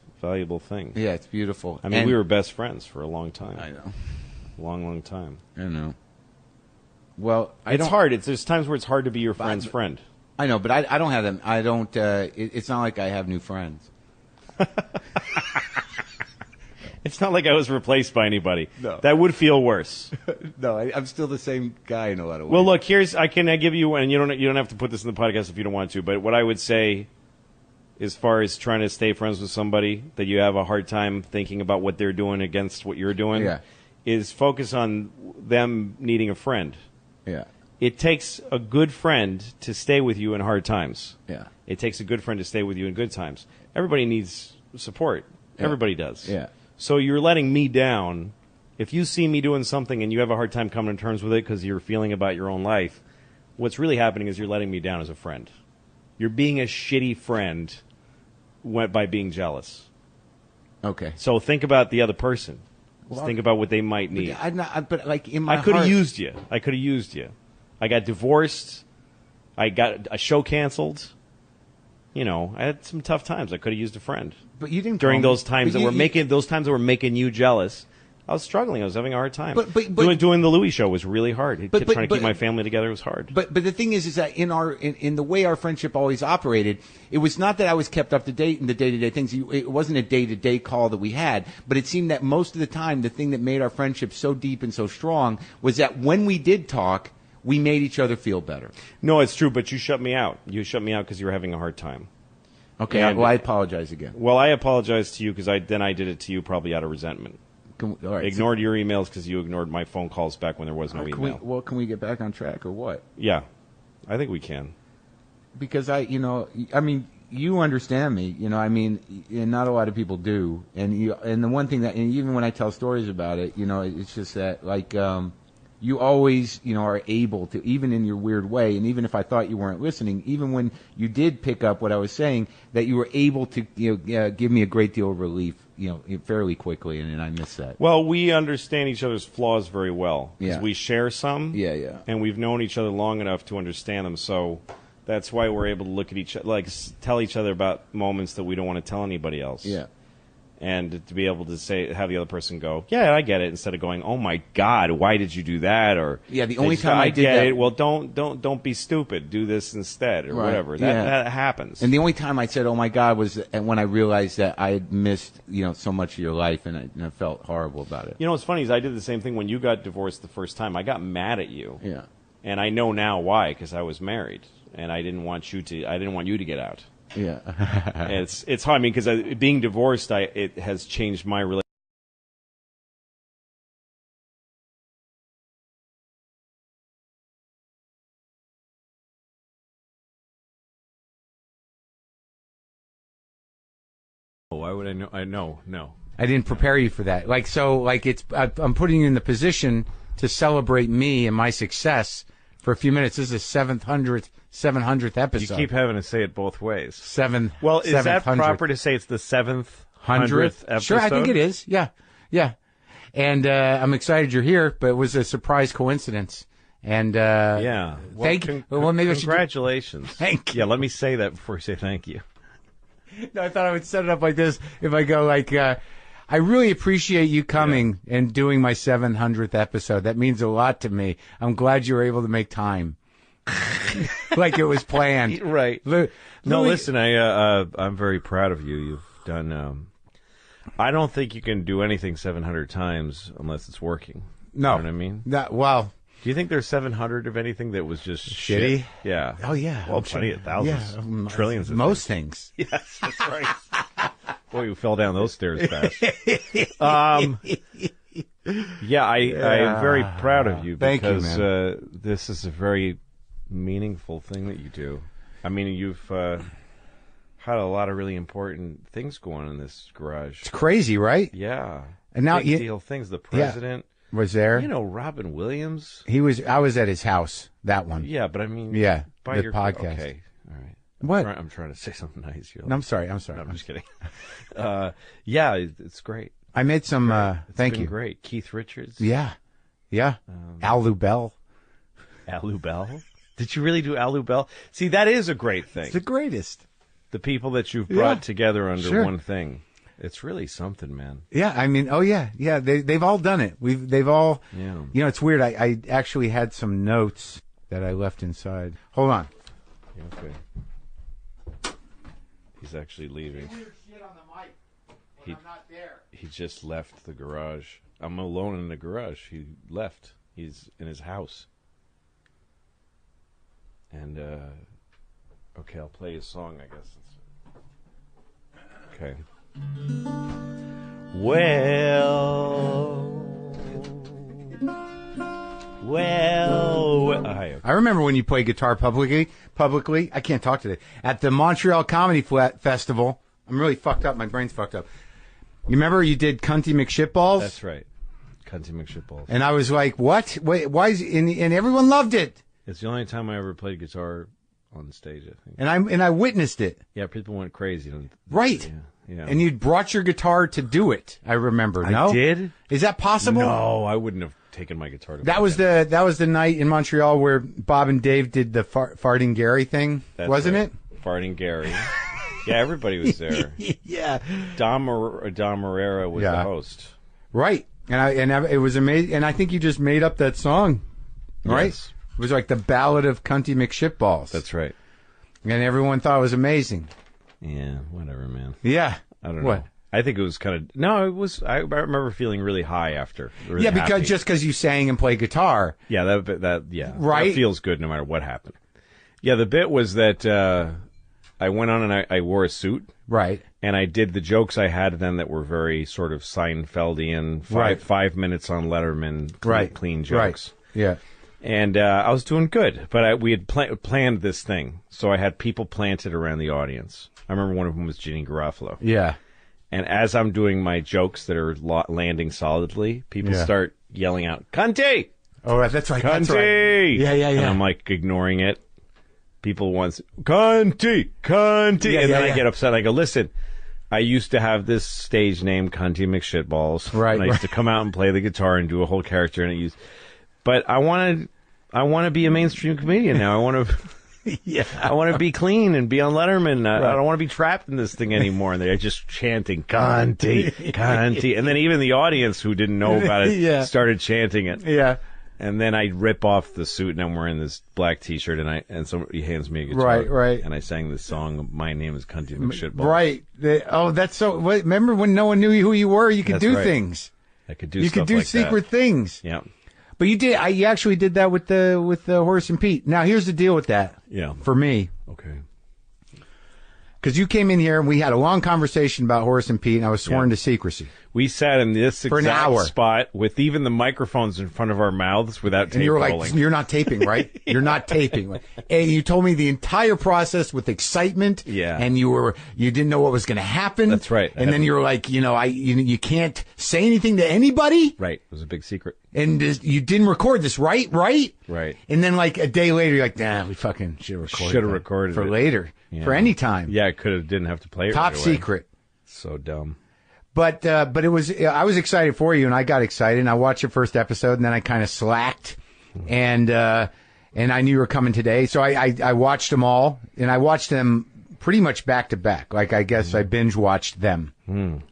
thing. Yeah, it's beautiful. I mean, we were best friends for a long time. I know. Long time. I know. Well, it's hard. There's times where it's hard to be your friend's friend. I know, but I don't have them. I don't. It's not like I have new friends. It's not like I was replaced by anybody. No. That would feel worse. No, I'm still the same guy in a lot of ways. Well, look, I give you, and you don't have to put this in the podcast if you don't want to, but what I would say, as far as trying to stay friends with somebody that you have a hard time thinking about what they're doing against what you're doing, is focus on them needing a friend. Yeah. It takes a good friend to stay with you in hard times. Yeah. It takes a good friend to stay with you in good times. Everybody needs support. Yeah. Everybody does. Yeah. So you're letting me down. If you see me doing something and you have a hard time coming to terms with it because you're feeling about your own life, what's really happening is you're letting me down as a friend. You're being a shitty friend by being jealous. Okay. So think about the other person. Well, think about what they might need. But like in my I could have used you. I got divorced. I got a show canceled. I had some tough times. I could have used a friend. But you didn't during those times that were making you jealous. I was struggling. I was having a hard time. But doing the Louis show was really hard. Trying to keep my family together was hard. But the thing is that in the way our friendship always operated, it was not that I was kept up to date in the day-to-day things. It wasn't a day-to-day call that we had. But it seemed that most of the time, the thing that made our friendship so deep and so strong was that when we did talk, we made each other feel better. No, it's true. But you shut me out. You shut me out because you were having a hard time. Okay. Well, I apologize again. Well, I apologize to you because I did it to you probably out of resentment. All right, ignored your emails because you ignored my phone calls back when there was no email. Can we get back on track or what? Yeah, I think we can. Because you understand me, and not a lot of people do. And the one thing and even when I tell stories about it, it's just that you always, are able to, even in your weird way, and even if I thought you weren't listening, even when you did pick up what I was saying, that you were able to, give me a great deal of relief, fairly quickly, and I miss that. Well, we understand each other's flaws very well. Yeah. We share some. Yeah. And we've known each other long enough to understand them, so that's why we're able to look at each other, tell each other about moments that we don't want to tell anybody else. Yeah. And to be able to have the other person go, yeah, I get it, instead of going, oh my God, why did you do that? Or yeah, the only time I did get that, it. Well, don't be stupid. Do this instead, or whatever. That happens. And the only time I said, oh my God, was when I realized that I had missed, so much of your life, and I felt horrible about it. What's funny is I did the same thing when you got divorced the first time. I got mad at you. Yeah. And I know now why, because I was married, and I didn't want you to get out. Yeah. It's hard. I mean, because being divorced, it has changed my relationship. Why would I know? No. I didn't prepare you for that. I'm putting you in the position to celebrate me and my success for a few minutes. This is the 700th episode. You keep having to say it both ways. Well, is that proper to say it's the 700th episode? Sure, I think it is. Yeah. And I'm excited you're here, but it was a surprise coincidence. And yeah. Well, thank you. Well, maybe congratulations. Thank you. Yeah, let me say that before I say thank you. No, I thought I would set it up like this. If I go I really appreciate you coming and doing my 700th episode. That means a lot to me. I'm glad you were able to make time. Like it was planned. Right. No, listen, I'm very proud of you. You've done, I don't think you can do anything 700 times unless it's working. No. You know what I mean? Well, Do you think there's 700 of anything that was just shitty? Shit? Yeah. Oh, yeah. Well, plenty of thousands. Trillions of most things. Yes, that's right. Boy, you fell down those stairs fast. Yeah, I am very proud of you because this is a very meaningful thing that you do. I mean, you've had a lot of really important things going on in this garage. It's crazy, right? Yeah. And now big deal things. The president was there. You know, Robin Williams. I was at his house. That one. Yeah, but I mean, the your podcast. Okay, all right. What? I'm trying to say something nice here. No, I'm sorry. No, I'm just kidding. Yeah, it's great. I made some. Thank you. Great. Keith Richards. Yeah. Al Lubell. Al Lubell. Did you really do Al Lubell? See, that is a great thing. It's the greatest. The people that you've brought together under one thing. It's really something, man. Yeah, I mean, yeah. They've all done it. They've all. Yeah. You know, it's weird. I actually had some notes that I left inside. Hold on. Okay. He's actually leaving. Weird shit on the mic when I'm not there. He just left the garage. I'm alone in the garage. He left. He's in his house. And okay, I'll play his song, I guess. Okay. I remember when you played guitar publicly. I can't talk today. At the Montreal Comedy Festival. I'm really fucked up. My brain's fucked up. You remember you did Cunty McShitballs? That's right. Cunty McShitballs. And I was like, what? Wait, why is and everyone loved it. It's the only time I ever played guitar on stage, I think. And I witnessed it. Yeah, people went crazy. Right. Yeah. And you brought your guitar to do it. I remember. No? I did? Is that possible? No, I wouldn't have taken my guitar to that was the night in Montreal where Bob and Dave did the farting Gary thing, wasn't it? Farting Gary. Yeah, everybody was there. Yeah. Dom Herrera was the host. Right. And it was amazing. And I think you just made up that song, right? Yes. It was like the Ballad of Cunty McShitballs. That's right. And everyone thought it was amazing. Yeah, whatever, man. Yeah. I don't know. I think it was kind of... No, it was... I remember feeling really high after. Really happy. Because you sang and played guitar. Yeah, right? That feels good no matter what happened. Yeah, the bit was that I went on and I wore a suit. Right. And I did the jokes I had then that were very sort of Seinfeldian, 5 minutes on Letterman, clean jokes. Right. Yeah. And I was doing good, but we had planned this thing, so I had people planted around the audience. I remember one of them was Ginny Garofalo. Yeah. And as I'm doing my jokes that are landing solidly, people start yelling out, "Cunty!" Oh, that's right. Cunty! That's right. Yeah. And I'm like ignoring it. People once, "Cunty! Cunty!" Yeah, and then I get upset. I go, "Listen, I used to have this stage name, Cunty McShitballs. Right. And I used to come out and play the guitar and do a whole character, and it used... But I want to be a mainstream comedian now. I want to... I want to be clean and be on Letterman. I don't want to be trapped in this thing anymore. And they're just chanting, "Cunty, Cunty." And then even the audience who didn't know about it started chanting it. Yeah. And then I rip off the suit and I'm wearing this black T-shirt and somebody hands me a guitar. Right. And I sang this song, "My Name is Cunty McShitballs." Right. That's so... Remember when no one knew who you were? You could do things. I could do stuff like that. You could do secret things. Yeah. But you did. You actually did that with the Horace and Pete. Now here's the deal with that. Yeah. For me. Okay. Because you came in here and we had a long conversation about Horace and Pete, and I was sworn to secrecy. We sat in this for an exact hour. spot with even the microphones in front of our mouths without tape and you were rolling. like, "You're not taping, right? You're not taping." And you told me the entire process with excitement. Yeah. And you didn't know what was going to happen. That's right. And then you were like, you can't say anything to anybody. Right. It was a big secret. And you didn't record this, right? Right. And then like a day later, you're like, "Nah, we fucking should have recorded it for later, for any time." Yeah, didn't have to play it. Top right secret. So dumb. But it was, I was excited for you, and I got excited, and I watched your first episode, and then I kind of slacked, and I knew you were coming today, so I watched them all, and I watched them pretty much back to back. Like, I guess I binge watched them.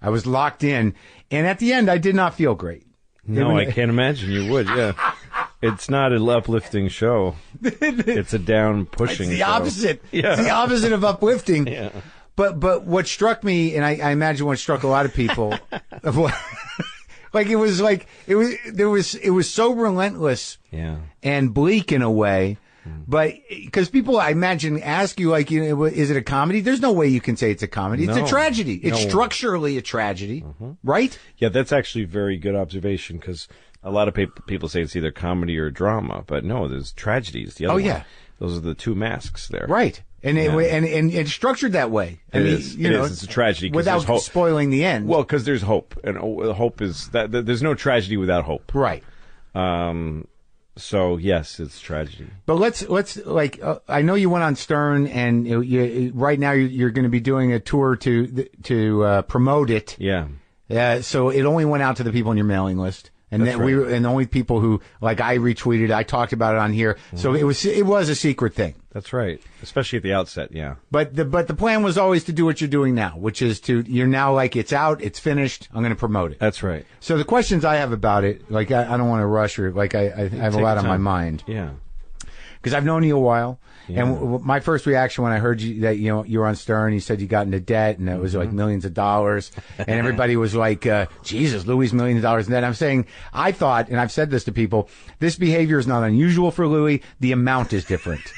I was locked in, and at the end, I did not feel great. No, I can't imagine you would, yeah. It's not an uplifting show. It's a down pushing show. It's the show. opposite. Yeah. It's the opposite of uplifting. Yeah. But what struck me, and I imagine what struck a lot of people, Like it was so relentless and bleak in a way. But because people, I imagine, ask you, like, is it a comedy? There's no way you can say it's a comedy. It's a tragedy. It's structurally a tragedy, right? Yeah, that's actually a very good observation, because a lot of people say it's either comedy or drama, but no, there's tragedies. The other one. Those are the two masks there. Right. And it's structured that way. It's a tragedy. Without spoiling the end. Well, because there's hope. And hope is that there's no tragedy without hope. Right. So yes, it's tragedy. But let's I know you went on Stern, and right now you're going to be doing a tour to promote it. Yeah. So it only went out to the people on your mailing list, and then and the only people who, like, I retweeted, I talked about it on here. So it was a secret thing. That's right, especially at the outset. Yeah. But the plan was always to do what you're doing now, which is you're now like, it's out, it's finished, I'm going to promote it. That's right. So the questions I have about it, like, I don't want to rush, or like I have a lot on my mind. Yeah. Because I've known you a while, Yeah. and my first reaction when I heard that you were on Stern, you said you got into debt, and it was like millions of dollars, and everybody was like, "Jesus, Louis, millions of dollars in debt." I'm saying, I thought, and I've said this to people, this behavior is not unusual for Louis. The amount is different.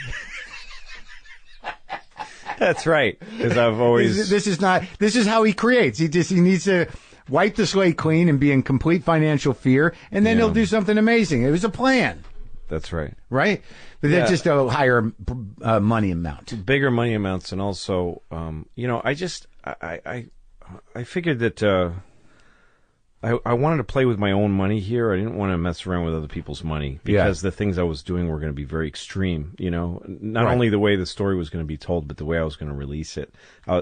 That's right. Because I've always this is how he creates. He needs to wipe the slate clean and be in complete financial fear, and then he'll do something amazing. It was a plan. That's right. Right? But that's just a higher money amount. Bigger money amounts, and also, I figured that I wanted to play with my own money here. I didn't want to mess around with other people's money, because the things I was doing were going to be very extreme. Not only the way the story was going to be told, but the way I was going to release it.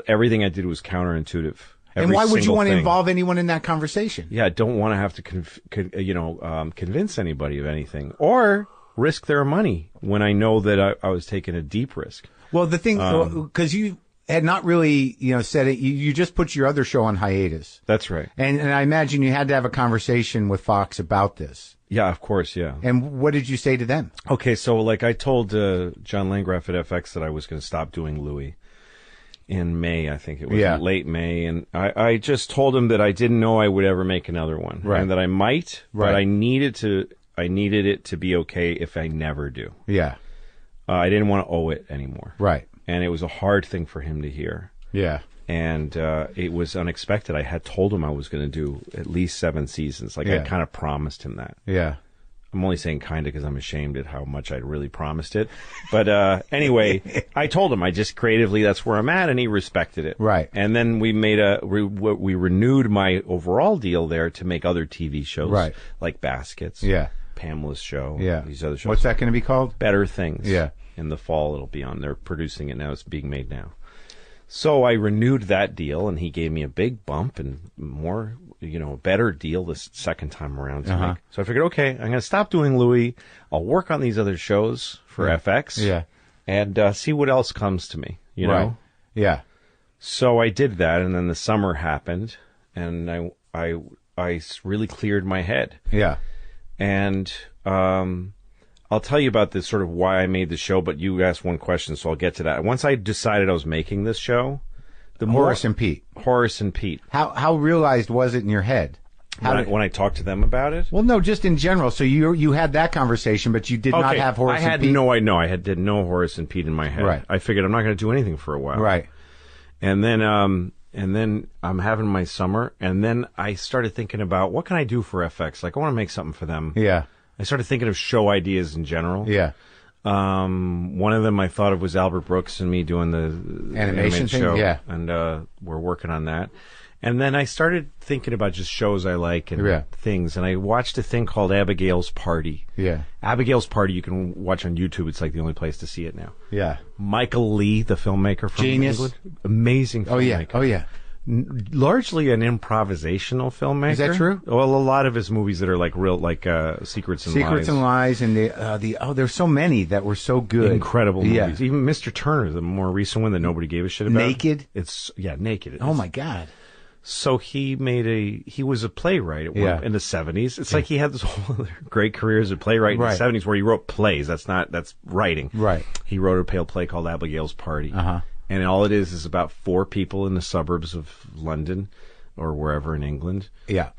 Everything I did was counterintuitive. And why would you want to involve anyone in that conversation? Yeah, I don't want to have to convince anybody of anything or risk their money when I know that I was taking a deep risk. Well, the thing, because you had not really, said it. You just put your other show on hiatus. That's right. And I imagine you had to have a conversation with Fox about this. Yeah, of course, yeah. And what did you say to them? Okay, so like I told John Landgraf at FX that I was going to stop doing Louis in May, I think it was late May, and I just told him that I didn't know I would ever make another one, and that I might, but I needed it to be okay if I never do. Yeah. I didn't want to owe it anymore. Right. And it was a hard thing for him to hear. Yeah. And it was unexpected. I had told him I was going to do at least 7 seasons. Like, I kind of promised him that. Yeah. I'm only saying kind of because I'm ashamed at how much I really promised it. But anyway, I told him, I just creatively, that's where I'm at, and he respected it. Right. And then we made we renewed my overall deal there to make other TV shows, like Baskets, Pamela's show, these other shows. What's that going to be called? Better Things. Yeah. In the fall, it'll be on. They're producing it now. It's being made now. So I renewed that deal, and he gave me a big bump and more, a better deal this second time around to make. So I figured, okay, I'm going to stop doing Louis. I'll work on these other shows for FX, and see what else comes to me. You know, yeah. So I did that, and then the summer happened, and I really cleared my head. Yeah, and I'll tell you about this sort of why I made the show, but you asked one question, so I'll get to that. Once I decided I was making this show, Horace and Pete. How realized was it in your head? When I talked to them about it? Well, no, just in general. So you had that conversation, but you did not have Horace and Pete? I did no Horace and Pete in my head. Right. I figured I'm not going to do anything for a while. Right. And then I'm having my summer, and then I started thinking about, what can I do for FX? Like, I want to make something for them. Yeah. I started thinking of show ideas in general. Yeah. One of them I thought of was Albert Brooks and me doing the animation thing. Show, yeah. And we're working on that. And then I started thinking about just shows I like and things. And I watched a thing called Abigail's Party. Yeah. Abigail's Party you can watch on YouTube. It's like the only place to see it now. Yeah. Michael Lee, the filmmaker from Genius. England. Amazing filmmaker. Oh, yeah. Largely an improvisational filmmaker. Is that true? Well, a lot of his movies that are like real, like Secrets and Lies, and there's so many that were so good, incredible movies. Even Mr. Turner, the more recent one that nobody gave a shit about. Naked. Naked. Oh my God. So he was a playwright in the 70s. It's like he had this whole other great career as a playwright in the 70s where he wrote plays. That's writing. Right. He wrote a play called Abigail's Party. Uh-huh. And all it is about 4 people in the suburbs of London or wherever in England. Yeah.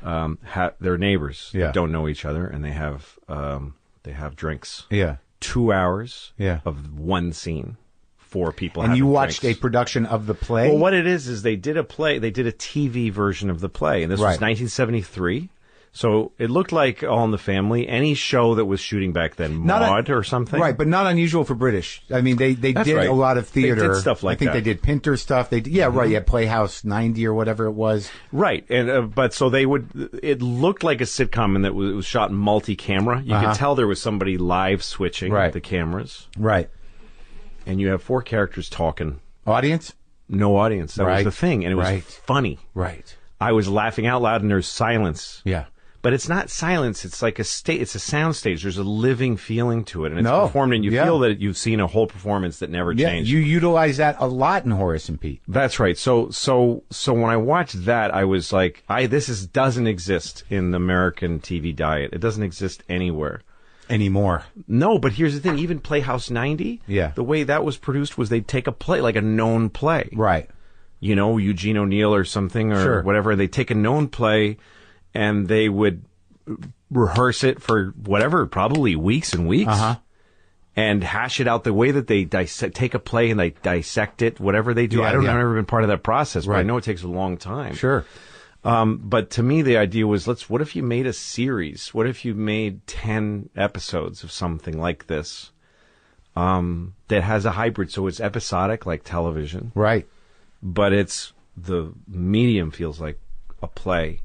They're neighbors. Yeah. That don't know each other, and they have drinks. Yeah. 2 hours Yeah. of one scene. 4 people. And you having watched drinks. a production of the play? Well, what it is they did a play. They did a TV version of the play, and this was 1973. So it looked like All in the Family, any show that was shooting back then, Maude or something. Right, but not unusual for British. I mean, they did right. a lot of theater. They did stuff like I think that. they did Pinter stuff. Right, yeah, Playhouse 90 or whatever it was. Right, and but so they would. It looked like a sitcom in that it was shot multi-camera. You could tell there was somebody live switching the cameras. Right. And you have 4 characters talking. Audience? No audience. That was the thing, and it was funny. Right. I was laughing out loud, and there's silence. Yeah. But it's not silence. It's like it's a sound stage. There's a living feeling to it, and it's No. performed, and you Yeah. feel that you've seen a whole performance that never changed. You utilize that a lot in Horace and Pete. That's right. So when I watched that, I was like, this doesn't exist in the American TV diet. It doesn't exist anywhere Anymore. No, but here's the thing. Even Playhouse 90, the way that was produced was they'd take a play, like a known play. Right. You know, Eugene O'Neill or something or whatever. They'd take a known play and they would rehearse it for whatever, probably weeks and weeks. And hash it out the way that they take a play and they dissect it, whatever they do. I've never been part of that process, but I know it takes a long time. Sure. But to me, the idea was, what if you made a series? What if you made 10 episodes of something like this that has a hybrid? So it's episodic like television. Right. But the medium feels like a play.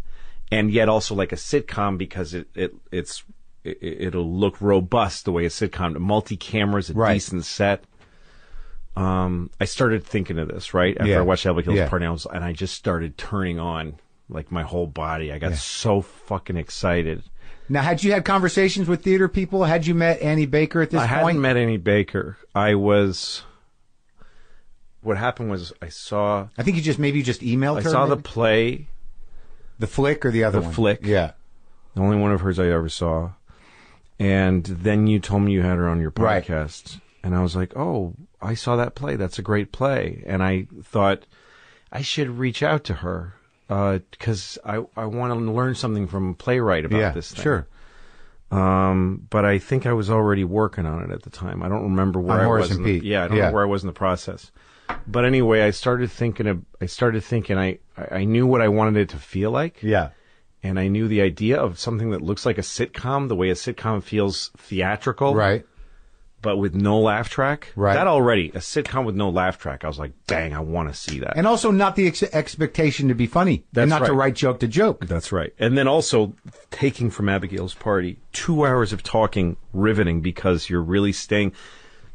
And yet also like a sitcom because it'll look robust the way a sitcom, multi-cameras, a decent set. I started thinking of this, right? After I watched Elba Kills Party, and I just started turning on like my whole body. I got so fucking excited. Now, had you had conversations with theater people? Had you met Annie Baker at this point? I hadn't met Annie Baker. What happened was I think you just emailed her. I saw the play. The flick or the other one? The flick. Yeah. The only one of hers I ever saw. And then you told me you had her on your podcast. Right. And I was like, oh, I saw that play. That's a great play. And I thought I should reach out to her because I want to learn something from a playwright about this thing. Sure. But I think I was already working on it at the time. I don't remember where I was. I don't know where I was in the process. But anyway, I started thinking. I knew what I wanted it to feel like. Yeah. And I knew the idea of something that looks like a sitcom, the way a sitcom feels theatrical. Right. But with no laugh track. Right. That already, a sitcom with no laugh track, I was like, dang, I want to see that. And also not the expectation to be funny. And not to write joke to joke. That's right. And then also taking from Abigail's Party 2 hours of talking, riveting, because you're really staying...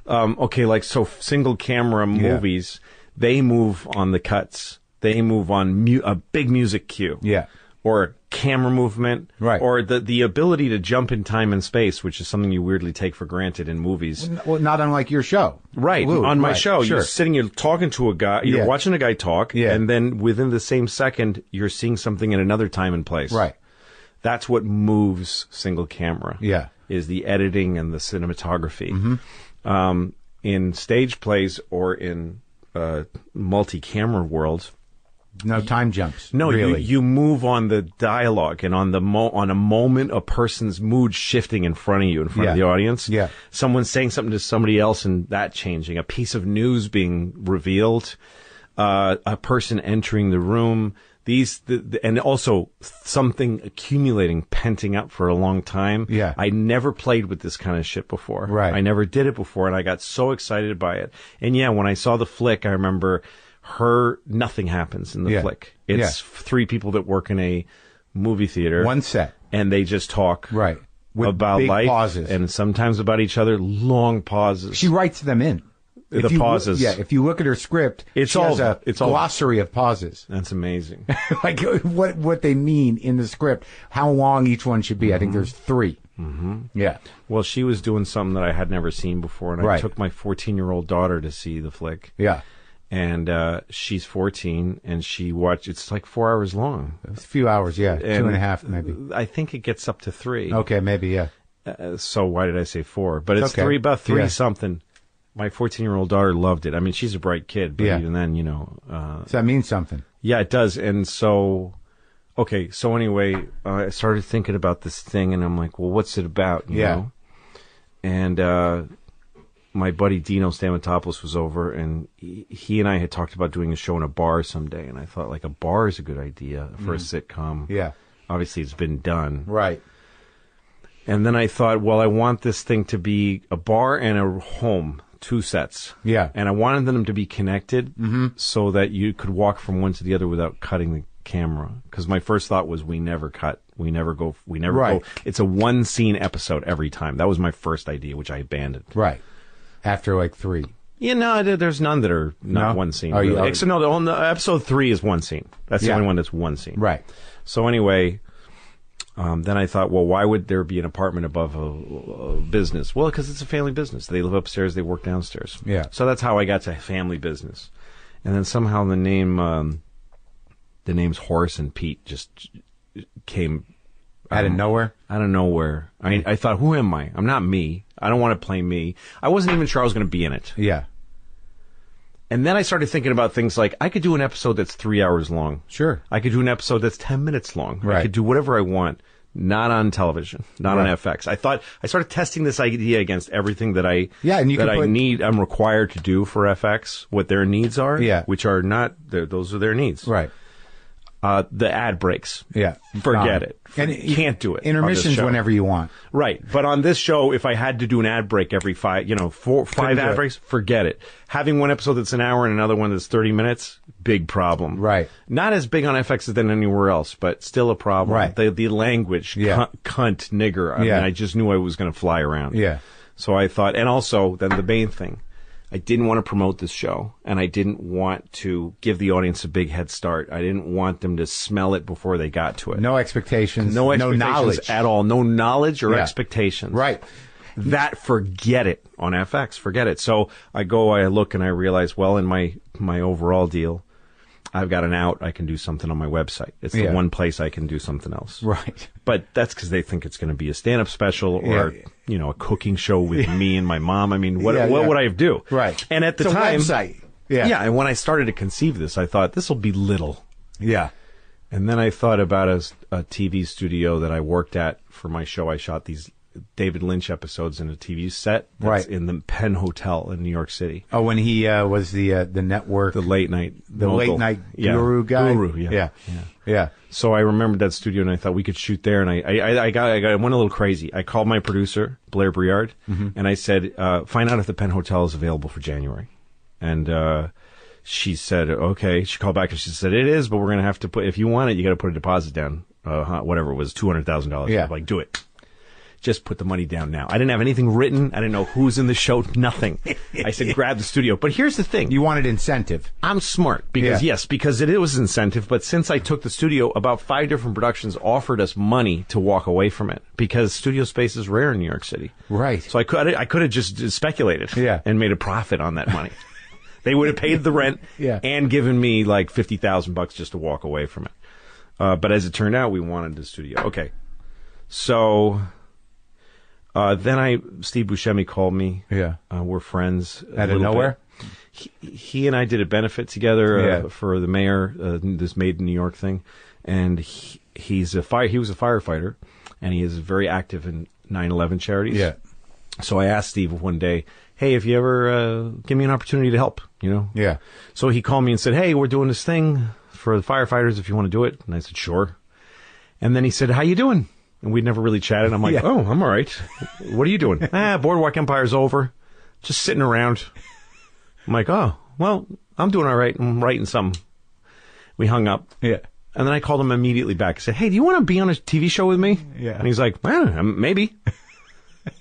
single camera movies, they move on the cuts. They move on a big music cue. Yeah. Or camera movement. Right. Or the ability to jump in time and space, which is something you weirdly take for granted in movies. Well, not unlike your show. Right. Blue. On my show, you're talking to a guy, you're watching a guy talk, and then within the same second, you're seeing something in another time and place. Right. That's what moves single camera. Yeah. Is the editing and the cinematography. Mm-hmm. In stage plays or in multi-camera world, no time jumps. No, really. You move on the dialogue and on on a moment, a person's mood shifting in front of you, in front of the audience. Yeah, someone saying something to somebody else and that changing. A piece of news being revealed. A person entering the room. And also something accumulating, penting up for a long time. Yeah. I never played with this kind of shit before. Right. I never did it before, and I got so excited by it. And when I saw the flick, I remember nothing happens in the flick. It's 3 people that work in a movie theater. One set. And they just talk. Right. With about big life. Pauses. And sometimes about each other, long pauses. She writes them in. Pauses. If you look at her script, she has a glossary of pauses. That's amazing. Like what they mean in the script, how long each one should be. I think there's 3. Mm-hmm. Yeah. Well, she was doing something that I had never seen before, and I took my 14-year-old daughter to see the flick. Yeah. And she's 14, and she watched. It's like 4 hours long. It's a few hours, yeah. 2.5 maybe. I think it gets up to 3. Okay, maybe, yeah. So why did I say 4? But it's okay. About 3 something. My 14-year-old daughter loved it. I mean, she's a bright kid, but even then, so that means something. Yeah, it does. And so okay, so anyway, I started thinking about this thing, and I'm like, well, what's it about? You know? And my buddy Dino Stamatopoulos was over, and he and I had talked about doing a show in a bar someday, and I thought, like, a bar is a good idea for a sitcom. Yeah. Obviously, it's been done. Right. And then I thought, well, I want this thing to be a bar and a home, 2 sets. Yeah. And I wanted them to be connected so that you could walk from one to the other without cutting the camera. Because my first thought was we never cut. We never go. It's a 1-scene episode every time. That was my first idea, which I abandoned. Right. After like 3. Yeah, no, there's none that are not 1 scene. Really. Episode 3 is 1 scene. That's the only one that's 1 scene. Right. So anyway... then I thought, well, why would there be an apartment above a business? Well, because it's a family business. They live upstairs, they work downstairs. Yeah. So that's how I got to family business. And then somehow the names Horace and Pete just came out of nowhere. Out of nowhere. I thought, who am I? I'm not me. I don't want to play me. I wasn't even sure I was going to be in it. Yeah. And then I started thinking about things like I could do an episode that's 3 hours long. Sure. I could do an episode that's 10 minutes long. Right. I could do whatever I want, not on television, not on FX. I started testing this idea against everything that I'm required to do for FX, what their needs are, which are not, those are their needs. Right. The ad breaks. Yeah. Forget it. And you can't do it. Intermissions whenever you want. Right. But on this show, if I had to do an ad break every 5 ad breaks, forget it. Having one episode that's an hour and another one that's 30 minutes, big problem. Right. Not as big on FX as than anywhere else, but still a problem. Right. The language, cunt, nigger. I mean, I just knew I was going to fly around. Yeah. So I thought, and also, then the main thing, I didn't want to promote this show, and I didn't want to give the audience a big head start. I didn't want them to smell it before they got to it. No expectations. No knowledge at all. No knowledge or expectations. Right. That, forget it on FX. Forget it. So I look, and I realize, well, in my overall deal, I've got an out. I can do something on my website. It's the one place I can do something else. Right. But that's because they think it's going to be a stand-up special or, a cooking show with me and my mom. I mean, what would I do? Right. And at the time... It's a website. Yeah. Yeah, and when I started to conceive this, I thought, this will be little. Yeah. And then I thought about a TV studio that I worked at for my show. I shot these David Lynch episodes in a TV set that's in the Penn Hotel in New York City. Oh, when he was the network, the late night guru guy. Yeah. So I remembered that studio, and I thought we could shoot there. And I went a little crazy. I called my producer Blair Briard, and I said, "Find out if the Penn Hotel is available for January." And she said, "Okay." She called back and she said, "It is, but we're going to have to put. If you want it, you got to put a deposit down. Whatever it was, $200,000." Yeah. I'm like, do it. Just put the money down now. I didn't have anything written. I didn't know who's in the show. Nothing. I said, grab the studio. But here's the thing. You wanted incentive. I'm smart because it was incentive. But since I took the studio, about 5 different productions offered us money to walk away from it because studio space is rare in New York City. Right. So I could have just speculated and made a profit on that money. They would have paid the rent and given me like $50,000 just to walk away from it. But as it turned out, we wanted the studio. Okay. So... then Steve Buscemi called me. Yeah. We're friends. Out of nowhere? He and I did a benefit together for the mayor, this Made in New York thing. And he was a firefighter, and he is very active in 9/11 charities. Yeah. So I asked Steve one day, hey, if you ever give me an opportunity to help, Yeah. So he called me and said, hey, we're doing this thing for the firefighters if you want to do it. And I said, sure. And then he said, how you doing? And we'd never really chatted. I'm like, oh, I'm all right. What are you doing? Boardwalk Empire's over. Just sitting around. I'm like, oh, well, I'm doing all right. I'm writing something. We hung up. Yeah. And then I called him immediately back. I said, hey, do you want to be on a TV show with me? Yeah. And he's like, maybe.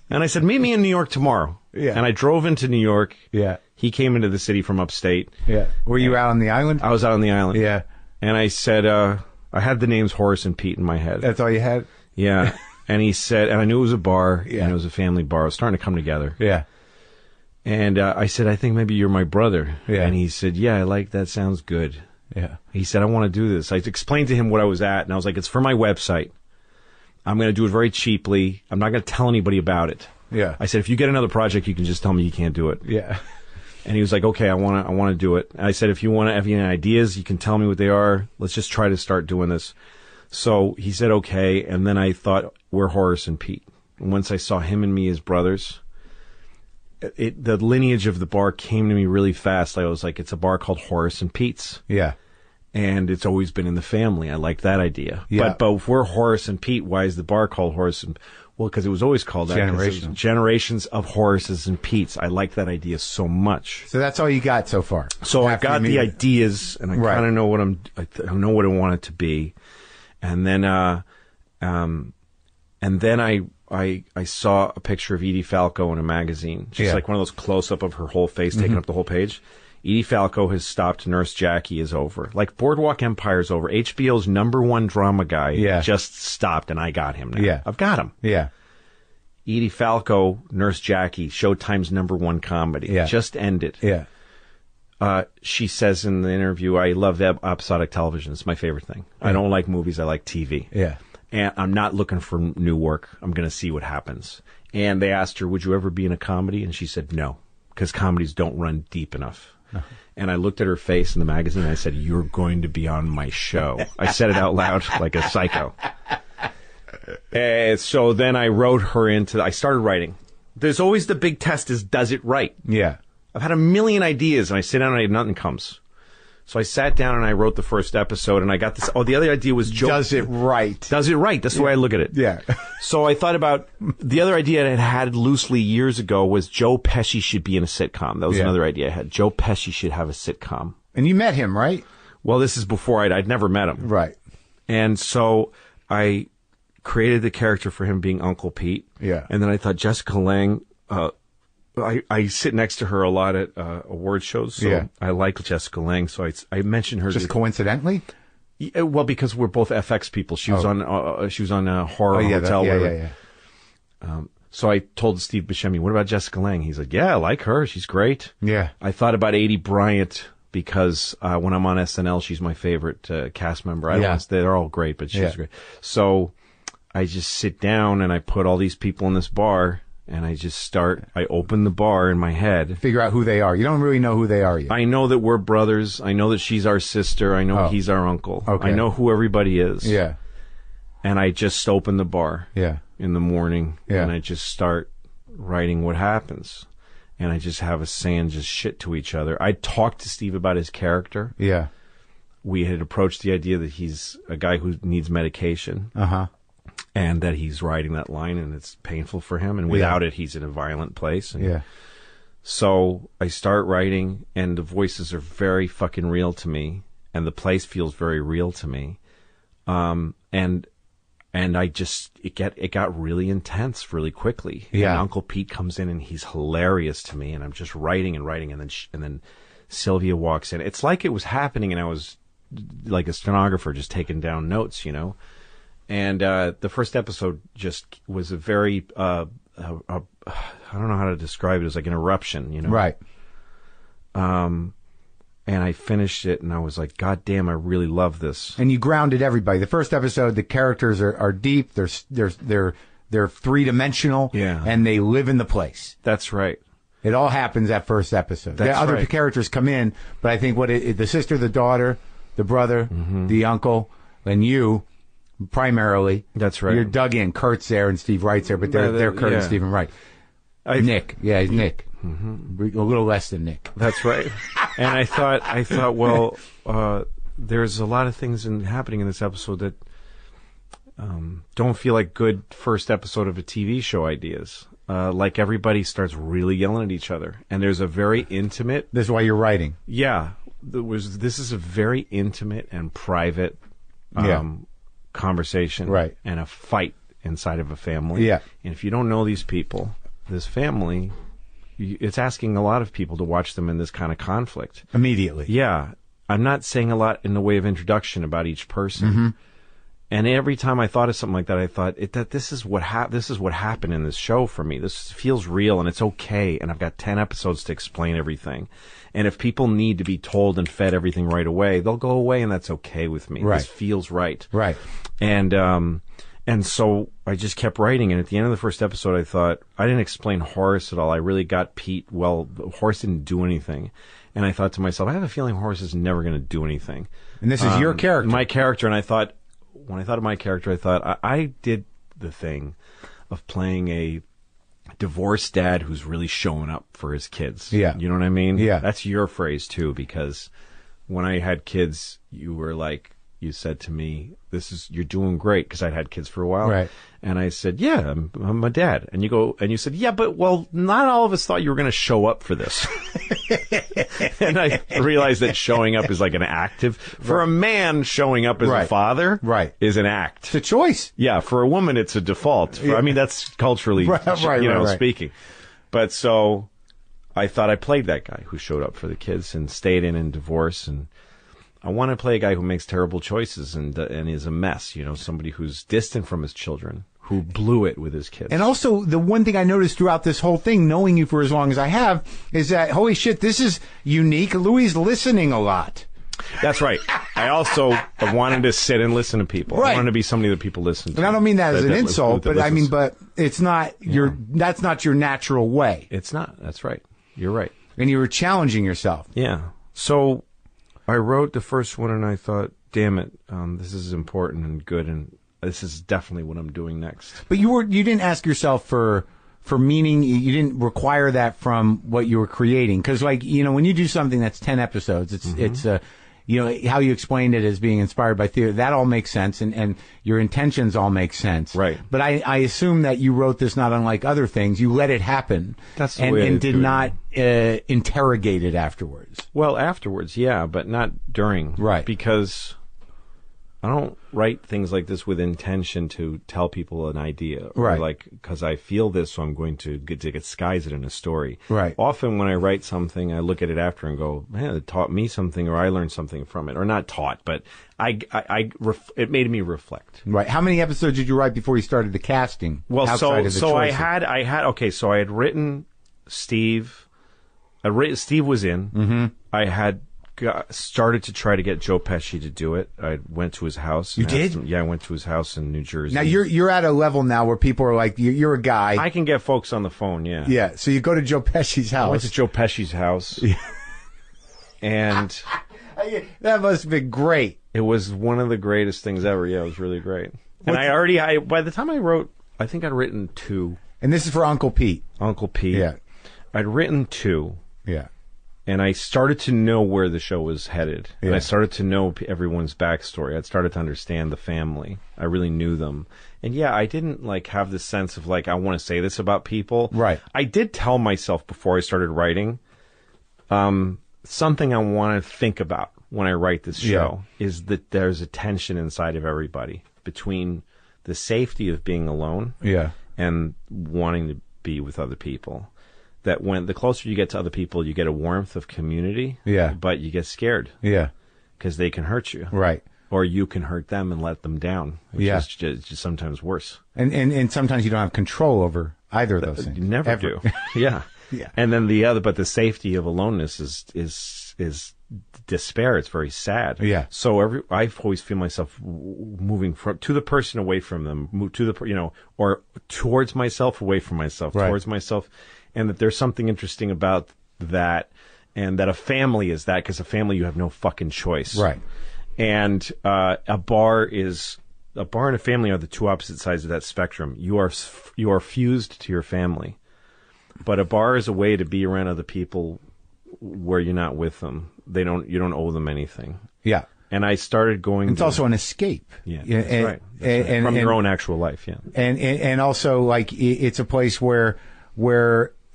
And I said, meet me in New York tomorrow. Yeah. And I drove into New York. Yeah. He came into the city from upstate. Yeah. Were you out on the island? I was out on the island. Yeah. And I said, I had the names Horace and Pete in my head. That's all you had? Yeah. And he said, and I knew it was a bar, and it was a family bar. It was starting to come together. Yeah. And I said, I think maybe you're my brother. Yeah. And he said, yeah, I like that. Sounds good. Yeah. He said, I want to do this. I explained to him what I was at, and I was like, it's for my website. I'm going to do it very cheaply. I'm not going to tell anybody about it. Yeah. I said, if you get another project, you can just tell me you can't do it. Yeah. And he was like, okay, I want to do it. And I said, if you want to have any ideas, you can tell me what they are. Let's just try to start doing this. So he said, okay. And then I thought, we're Horace and Pete. And once I saw him and me as brothers, the lineage of the bar came to me really fast. I was like, it's a bar called Horace and Pete's. Yeah. And it's always been in the family. I like that idea. Yeah. But if we're Horace and Pete, why is the bar called Horace and... Well, because it was always called that. Generations of Horaces and Petes. I like that idea so much. So that's all you got so far. So I got the ideas, and I kind of know what I know what I want it to be. And then, I saw a picture of Edie Falco in a magazine. She's like one of those close-up of her whole face, taking up the whole page. Edie Falco has stopped. Nurse Jackie is over. Like Boardwalk Empire's over. HBO's #1 drama guy just stopped, and I got him now. Yeah. I've got him. Yeah. Edie Falco, Nurse Jackie, Showtime's #1 comedy. Yeah. Just ended. Yeah. She says in the interview, I love episodic television. It's my favorite thing. Yeah. I don't like movies. I like TV. Yeah. And I'm not looking for new work. I'm going to see what happens. And they asked her, would you ever be in a comedy? And she said, no, because comedies don't run deep enough. And I looked at her face in the magazine and I said, you're going to be on my show. I said it out loud like a psycho. And so then I wrote her I started writing. There's always the big test is, does it right? Yeah. I've had a million ideas and I sit down and nothing comes. So I sat down and I wrote the first episode and I got this. Oh, the other idea was Joe. Does it right. Does it right. That's the way I look at it. Yeah. So I thought about the other idea I had loosely years ago was Joe Pesci should be in a sitcom. That was another idea I had. Joe Pesci should have a sitcom. And you met him, right? Well, this is before I'd never met him. Right. And so I created the character for him being Uncle Pete. Yeah. And then I thought Jessica Lange, I sit next to her a lot at award shows, so I like Jessica Lange. So I mentioned her just coincidentally. Well, because we're both FX people. She was on Horror Hotel. So I told Steve Buscemi, "What about Jessica Lange?" He's like, "Yeah, I like her. She's great." Yeah. I thought about Adie Bryant because when I'm on SNL, she's my favorite cast member. They're all great, but she's great. So I just sit down and I put all these people in this bar. And I open the bar in my head. Figure out who they are. You don't really know who they are yet. I know that we're brothers. I know that she's our sister. I know he's our uncle. Okay. I know who everybody is. Yeah. And I just open the bar in the morning. Yeah. And I just start writing what happens. And I just have us saying just shit to each other. I talked to Steve about his character. Yeah. We had approached the idea that he's a guy who needs medication. Uh-huh. And that he's writing that line and it's painful for him. And without it, he's in a violent place. And so I start writing and the voices are very fucking real to me. And the place feels very real to me. And I just, it got really intense really quickly. Yeah. And Uncle Pete comes in and he's hilarious to me. And I'm just writing and writing. And then Sylvia walks in. It's like it was happening and I was like a stenographer just taking down notes, you know. And the first episode just was a very, I don't know how to describe it. It was like an eruption, you know? Right. And I finished it, and I was like, God damn, I really love this. And you grounded everybody. The first episode, the characters are deep. They're three-dimensional. Yeah. And they live in the place. That's right. It all happens that first episode. That's the other right. characters come in, but I think the sister, the daughter, the brother, the uncle, and you... primarily. That's right. You're dug in. Kurt's there and Steve Wright's there, but they're Kurt and Stephen Wright. Nick. Yeah, he's Nick. Mm-hmm. A little less than Nick. That's right. And I thought, well, there's a lot of things happening in this episode that don't feel like good first episode of a TV show ideas. Like everybody starts really yelling at each other. And there's a very intimate... This is why you're writing. Yeah. This is a very intimate and private... conversation right. and a fight inside of a family. Yeah. And if you don't know these people, this family, it's asking a lot of people to watch them in this kind of conflict. Immediately. Yeah. I'm not saying a lot in the way of introduction about each person. Mm-hmm. And every time I thought of something like that, I thought that this is what happened in this show for me. This feels real and it's okay. And I've got 10 episodes to explain everything. And if people need to be told and fed everything right away, they'll go away, and that's okay with me. Right. This feels right. Right. And so I just kept writing. And at the end of the first episode, I thought, I didn't explain Horace at all. I really got Pete. Well, Horace didn't do anything. And I thought to myself, I have a feeling Horace is never going to do anything. And this is your character. My character. And I thought, when I thought of my character, I thought I did the thing of playing a divorced dad who's really showing up for his kids. Yeah. You know what I mean? Yeah. That's your phrase too, because when I had kids, you were like, you said to me, you're doing great, because I'd had kids for a while. Right. And I said, yeah, I'm a dad. And you said, yeah, but well, not all of us thought you were going to show up for this. And I realized that showing up is like an active. For a man, showing up as a father is an act. It's a choice. Yeah. For a woman, it's a default. I mean, that's culturally, speaking. But so I thought I played that guy who showed up for the kids and stayed in divorce, and I want to play a guy who makes terrible choices and is a mess, somebody who's distant from his children, who blew it with his kids. And also, the one thing I noticed throughout this whole thing, knowing you for as long as I have, is that, holy shit, this is unique. Louis listening a lot. That's right. I also wanted to sit and listen to people. Right. I wanted to be somebody that people listen to. And I don't mean that as an insult, but I mean, but it's not that's not your natural way. It's not. That's right. You're right. And you were challenging yourself. Yeah. So I wrote the first one, and I thought, damn it, this is important and good, and this is definitely what I'm doing next. But you didn't ask yourself for meaning. You didn't require that from what you were creating, because when you do something that's 10 episodes, it's how you explained it as being inspired by theater, that all makes sense, and your intentions all make sense. Right. But I assume that you wrote this not unlike other things. You let it happen. That's the way and did not interrogate it afterwards. Well, afterwards, yeah, but not during. Right. Because I don't write things like this with intention to tell people an idea. Right. Or because I feel this, so I'm going to disguise it in a story. Right. Often when I write something, I look at it after and go, man, it taught me something, or I learned something from it. Or not taught, but it made me reflect. Right. How many episodes did you write before you started the casting? Well, outside of the so I choices? had I had written Steve. Steve was in. Mm-hmm. I had started to try to get Joe Pesci to do it. I went to his house. You did? Yeah, I went to his house in New Jersey. Now you're at a level now where people are like, you're a guy. I can get folks on the phone. Yeah. Yeah. So you go to Joe Pesci's house. I went to Joe Pesci's house, and that must have been great. it was one of the greatest things ever. Yeah, it was really great. And by the time I wrote, I think I'd written 2. And this is for Uncle Pete. Uncle Pete. Yeah. I'd written 2. Yeah. And I started to know where the show was headed. And Yeah. I started to know everyone's backstory. I started to understand the family. I really knew them. And yeah, I didn't have this sense of I want to say this about people. Right. I did tell myself before I started writing, something I want to think about when I write this show is that there's a tension inside of everybody between the safety of being alone and wanting to be with other people. That when the closer you get to other people, you get a warmth of community. Yeah. But you get scared. Yeah. Because they can hurt you. Right. Or you can hurt them and let them down. Which is just sometimes worse. And sometimes you don't have control over either of those things. You never do. Yeah. Yeah. And then but the safety of aloneness is despair. It's very sad. Yeah. So I always feel myself moving to the person, away from them, move to the or towards myself, away from myself, towards myself. And that there's something interesting about that, and that a family is that, because a family you have no fucking choice. Right. And a bar and a family are the two opposite sides of that spectrum. You are fused to your family, but a bar is a way to be around other people where you're not with them. You don't owe them anything. Yeah. And I started going. It's also an escape. Yeah, that's right. That's right. From your own actual life. Yeah. And also it's a place where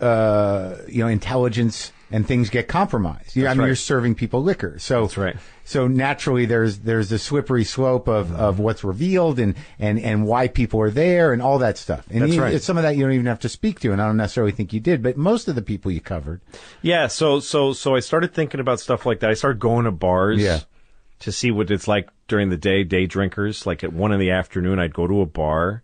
intelligence and things get compromised. You're serving people liquor. So that's right. So naturally there's the slippery slope of what's revealed and why people are there and all that stuff. And that's right. Some of that you don't even have to speak to, and I don't necessarily think you did, but most of the people you covered. Yeah, so I started thinking about stuff like that. I started going to bars to see what it's like during the day drinkers. Like at 1 in the afternoon, I'd go to a bar.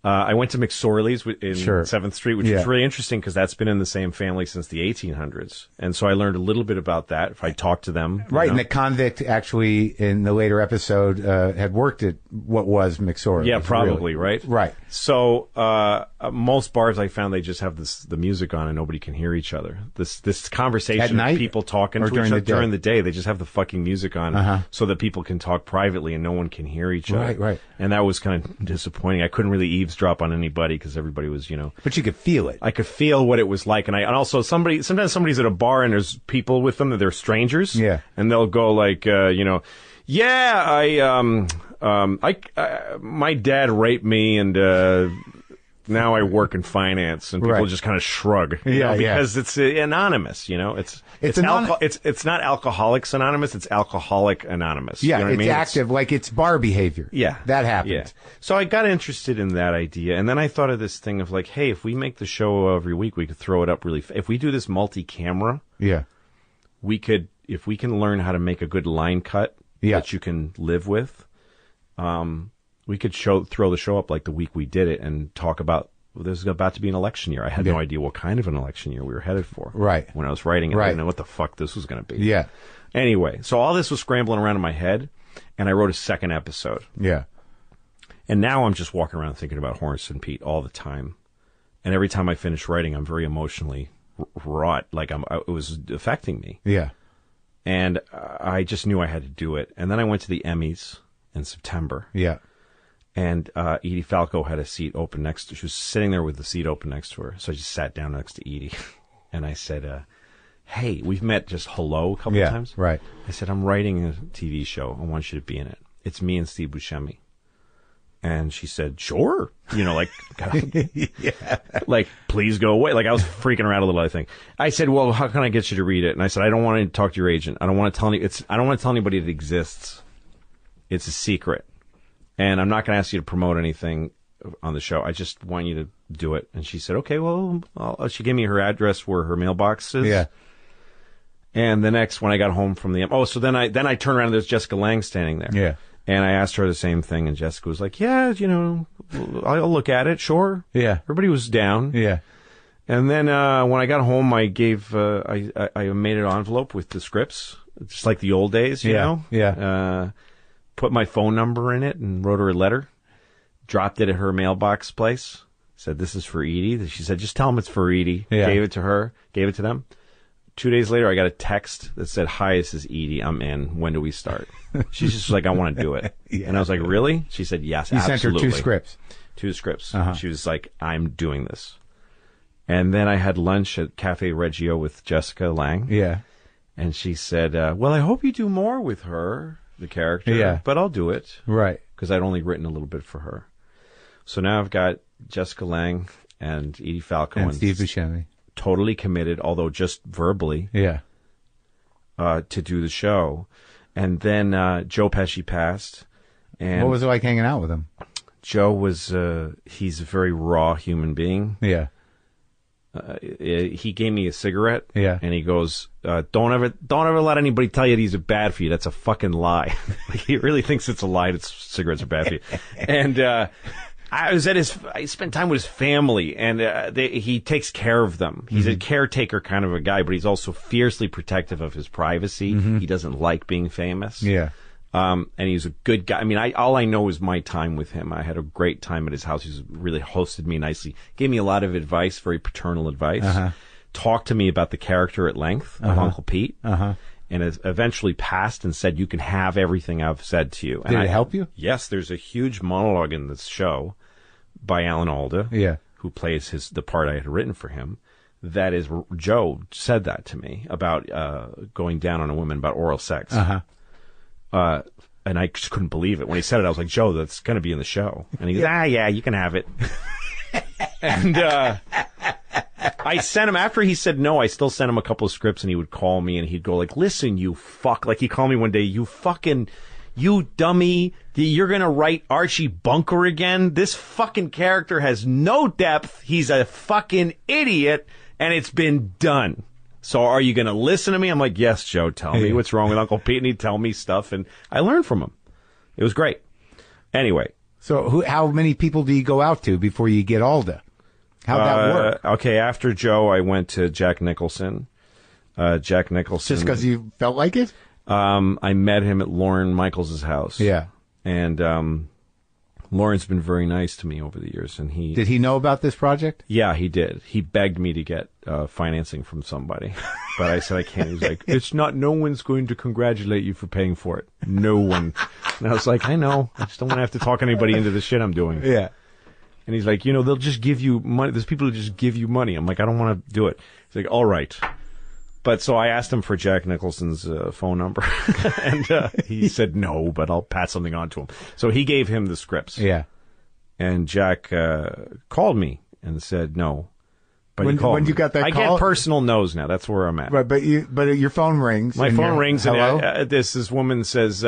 I went to McSorley's in Sure. 7th Street, which was really interesting because that's been in the same family since the 1800s. And so I learned a little bit about that if I talked to them. Right, and the convict actually, in the later episode, had worked at what was McSorley's. Yeah, probably, really. right? Right. So most bars I found, they just have the music on and nobody can hear each other. This conversation At night? of people talking Or to during each other the day? during the day, they just have the fucking music on so that people can talk privately and no one can hear each other. Right, right. And that was kind of disappointing. I couldn't really eavesdrop on anybody because everybody was, But you could feel it. I could feel what it was like, and also sometimes somebody's at a bar and there's people with them that they're strangers, and they'll go like, my dad raped me, and now I work in finance, and people just kind of shrug, because it's anonymous, it's not Alcoholics Anonymous, it's Alcoholic Anonymous. Yeah, you know what it's I mean? active, like it's bar behavior. Yeah, that happens. Yeah. So I got interested in that idea, and then I thought of this thing of like, hey, if we make the show every week, we could throw it up really. If we do this multi-camera, we could, if we can learn how to make a good line cut that you can live with. We could throw the show up like the week we did it and talk about, well, there's about to be an election year. I had no idea what kind of an election year we were headed for. Right. When I was writing it, I didn't know what the fuck this was going to be. Yeah. Anyway, so all this was scrambling around in my head, and I wrote a second episode. Yeah. And now I'm just walking around thinking about Horace and Pete all the time. And every time I finish writing, I'm very emotionally wrought. Like it was affecting me. Yeah. And I just knew I had to do it. And then I went to the Emmys in September. Yeah. And Edie Falco had a seat open next to her. She was sitting there with the seat open next to her. So I just sat down next to Edie. And I said, hey, we've met just hello a couple of times. Right. I said, I'm writing a TV show. I want you to be in it. It's me and Steve Buscemi. And she said, sure. Like, like, please go away. Like, I was freaking her out a little, I think. I said, well, how can I get you to read it? And I said, I don't want to talk to your agent. I don't want to tell anybody it exists. It's a secret. And I'm not going to ask you to promote anything on the show. I just want you to do it. And she said, okay, well, she gave me her address where her mailbox is. Yeah. And when I got home from so then I turned around and there's Jessica Lange standing there. Yeah. And I asked her the same thing, and Jessica was like, yeah, I'll look at it, sure. Yeah. Everybody was down. Yeah. And then when I got home, I gave, I made an envelope with the scripts, just like the old days, you know? Yeah. Put my phone number in it and wrote her a letter, dropped it at her mailbox place, said, this is for Edie. She said, just tell them it's for Edie. Yeah. Gave it to her, gave it to them. 2 days later, I got a text that said, hi, this is Edie. I'm in. When do we start? She's just like, I want to do it. And I was like, really? She said, yes, you absolutely. Sent her 2 scripts. 2 scripts. She was like, I'm doing this. And then I had lunch at Cafe Reggio with Jessica Lange. Yeah. And she said, well, I hope you do more with her, the character. Yeah. But I'll do it. Right. Because I'd only written a little bit for her. So now I've got Jessica Lange and Edie Falco and Steve Buscemi. Totally committed, although just verbally. Yeah. To do the show. And then Joe Pesci passed. And what was it like hanging out with him? Joe was, he's a very raw human being. Yeah. He gave me a cigarette. Yeah. And he goes, don't ever let anybody tell you these are bad for you. That's a fucking lie. He really thinks it's a lie that cigarettes are bad for you. And, I spent time with his family, and he takes care of them. He's a caretaker kind of a guy, but he's also fiercely protective of his privacy. He doesn't like being famous. Yeah. And he's a good guy. I mean, all I know is my time with him. I had a great time at his house. He's really hosted me nicely. Gave me a lot of advice, very paternal advice. Talked to me about the character at length of Uncle Pete. And has eventually passed and said, you can have everything I've said to you. Did it help you? Yes, there's a huge monologue in this show by Alan Alda, who plays the part I had written for him. That is, Joe said that to me about going down on a woman, about oral sex. And I just couldn't believe it. When he said it, I was like, Joe, that's going to be in the show. And he goes, yeah, you can have it. And I sent him, after he said no, I still sent him a couple of scripts, and he would call me, and he'd go like, listen, you fuck. Like, he called me one day, you dummy, you're going to write Archie Bunker again? This fucking character has no depth. He's a fucking idiot, and it's been done. So are you going to listen to me? I'm like, yes, Joe, tell me what's wrong with Uncle Pete. And he'd tell me stuff, and I learned from him. It was great. Anyway, So how many people do you go out to before you get Alda? How'd that work? Okay, after Joe, I went to Jack Nicholson. Jack Nicholson. Just because you felt like it? I met him at Lorne Michaels' house. Yeah. And Lawrence been very nice to me over the years, and Did he know about this project? Yeah, he did. He begged me to get financing from somebody, but I said I can't. He was like, "It's not. No one's going to congratulate you for paying for it. No one." And I was like, "I know. I just don't want to have to talk anybody into the shit I'm doing." Yeah. And he's like, "They'll just give you money. There's people who just give you money." I'm like, "I don't want to do it." He's like, "All right." But so I asked him for Jack Nicholson's phone number, and he said no, but I'll pass something on to him. So he gave him the scripts. Yeah. And Jack called me and said no. But when you got that I call? get personal no's now. That's where I'm at. Right, but your phone rings. My phone rings, hello? and this woman says,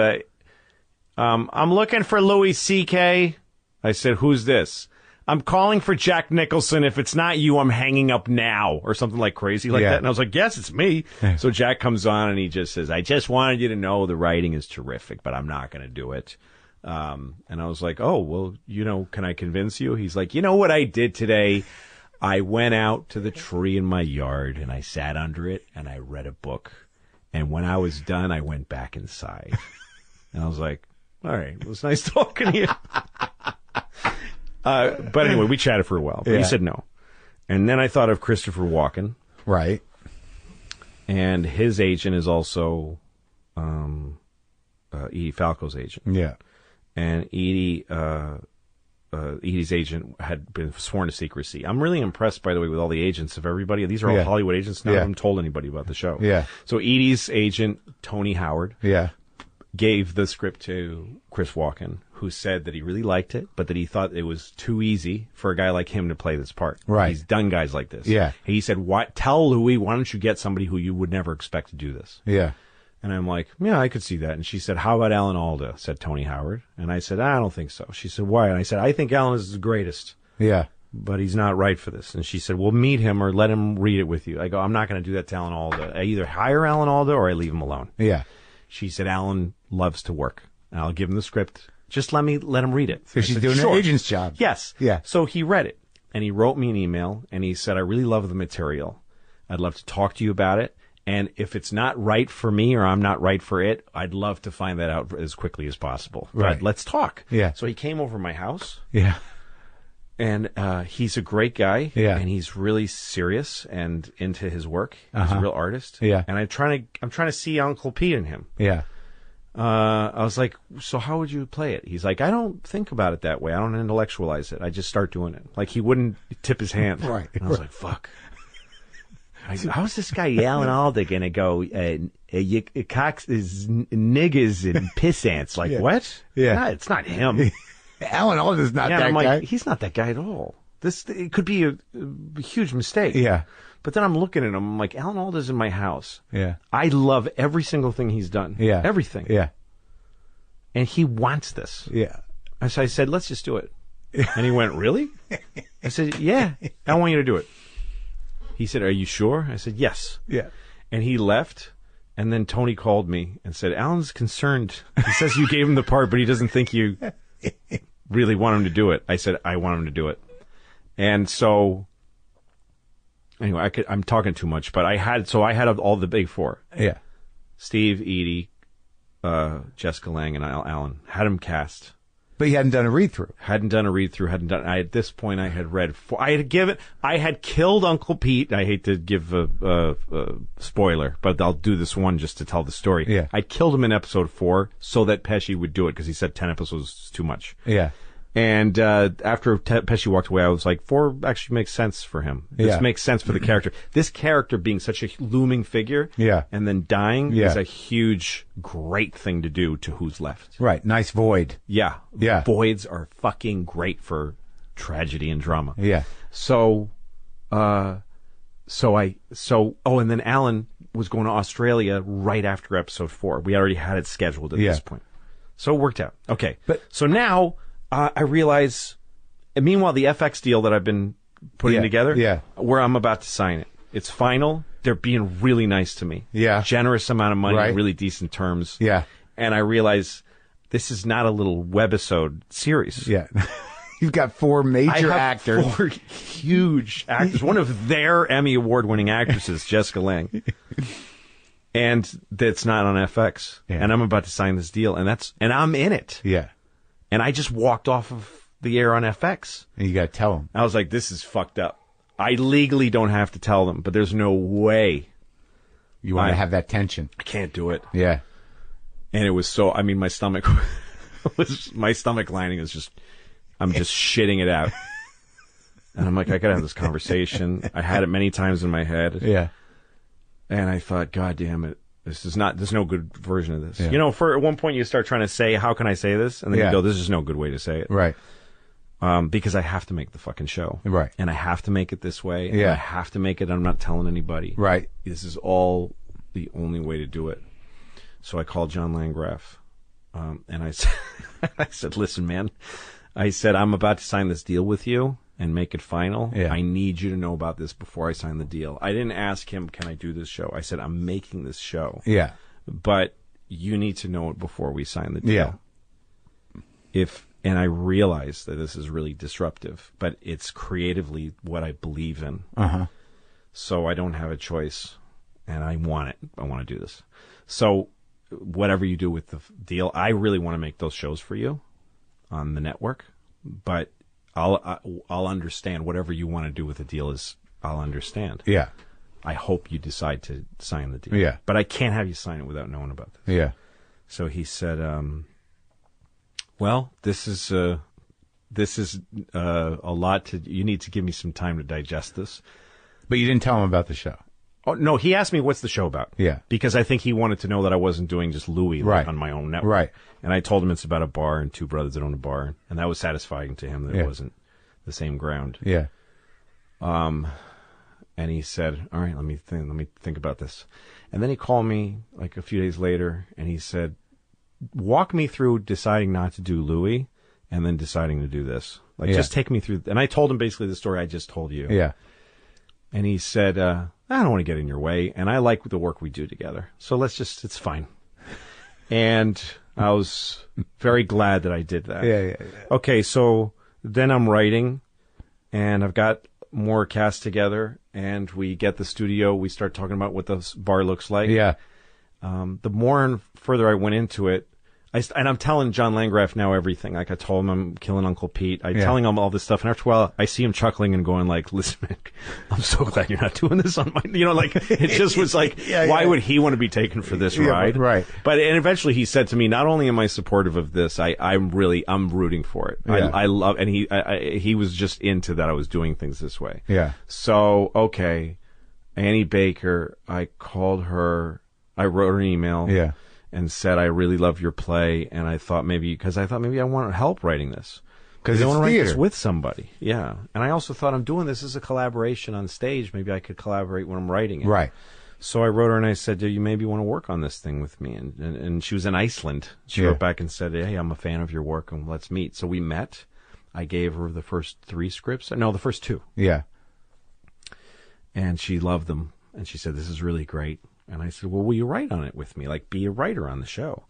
I'm looking for Louis C.K. I said, who's this? I'm calling for Jack Nicholson. If it's not you, I'm hanging up now, or something like crazy like that. And I was like, yes, it's me. So Jack comes on and he just says, I just wanted you to know the writing is terrific, but I'm not going to do it. And I was like, oh, well, can I convince you? He's like, you know what I did today? I went out to the tree in my yard and I sat under it and I read a book. And when I was done, I went back inside. And I was like, all right, it was nice talking to you. But anyway, we chatted for a while. But he said no. And then I thought of Christopher Walken. Right. And his agent is also Edie Falco's agent. Yeah. And Edie's agent had been sworn to secrecy. I'm really impressed, by the way, with all the agents of everybody. These are all Hollywood agents. None of them told anybody about the show. Yeah. So Edie's agent, Tony Howard, gave the script to Chris Walken, who said that he really liked it, but that he thought it was too easy for a guy like him to play this part. Right. He's done guys like this. Yeah. He said, tell Louis, why don't you get somebody who you would never expect to do this? Yeah. And I'm like, yeah, I could see that. And she said, how about Alan Alda? Said Tony Howard. And I said, I don't think so. She said, why? And I said, I think Alan is the greatest. Yeah. But he's not right for this. And she said, well, meet him or let him read it with you. I go, I'm not going to do that to Alan Alda. I either hire Alan Alda or I leave him alone. Yeah. She said, Alan loves to work. And I'll give him the script. Just let him read it. So she's doing an agent's job. Yes. Yeah. So he read it. And he wrote me an email. And he said, I really love the material. I'd love to talk to you about it. And if it's not right for me or I'm not right for it, I'd love to find that out as quickly as possible. Right. But let's talk. Yeah. So he came over to my house. Yeah. And he's a great guy. Yeah. And he's really serious and into his work. He's a real artist. Yeah. And I'm trying to see Uncle Pete in him. Yeah. I was like, so how would you play it? He's like, I don't think about it that way. I don't intellectualize it. I just start doing it. Like he wouldn't tip his hand. Right. And I was like, fuck. How's this guy Alan Alda gonna go? Cox is niggas and piss ants. Like what? Yeah, nah, it's not him. Alan Alda's not that I'm guy. like, he's not that guy at all. It could be a huge mistake. Yeah. But then I'm looking at him. I'm like, Alan Alda's in my house. Yeah. I love every single thing he's done. Yeah. Everything. Yeah. And he wants this. Yeah. So I said, let's just do it. And he went, really? I said, yeah. I want you to do it. He said, are you sure? I said, yes. Yeah. And he left, and then Tony called me and said, Alan's concerned. He says you gave him the part, but he doesn't think you really want him to do it. I said, I want him to do it. And so, anyway, I'm talking too much, but I had all the big four. Yeah. Steve, Edie, Jessica Lange, and Alan. Had him cast. But you hadn't done a read-through. At this point, I had read four. I had killed Uncle Pete. I hate to give a spoiler, but I'll do this one just to tell the story. Yeah. I killed him in episode 4 so that Pesci would do it because he said 10 episodes was too much. Yeah. And after Pesci walked away, I was like, 4 actually makes sense for him. This makes sense for the character. This character being such a looming figure and then dying is a huge, great thing to do to who's left. Right. Nice void. Yeah. Yeah. Voids are fucking great for tragedy and drama. Yeah. So, and then Alan was going to Australia right after episode 4. We already had it scheduled at this point. So it worked out. Okay. So now, I realize, and meanwhile, the FX deal that I've been putting together, where I'm about to sign it, it's final. They're being really nice to me. Yeah. Generous amount of money, really decent terms. Yeah. And I realize this is not a little webisode series. Yeah. You've got 4 major actors. 4 huge actors. One of their Emmy Award-winning actresses, Jessica Lange. And that's not on FX. Yeah. And I'm about to sign this deal, and I'm in it. Yeah. And I just walked off of the air on FX. And you got to tell them. I was like, this is fucked up. I legally don't have to tell them, but there's no way. You want to have that tension. I can't do it. Yeah. And it was so, I mean, my stomach lining is just, I'm just shitting it out. And I'm like, I gotta have this conversation. I had it many times in my head. Yeah. And I thought, God damn it. There's no good version of this. Yeah. You know, at one point you start trying to say, how can I say this? And then you go, this is no good way to say it. Right. Because I have to make the fucking show. Right. And I have to make it this way. Yeah. And I have to make it. I'm not telling anybody. Right. This is all the only way to do it. So I called John Landgraf. And I said, listen, man. I said, I'm about to sign this deal with you and make it final. Yeah. I need you to know about this before I sign the deal. I didn't ask him, can I do this show? I said, I'm making this show. Yeah. But you need to know it before we sign the deal. Yeah. And I realize that this is really disruptive, but it's creatively what I believe in. Uh-huh. So I don't have a choice, and I want it. I want to do this. So whatever you do with the deal, I really want to make those shows for you on the network, but I'll understand whatever you want to do with the deal is I'll understand. Yeah. I hope you decide to sign the deal. Yeah. But I can't have you sign it without knowing about this. Yeah. So he said, well, this is a lot you need to give me some time to digest this. But you didn't tell him about the show. Oh, no, he asked me what's the show about. Yeah. Because I think he wanted to know that I wasn't doing just Louis on my own network. Right. And I told him it's about a bar and 2 brothers that own a bar. And that was satisfying to him that it wasn't the same ground. Yeah. And he said, all right, let me think about this. And then he called me like a few days later and he said, walk me through deciding not to do Louis and then deciding to do this. Like, just take me through. And I told him basically the story I just told you. Yeah. And he said, I don't want to get in your way. And I like the work we do together. So it's fine. And I was very glad that I did that. Yeah. Okay, so then I'm writing and I've got more cast together and we get the studio. We start talking about what the bar looks like. Yeah. The more and further I went into it, and I'm telling John Landgraf now everything. Like I told him I'm killing Uncle Pete. I'm telling him all this stuff. And after a while, I see him chuckling and going like, listen, man, I'm so glad you're not doing this on my, like, it just was like, why would he want to be taken for this ride? Right. But, and eventually he said to me, not only am I supportive of this, I'm rooting for it. Yeah. I love, and he was just into that I was doing things this way. Yeah. So, okay. Annie Baker, I called her, I wrote her an email. Yeah. And said, I really love your play. And I thought maybe I want help writing this. Because I want to write this with somebody. Yeah. And I also thought I'm doing this as a collaboration on stage. Maybe I could collaborate when I'm writing it. Right. So I wrote her and I said, do you maybe want to work on this thing with me? And she was in Iceland. She wrote back and said, hey, I'm a fan of your work and let's meet. So we met. I gave her the first 3 scripts. No, the first 2. Yeah. And she loved them. And she said, this is really great. And I said, well, will you write on it with me? Like, be a writer on the show.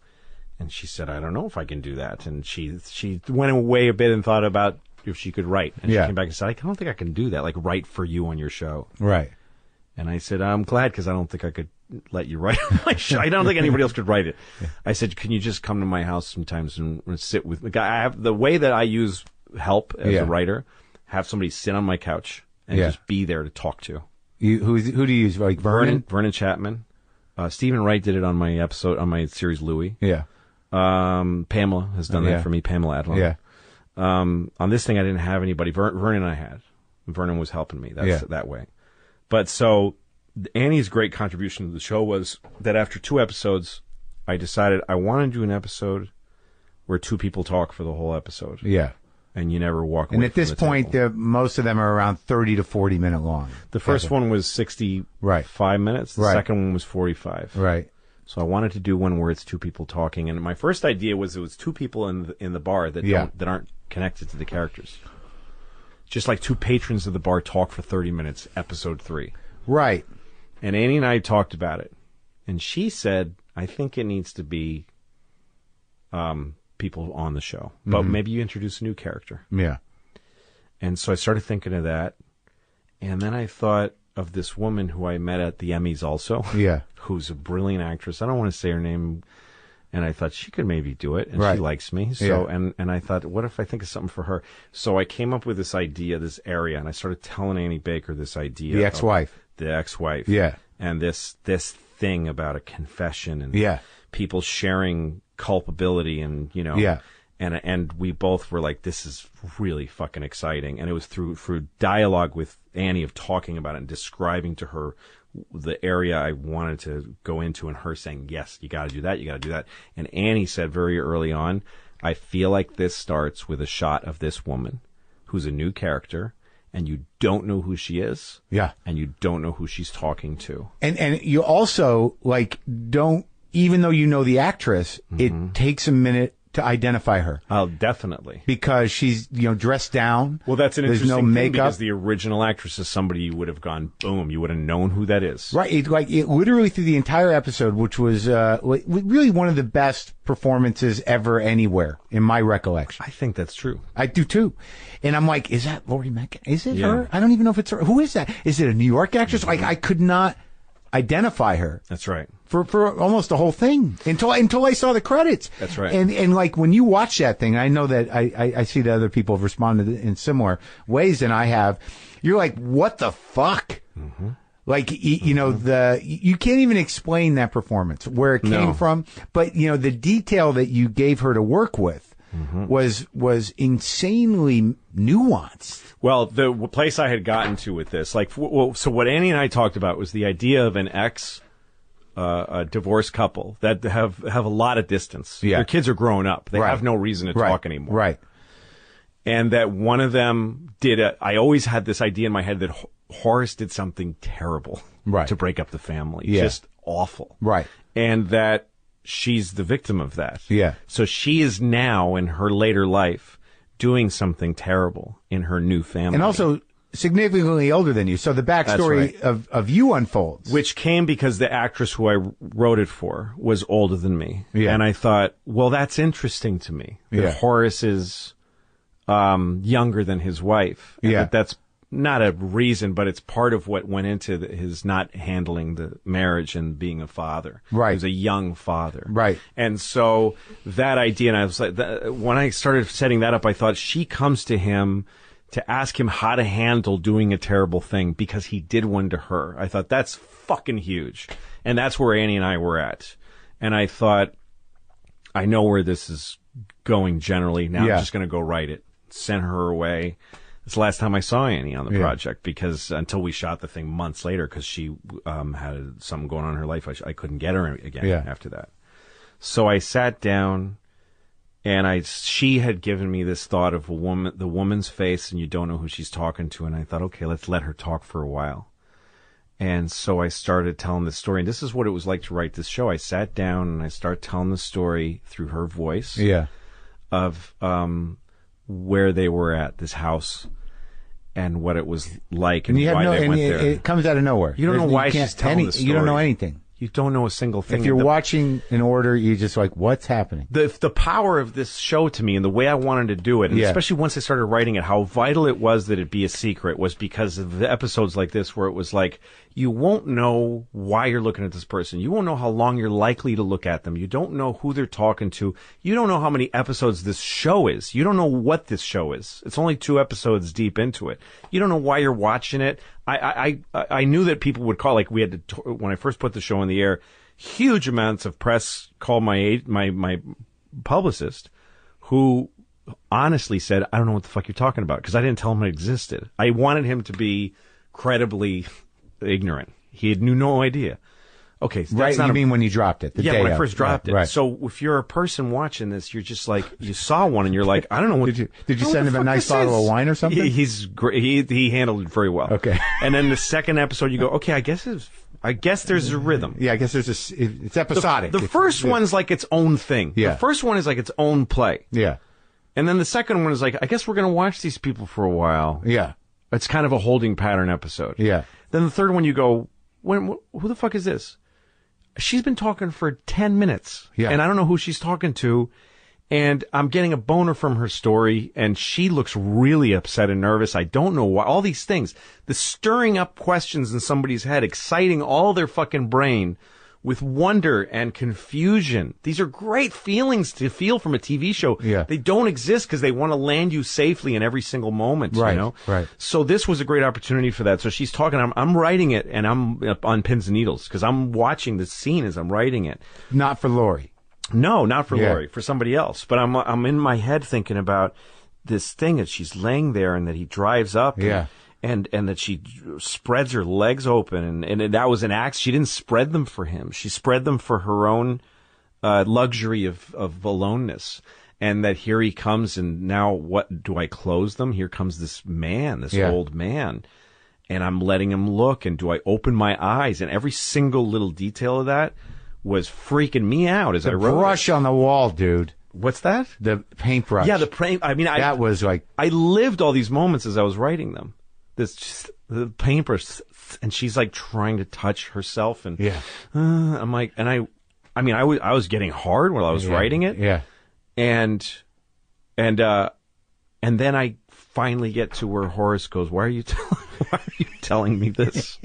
And she said, I don't know if I can do that. And she went away a bit and thought about if she could write. And she came back and said, I don't think I can do that, like write for you on your show. Right. And I said, I'm glad because I don't think I could let you write on my show. I don't think anybody else could write it. Yeah. I said, can you just come to my house sometimes and sit with me? I have the way that I use help as a writer, have somebody sit on my couch and just be there to talk to. Who do you use? Like Vernon? Vernon Chapman. Stephen Wright did it on my episode, on my series Louis. Yeah. Pamela has done that for me, Pamela Adlon. Yeah. On this thing, I didn't have anybody. Vernon I had. Vernon was helping me that way. But so Annie's great contribution to the show was that after 2 episodes, I decided I want to do an episode where 2 people talk for the whole episode. Yeah. And you never walk away. And at this point, most of them are around 30 to 40 minute long. The first one was 65 minutes. The second one was 45. Right. So I wanted to do one where it's 2 people talking. And my first idea was it was 2 people in the bar that aren't connected to the characters. Just like 2 patrons of the bar talk for 30 minutes, episode 3. Right. And Annie and I talked about it. And she said, I think it needs to be people on the show, but maybe you introduce a new character. Yeah. And so I started thinking of that. And then I thought of this woman who I met at the Emmys also. Yeah. Who's a brilliant actress. I don't want to say her name. And I thought she could maybe do it. And Right. she likes me. So, Yeah. and I thought, what if I think of something for her? So I came up with this idea, this area, and I started telling Annie Baker this idea. The ex-wife. The ex-wife. Yeah. And this thing about a confession and Yeah. people sharing culpability and, you know. Yeah. And we both were like, this is really fucking exciting. And it was through dialogue with Annie of talking about it and describing to her the area I wanted to go into, and her saying, yes, you got to do that, you got to do that. And Annie said very early on, I feel like this starts with a shot of this woman who's a new character, and you don't know who she is. Yeah. And you don't know who she's talking to. And you also, like, don't, even though you know the actress, it takes a minute to identify her. Oh, definitely. Because she's, you know, dressed down. Well, that's an There's interesting no thing makeup. because the original actress is somebody you would have gone, boom, you would have known who that is. Right. It literally through the entire episode, which was really one of the best performances ever anywhere, in my recollection. I think that's true. I do too. And I'm like, is that Laurie Metcalf? Is it Yeah. her? I don't even know if it's her. Who is that? Is it a New York actress? Like, I could not identify her. That's right. For almost the whole thing until I saw the credits. That's right. And like when you watch that thing, I know that I see that other people have responded in similar ways than I have. You're like, what the fuck? Mm-hmm. Like you know you can't even explain that performance, where it came from. But you know the detail that you gave her to work with was insanely nuanced. Well, the place I had gotten to with this, like, so what Annie and I talked about was the idea of an a divorced couple that have a lot of distance. Yeah. Their kids are growing up. They Right. have no reason to Right. talk anymore. Right. And that one of them I always had this idea in my head that Horace did something terrible Right. to break up the family. Yeah. Just awful. Right. And that she's the victim of that. Yeah. So she is now in her later life doing something terrible in her new family. And also significantly older than you. So the backstory of you unfolds. Which came because the actress who I wrote it for was older than me. Yeah. And I thought, well, that's interesting to me. That Yeah. Horace is younger than his wife. And Yeah. that's not a reason, but it's part of what went into his not handling the marriage and being a father. Right. He was a young father. Right. And so that idea, and I was like, when I started setting that up, I thought she comes to him to ask him how to handle doing a terrible thing because he did one to her. I thought that's fucking huge. And that's where Annie and I were at. And I thought, I know where this is going generally. Now Yeah. I'm just going to go write it. Send her away. It's the last time I saw Annie on the project because until we shot the thing months later because she had something going on in her life, I couldn't get her again after that. So I sat down and she had given me this thought of the woman's face and you don't know who she's talking to. And I thought, okay, let's let her talk for a while. And so I started telling the story. And this is what it was like to write this show. I sat down and I started telling the story through her voice of where they were at, this house, and what it was like and you have why they went there. it comes out of nowhere. You don't know why can't- she's telling the story. You don't know anything. You don't know a single thing. If you're watching in order, you're just like, what's happening? The power of this show to me and the way I wanted to do it, and especially once I started writing it, how vital it was that it be a secret was because of the episodes like this where it was like, you won't know why you're looking at this person. You won't know how long you're likely to look at them. You don't know who they're talking to. You don't know how many episodes this show is. You don't know what this show is. It's only 2 episodes deep into it. You don't know why you're watching it. I knew that people would call, like we had to, when I first put the show in the air, huge amounts of press called my publicist, who honestly said, I don't know what the fuck you're talking about, because I didn't tell him it existed. I wanted him to be credibly ignorant. He knew no idea. Okay, so Right, you mean when you dropped it? The day when I of. first dropped it. Right. So if you're a person watching this, you're just like, you saw one and you're like, I don't know what. Did you send him a nice bottle of wine or something? He's great. He handled it very well. Okay. And then the second episode, you go, okay, I guess there's a rhythm. Yeah, I guess it's episodic. The first one's like its own thing. Yeah. The first one is like its own play. Yeah. And then the second one is like, I guess we're going to watch these people for a while. Yeah. It's kind of a holding pattern episode. Yeah. Then the third one, you go, who the fuck is this? She's been talking for 10 minutes. Yeah. And I don't know who she's talking to. And I'm getting a boner from her story, and she looks really upset and nervous. I don't know why. All these things. The stirring up questions in somebody's head, exciting all their fucking brain with wonder and confusion. These are great feelings to feel from a TV show. Yeah. They don't exist because they want to land you safely in every single moment, right, you know? Right. So this was a great opportunity for that. So she's talking, I'm writing it, and I'm on pins and needles because I'm watching the scene as I'm writing it. Not for Lori. No, not for Lori, for somebody else. But I'm in my head thinking about this thing that she's laying there and that he drives up. Yeah. And that she spreads her legs open. And that was an act. She didn't spread them for him. She spread them for her own luxury of aloneness. And that here he comes, and now what, do I close them? Here comes this man, this old man. And I'm letting him look. And do I open my eyes? And every single little detail of that was freaking me out as I wrote. The brush on the wall, dude. What's that? The paintbrush. Yeah, the paint. I mean, that was like, I lived all these moments as I was writing them. The paintbrush, and she's like trying to touch herself, and I'm like, and I mean, I was getting hard while I was writing it. Yeah, and then I finally get to where Horace goes, why are you telling me this?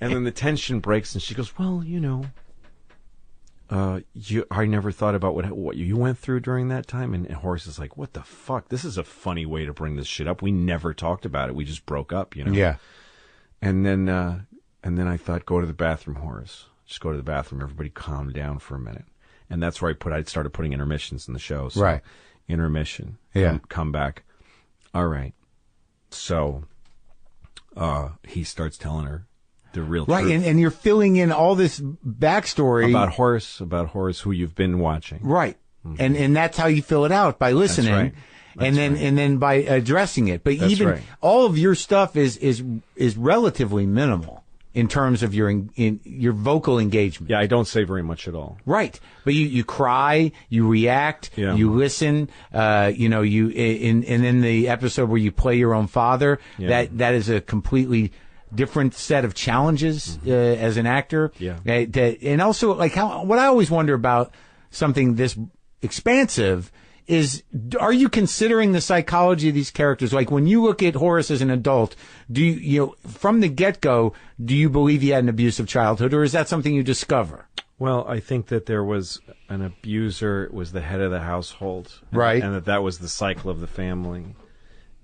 And then the tension breaks, and she goes, well, you know, I never thought about what you went through during that time. And Horace is like, what the fuck? This is a funny way to bring this shit up. We never talked about it. We just broke up, you know? Yeah. And then I thought, go to the bathroom, Horace. Just go to the bathroom. Everybody calm down for a minute. And that's where I started putting intermissions in the show. So, right. Intermission. Yeah. Come back. All right. So, he starts telling her the real right, truth. and you're filling in all this backstory about Horace, who you've been watching. Right, and that's how you fill it out, by listening, That's right. and then by addressing it. But even all of your stuff is relatively minimal in terms of your vocal engagement. Yeah, I don't say very much at all. Right, but you cry, you react, you listen. You know, and in the episode where you play your own father, that is a completely different set of challenges as an actor. Yeah. And also, like, what I always wonder about something this expansive is, are you considering the psychology of these characters? Like, when you look at Horace as an adult, do you know, from the get-go, do you believe he had an abusive childhood, or is that something you discover? Well, I think that there was an abuser, was the head of the household. Right. And that was the cycle of the family.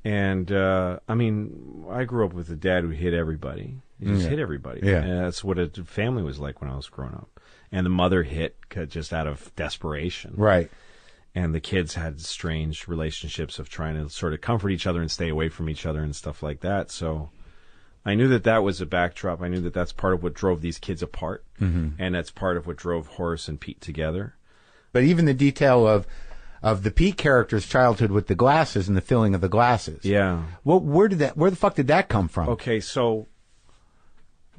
And, I mean, I grew up with a dad who hit everybody. He just hit everybody. Yeah. And that's what a family was like when I was growing up. And the mother hit just out of desperation. Right. And the kids had strange relationships of trying to sort of comfort each other and stay away from each other and stuff like that. So I knew that was a backdrop. I knew that that's part of what drove these kids apart. Mm-hmm. And that's part of what drove Horace and Pete together. But even the detail of the Pete character's childhood with the glasses and the filling of the glasses. Yeah. Well, where the fuck did that come from? Okay, so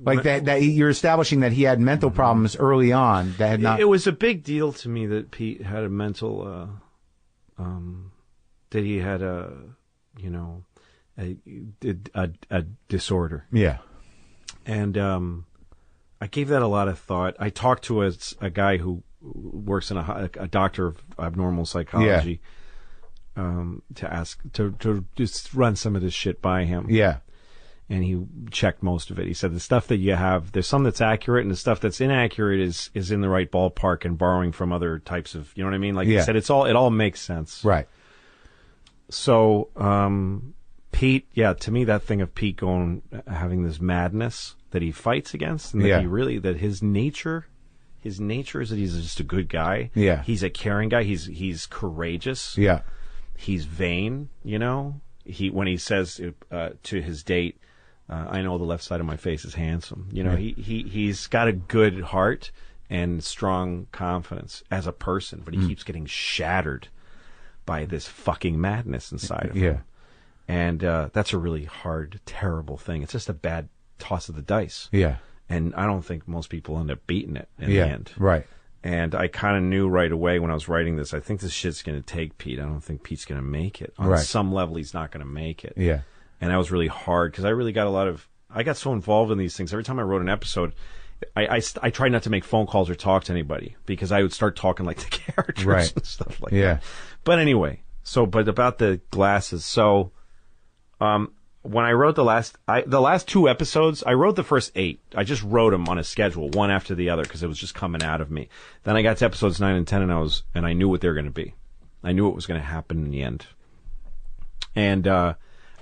like that you're establishing that he had mental problems early on that had not. It was a big deal to me that Pete had a mental that he had a disorder. Yeah. And I gave that a lot of thought. I talked to a guy who works in a doctor of abnormal psychology, to ask to just run some of this shit by him. Yeah. And he checked most of it. He said the stuff that you have, there's some that's accurate, and the stuff that's inaccurate is in the right ballpark and borrowing from other types of, you know what I mean? Like he said, it all makes sense. Right. So, Pete, to me, that thing of Pete having this madness that he fights against, and that his nature is that he's just a good guy. Yeah. He's a caring guy. He's courageous. Yeah. He's vain, you know? When he says to his date, I know the left side of my face is handsome. You know, he's got a good heart and strong confidence as a person, but he keeps getting shattered by this fucking madness inside of him. And that's a really hard, terrible thing. It's just a bad toss of the dice. Yeah. And I don't think most people end up beating it in the end. Right. And I kind of knew right away when I was writing this, I think this shit's going to take Pete. I don't think Pete's going to make it. On some level, he's not going to make it. Yeah. And that was really hard because I really got I got so involved in these things. Every time I wrote an episode, I tried not to make phone calls or talk to anybody because I would start talking like the characters and stuff like that. But anyway, but about the glasses. So, when I wrote the last 2 episodes, I wrote the first 8. I just wrote them on a schedule, one after the other, because it was just coming out of me. Then I got to episodes 9 and 10, and I knew what they were going to be. I knew what was going to happen in the end. And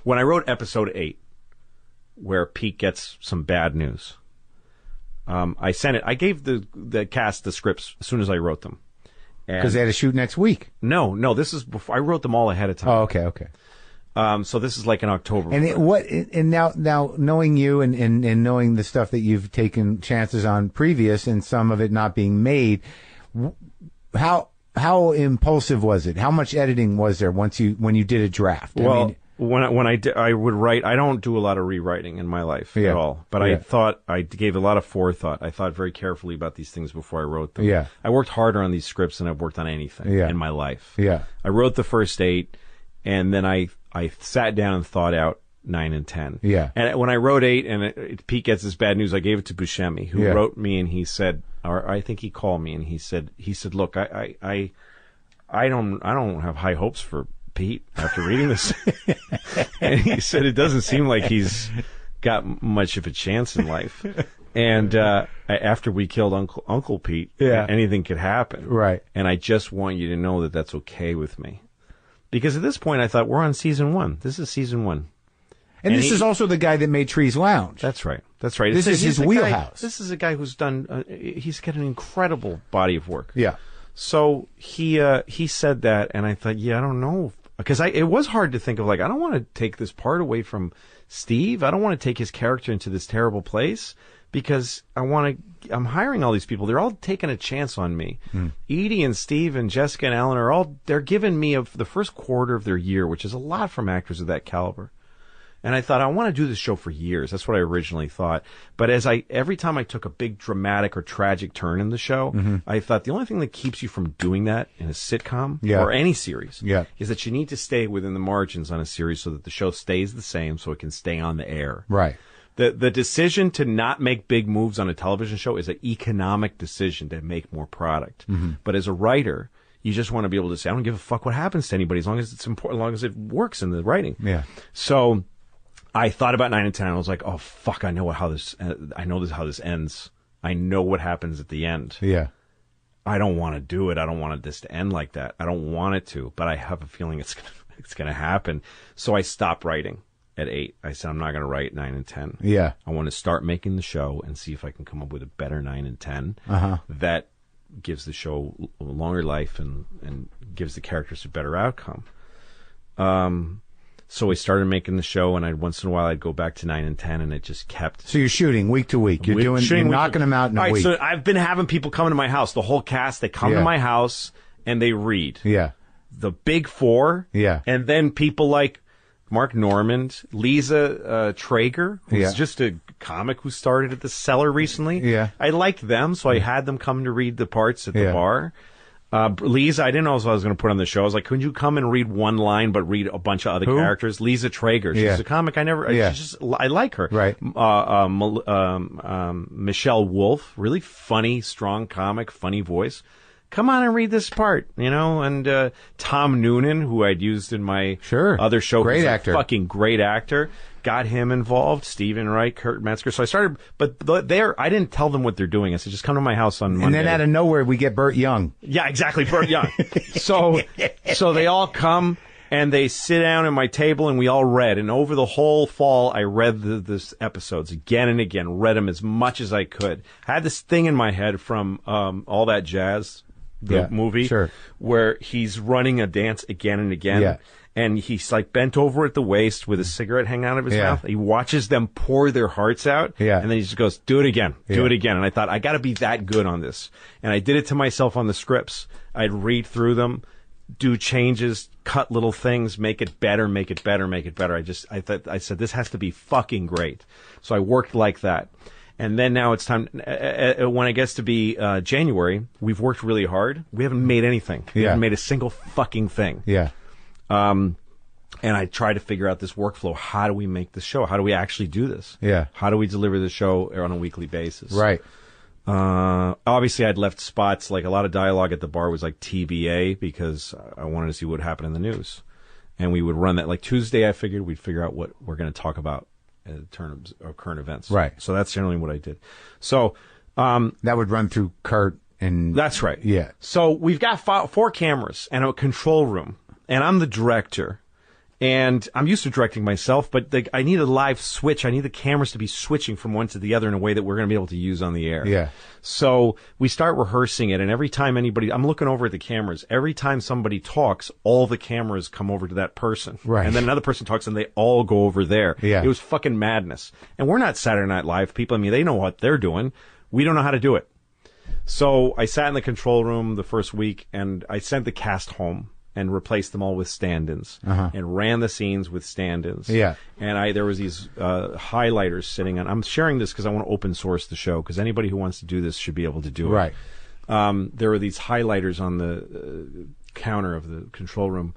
when I wrote episode 8, where Pete gets some bad news, I sent it. I gave the cast the scripts as soon as I wrote them. Because they had to shoot next week. No, this is before. I wrote them all ahead of time. Oh, okay. So this is like in October. And now knowing you and knowing the stuff that you've taken chances on previous and some of it not being made, how impulsive was it? How much editing was there when you did a draft? Well, I would write. I don't do a lot of rewriting in my life at all. But I thought I gave a lot of forethought. I thought very carefully about these things before I wrote them. Yeah. I worked harder on these scripts than I've worked on anything in my life. Yeah. I wrote the first 8, and then I sat down and thought out 9 and 10. Yeah. And when I wrote 8 and Pete gets this bad news, I gave it to Buscemi, who wrote me, and he said, or I think he called me, and he said, look, I don't have high hopes for Pete after reading this. And he said, it doesn't seem like he's got much of a chance in life. And after we killed Uncle Pete, anything could happen. Right. And I just want you to know that that's okay with me. Because at this point, I thought, we're on season 1. This is season 1. And this is also the guy that made Trees Lounge. That's right. This is his wheelhouse. This is a guy who's done, he's got an incredible body of work. Yeah. So he said that, and I thought, I don't know. Because it was hard to think of, I don't want to take this part away from Steve. I don't want to take his character into this terrible place, because I'm hiring all these people. They're all taking a chance on me. Edie and Steve and Jessica and Alan they're giving me the first quarter of their year, which is a lot from actors of that caliber. And I thought, I want to do this show for years. That's what I originally thought. But every time I took a big dramatic or tragic turn in the show, I thought the only thing that keeps you from doing that in a sitcom or any series is that you need to stay within the margins on a series so that the show stays the same, so it can stay on the air. Right. The decision to not make big moves on a television show is an economic decision to make more product. But as a writer, you just want to be able to say, I don't give a fuck what happens to anybody as long as it's important, as long as it works in the writing. Yeah. So I thought about 9 and 10, and I was like, oh, fuck, I know how this ends. I know what happens at the end. Yeah. I don't want to do it. I don't want this to end like that. I don't want it to, but I have a feeling it's going to happen. So I stopped writing at 8. I said, I'm not going to write 9 and 10. Yeah. I want to start making the show and see if I can come up with a better 9 and 10 that gives the show a longer life and gives the characters a better outcome. So we started making the show, and once in a while I'd go back to 9 and 10, and it just kept. So you're shooting week to week. You're knocking them out in a week. So I've been having people come to my house. The whole cast, they come to my house and they read. Yeah. The big 4. Yeah. And then people like Mark Normand, Lisa Traeger, who's just a comic who started at the Cellar recently. Yeah. I liked them, so I had them come to read the parts at the bar. Lisa, I didn't know if I was going to put on the show. I was like, could you come and read one line, but read a bunch of other characters? Lisa Traeger. She's a comic. I like her. Right. Michelle Wolf, really funny, strong comic, funny voice. Come on and read this part, and Tom Noonan, who I'd used in my other show. Great actor. Fucking great actor. Got him involved. Stephen Wright, Kurt Metzger. So I started, but I didn't tell them what they're doing. I said, just come to my house on Monday. And then out of nowhere, we get Burt Young. Yeah, exactly, Burt Young. So they all come and they sit down at my table and we all read. And over the whole fall, I read the episodes again and again, read them as much as I could. I had this thing in my head from All That Jazz, the movie, where he's running a dance again and again. Yeah. And he's bent over at the waist with a cigarette hanging out of his mouth. He watches them pour their hearts out. Yeah. And then he just goes, do it again. Do it again. And I thought, I got to be that good on this. And I did it to myself on the scripts. I'd read through them, do changes, cut little things, make it better, make it better, make it better. I said, this has to be fucking great. So I worked like that. And then now it's time, when it gets to be January, we've worked really hard. We haven't made anything. We haven't made a single fucking thing. Yeah. And I try to figure out this workflow. How do we make this show? How do we actually do this? Yeah. How do we deliver the show on a weekly basis? Right. Obviously, I'd left spots, like a lot of dialogue at the bar was like TBA because I wanted to see what happened in the news. And we would run that. Like Tuesday, I figured we'd figure out what we're going to talk about in terms of current events. Right. So that's generally what I did. So that would run through Kurt and... That's right. Yeah. So we've got 4 cameras and a control room. And I'm the director. And I'm used to directing myself, but I need a live switch. I need the cameras to be switching from one to the other in a way that we're going to be able to use on the air. Yeah. So we start rehearsing it, and every time I'm looking over at the cameras. Every time somebody talks, all the cameras come over to that person. Right. And then another person talks, and they all go over there. Yeah. It was fucking madness. And we're not Saturday Night Live people. I mean, they know what they're doing. We don't know how to do it. So I sat in the control room the first week, and I sent the cast home and replaced them all with stand-ins and ran the scenes with stand-ins. Yeah. And there was these highlighters sitting on. I'm sharing this because I want to open source the show because anybody who wants to do this should be able to do it. Right. There were these highlighters on the counter of the control room,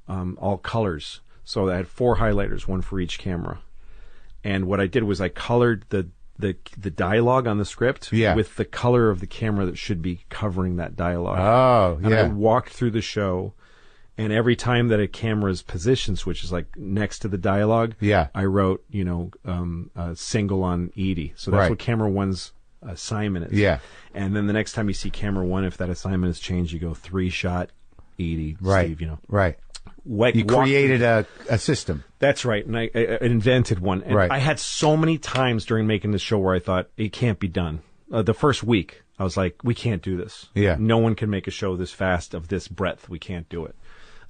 all colors. So I had 4 highlighters, one for each camera. And what I did was I colored the dialogue on the script with the color of the camera that should be covering that dialogue. Oh, and I walked through the show. And every time that a camera's position switches, like next to the dialogue, I wrote, a single on Edie. So that's what camera 1's assignment is. Yeah. And then the next time you see camera 1, if that assignment is changed, you go 3-shot Edie, right. Steve, Right. You created a system. That's right. And I invented one. And I had so many times during making this show where I thought, it can't be done. The first week, I was like, we can't do this. Yeah. No one can make a show this fast of this breadth. We can't do it.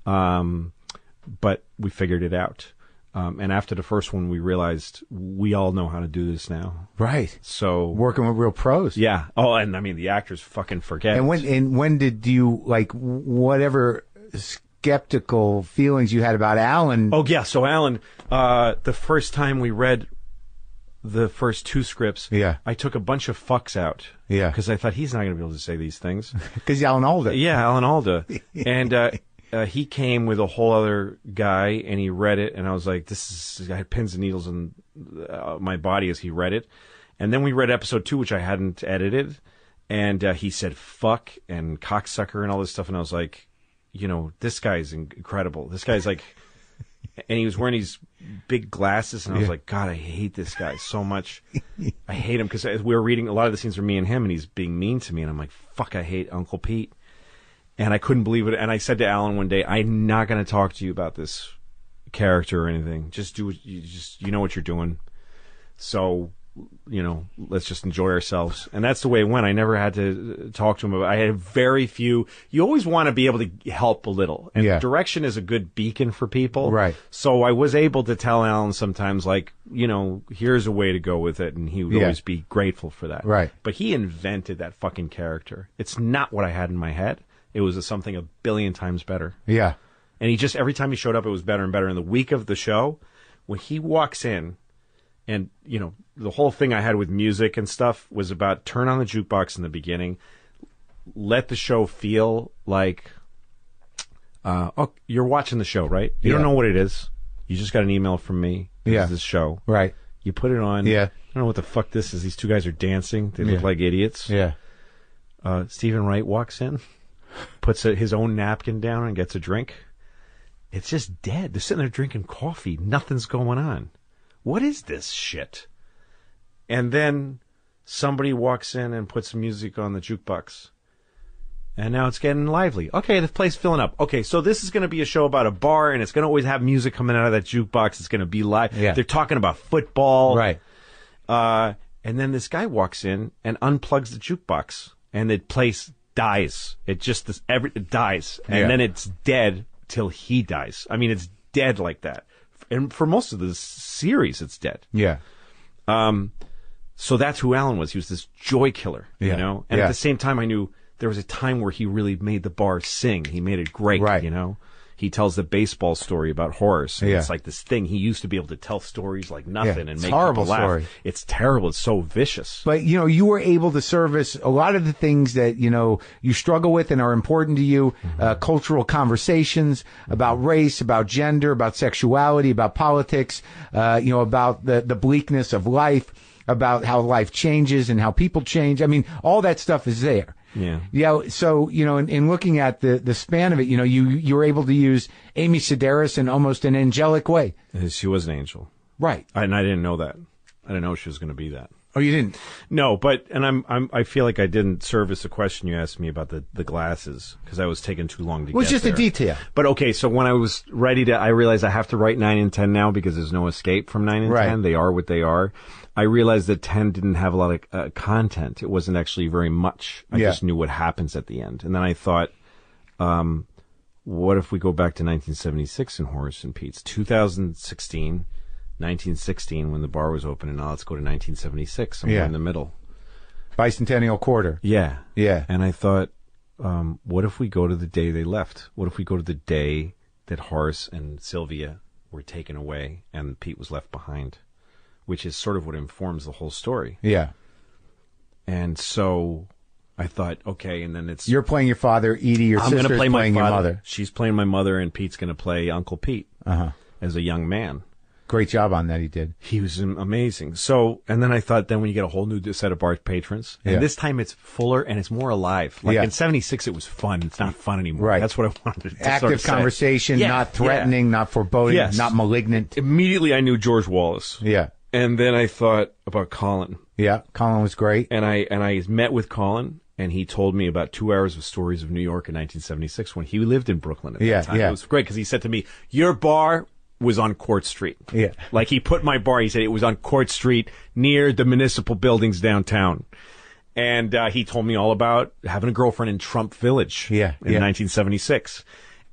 But we figured it out. And after the first one, we realized we all know how to do this now. Right. So working with real pros. Yeah. Oh, and I mean, the actors fucking forget. And when did you, like, whatever skeptical feelings you had about Alan? Oh, yeah. So Alan, the first time we read the first 2 scripts, I took a bunch of fucks out. Yeah. Because I thought he's not going to be able to say these things. Because Alan Alda. Yeah, Alan Alda. And he came with a whole other guy, and he read it, and I was like, I had pins and needles in my body as he read it. And then we read episode 2, which I hadn't edited, and he said fuck and cocksucker and all this stuff, and I was like, this guy's incredible. This guy's like, and he was wearing these big glasses, and I was like, God, I hate this guy so much. I hate him, because we were reading, a lot of the scenes are me and him, and he's being mean to me, and I'm like, fuck, I hate Uncle Pete. And I couldn't believe it. And I said to Alan one day, I'm not going to talk to you about this character or anything. Just do what you know what you're doing. So, let's just enjoy ourselves. And that's the way it went. I never had to talk to him about it. I had very few. You always want to be able to help a little. And direction is a good beacon for people. Right. So I was able to tell Alan sometimes, like, here's a way to go with it. And he would always be grateful for that. Right. But he invented that fucking character. It's not what I had in my head. It was something a billion times better. Yeah. And every time he showed up, it was better and better. And the week of the show, when he walks in, and, the whole thing I had with music and stuff was about turn on the jukebox in the beginning, let the show feel like, you're watching the show, right? You don't know what it is. You just got an email from me. This is this show. Right. You put it on. Yeah. I don't know what the fuck this is. These 2 guys are dancing. They look like idiots. Yeah. Stephen Wright walks in. Puts his own napkin down and gets a drink. It's just dead. They're sitting there drinking coffee. Nothing's going on. What is this shit? And then somebody walks in and puts music on the jukebox. And now it's getting lively. Okay, the place is filling up. Okay, so this is going to be a show about a bar, and it's going to always have music coming out of that jukebox. It's going to be live. Yeah. They're talking about football. Right. And then this guy walks in and unplugs the jukebox, and the place dies. It just it dies, and then it's dead till he dies. I mean, it's dead like that, and for most of the series, it's dead. Yeah. So that's who Alan was. He was this joy killer, And at the same time, I knew there was a time where he really made the bar sing. He made it great, right. He tells the baseball story about Horace. And it's like this thing. He used to be able to tell stories like nothing and make horrible people laugh. Story. It's terrible. It's so vicious. But, you were able to service a lot of the things that, you struggle with and are important to you. Cultural conversations about race, about gender, about sexuality, about politics, about the bleakness of life. about how life changes and how people change. I mean, all that stuff is there. Yeah. Yeah. So, in looking at the span of it, you were able to use Amy Sedaris in almost an angelic way. She was an angel. Right. And I didn't know that. I didn't know she was going to be that. Oh, you didn't? No, but, and I feel like I didn't service the question you asked me about the glasses, because I was taking too long to get there. It was just a detail. But okay, so when I was ready I realized I have to write 9 and 10 now because there's no escape from 9 and 10. They are what they are. I realized that 10 didn't have a lot of content. It wasn't actually very much. I just knew what happens at the end. And then I thought, what if we go back to 1976 in Horace and Pete's? 2016... 1916 when the bar was open, and now let's go to 1976, somewhere in the middle. Bicentennial quarter. Yeah. Yeah. And I thought, what if we go to the day they left? What if we go to the day that Horace and Sylvia were taken away and Pete was left behind, which is sort of what informs the whole story. Yeah. And so I thought, okay, and then You're playing your father, Edie, your sister's gonna play playing my your father. mother. She's playing my mother, and Pete's going to play Uncle Pete as a young man. Great job on that, he did. He was amazing. So, and then I thought, then when you get a whole new set of bar patrons, and this time it's fuller and it's more alive. Like in 76, it was fun. It's not fun anymore. Right. That's what I wanted to Active sort of conversation, say. not threatening, not foreboding, not malignant. Immediately I knew George Wallace. Yeah. And then I thought about Colin. Yeah, Colin was great. And I met with Colin, and he told me about 2 hours of stories of New York in 1976 when he lived in Brooklyn at that time. It was great because he said to me, your bar was on Court Street. Yeah. Like he put my bar, he said it was on Court Street near the municipal buildings downtown. And he told me all about having a girlfriend in Trump Village in 1976.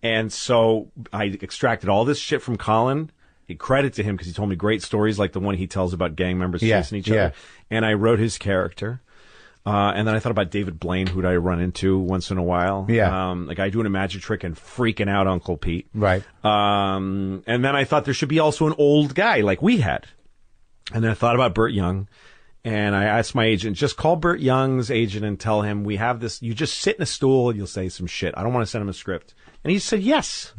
And so I extracted all this shit from Colin. Credit to him because he told me great stories like the one he tells about gang members chasing each other. And I wrote his character. And then I thought about David Blaine, who'd I run into once in a while. Yeah. A guy doing a magic trick and freaking out Uncle Pete. Right. And then I thought there should be also an old guy like we had. And then I thought about Burt Young. And I asked my agent, just call Burt Young's agent and tell him we have this. You just sit in a stool and you'll say some shit. I don't want to send him a script. And he said yes.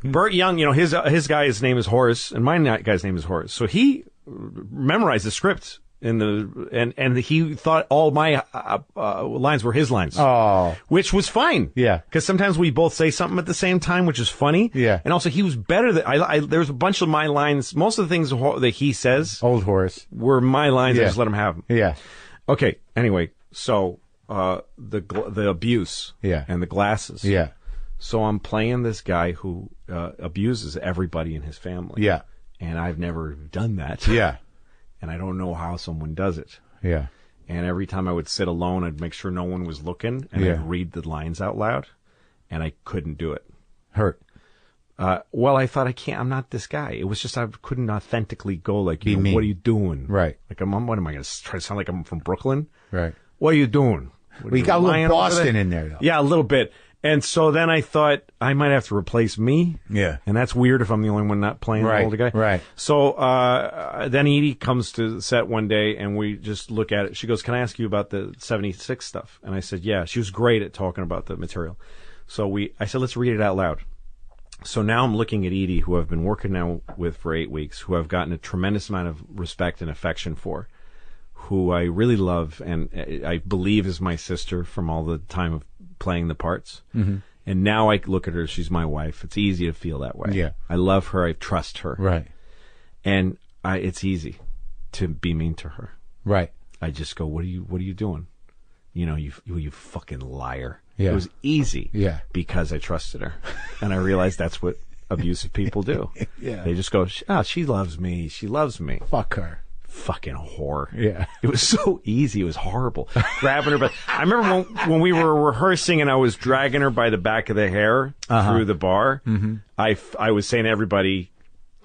Burt Young, his guy's name is Horace, and my guy's name is Horace. So he memorized the script. And he thought all my lines were his lines. Oh. Which was fine. Yeah. Because sometimes we both say something at the same time, which is funny. Yeah. And also, he was better than... there's a bunch of my lines... Most of the things that he says... Old Horace. ...were my lines. I just let him have them. Yeah. Okay. Anyway, so the abuse. Yeah. And the glasses. Yeah. So I'm playing this guy who abuses everybody in his family. Yeah. And I've never done that. Yeah. And I don't know how someone does it. Yeah. And every time I would sit alone, I'd make sure no one was looking, and I'd read the lines out loud, and I couldn't do it. Hurt. Well, I thought I'm not this guy. It was just I couldn't authentically go like, what are you doing? Right. Like, what am I going to try to sound like I'm from Brooklyn? Right. What are you doing? Well, you got a little Boston in there, though. Yeah, a little bit. And so then I thought I might have to replace me. Yeah. And that's weird if I'm the only one not playing the older guy. Right. So then Edie comes to the set one day and we just look at it. She goes, can I ask you about the 76 stuff? And I said, yeah. She was great at talking about the material. So I said, let's read it out loud. So now I'm looking at Edie, who I've been working now with for 8 weeks, who I've gotten a tremendous amount of respect and affection for, who I really love and I believe is my sister from all the time of playing the parts. Mm-hmm. And now I look at her, she's my wife. It's easy to feel that way. Yeah. I love her. I trust her. Right. And it's easy to be mean to her. Right. I just go, what are you doing? You fucking liar. Yeah. It was easy. Yeah. Because I trusted her. And I realized that's what abusive people do. Yeah. They just go, she loves me. She loves me. Fuck her. Fucking whore. Yeah. It was so easy. It was horrible. Grabbing her. But I remember when we were rehearsing and I was dragging her by the back of the hair through the bar. Mm-hmm. I was saying to everybody,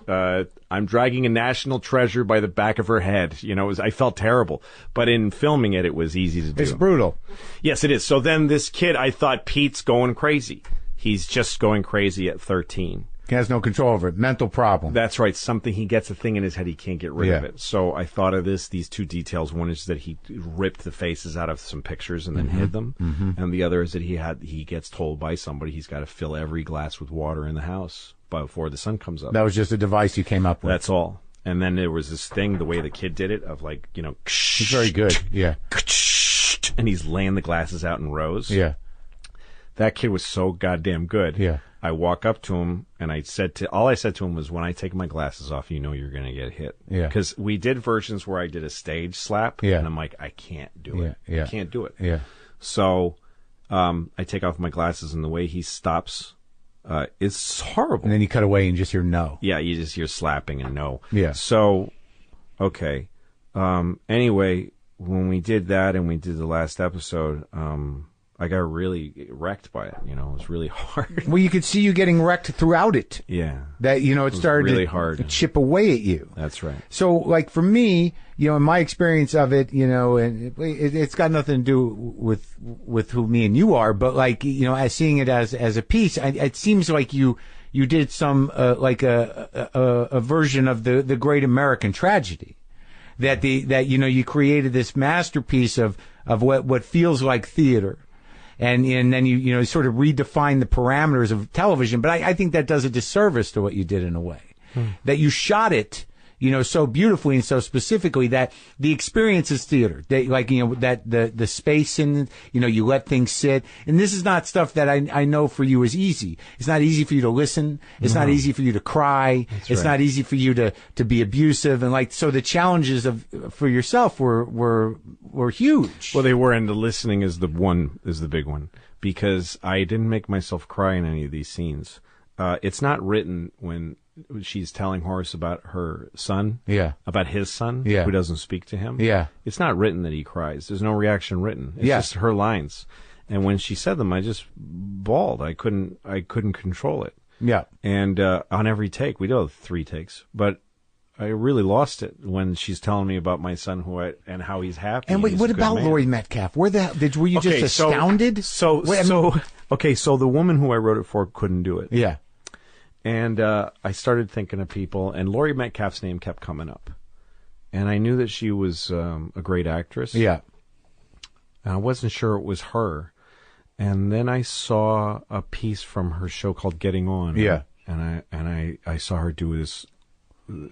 I'm dragging a national treasure by the back of her head. I felt terrible. But in filming it was easy to do. It's brutal. Yes, it is. So then this kid, I thought Pete's going crazy. He's just going crazy at 13. He has no control over it. Mental problem. That's right. He gets a thing in his head, he can't get rid of it. So I thought of these two details. One is that he ripped the faces out of some pictures and then hid them. Mm-hmm. And the other is that he gets told by somebody he's got to fill every glass with water in the house before the sun comes up. That was just a device you came up with. That's all. And then there was this thing, the way the kid did it, of like, you know, it's very good. Yeah. And he's laying the glasses out in rows. Yeah. That kid was so goddamn good. Yeah. I walk up to him and all I said to him was, when I take my glasses off, you know you're going to get hit. Yeah. Because we did versions where I did a stage slap. Yeah. And I'm like, I can't do it. Yeah. I can't do it. Yeah. So I take off my glasses, and the way he stops, it's horrible. And then you cut away and just hear no. Yeah, you just hear slapping and no. Yeah. So, okay. Anyway, when we did that and we did the last episode, I got really wrecked by it. You know, it was really hard. Well, you could see you getting wrecked throughout it. Yeah. That, you know, it started really to hard. chip away at you. That's right. So, like, for me, you know, in my experience of it, you know, and it's got nothing to do with who me and you are, but, like, you know, as seeing it as a piece, it seems like you did some, like a version of the great American tragedy. That you know, you created this masterpiece of what feels like theater. And then you know, sort of redefine the parameters of television. But I think that does a disservice to what you did in a way. That you shot it, you know, so beautifully and so specifically that the experience is theater. Like, you know, that the space and, you know, you let things sit. And this is not stuff that I know for you is easy. It's not easy for you to listen. It's not easy for you to cry. It's not easy for you to be abusive. And like, so the challenges for yourself were huge. Well, they were, and the listening is the big one, because I didn't make myself cry in any of these scenes. It's not written when she's telling Horace about her son. Yeah. About his son. Yeah. Who doesn't speak to him. Yeah. It's not written that he cries. There's no reaction written. It's Yeah. just her lines. And when she said them, I just bawled. I couldn't control it. Yeah. And on every take, we do have 3 takes, but I really lost it when she's telling me about my son and how he's happy. And wait, He's what a good about man. Laurie Metcalf? Were you just astounded? So the woman who I wrote it for couldn't do it. Yeah. And I started thinking of people, and Laurie Metcalf's name kept coming up. And I knew that she was a great actress. Yeah. And I wasn't sure it was her. And then I saw a piece from her show called Getting On. Yeah. And I saw her do this.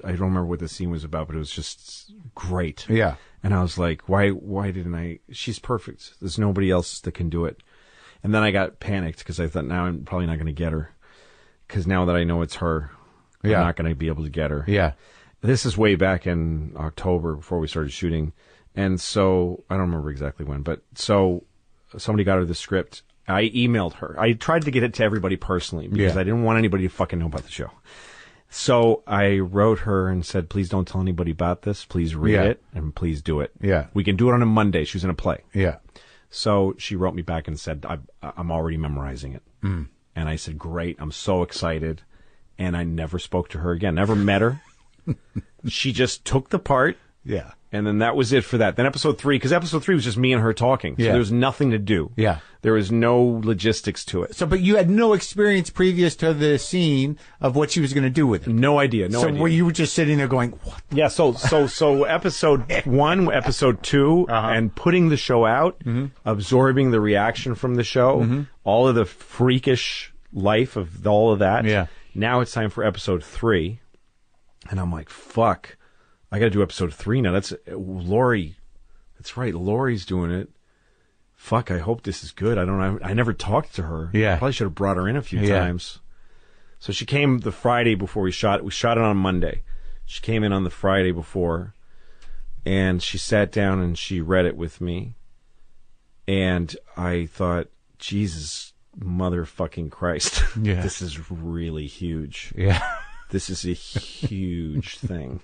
I don't remember what the scene was about, but it was just great. Yeah. And I was like, why didn't I? She's perfect. There's nobody else that can do it. And then I got panicked because I thought, now I'm probably not going to get her. Because now that I know it's her, I'm not going to be able to get her. Yeah. This is way back in October before we started shooting. And so, I don't remember exactly when, but so somebody got her the script. I emailed her. I tried to get it to everybody personally because I didn't want anybody to fucking know about the show. So I wrote her and said, please don't tell anybody about this. Please read it and please do it. Yeah. We can do it on a Monday. She was in a play. Yeah. So she wrote me back and said, I'm already memorizing it. Mm. And I said, great. I'm so excited. And I never spoke to her again. Never met her. She just took the part. Yeah. And then that was it for that. Then episode 3, because episode 3 was just me and her talking. So there was nothing to do. Yeah. There was no logistics to it. So, but you had no experience previous to the scene of what she was going to do with it. No idea. No idea. So were you just sitting there going, what? Yeah. So episode 1, episode 2, and putting the show out, absorbing the reaction from the show, all of the freakish life of all of that. Yeah. Now it's time for episode 3. And I'm like, fuck. I got to do episode 3 now. That's Laurie. That's right. Laurie's doing it. Fuck. I hope this is good. I don't know. I never talked to her. Yeah. Probably should have brought her in a few times. So she came the Friday before we shot it. We shot it on Monday. She came in on the Friday before, and she sat down and she read it with me. And I thought, Jesus, motherfucking Christ. Yeah. This is really huge. Yeah. This is a huge thing.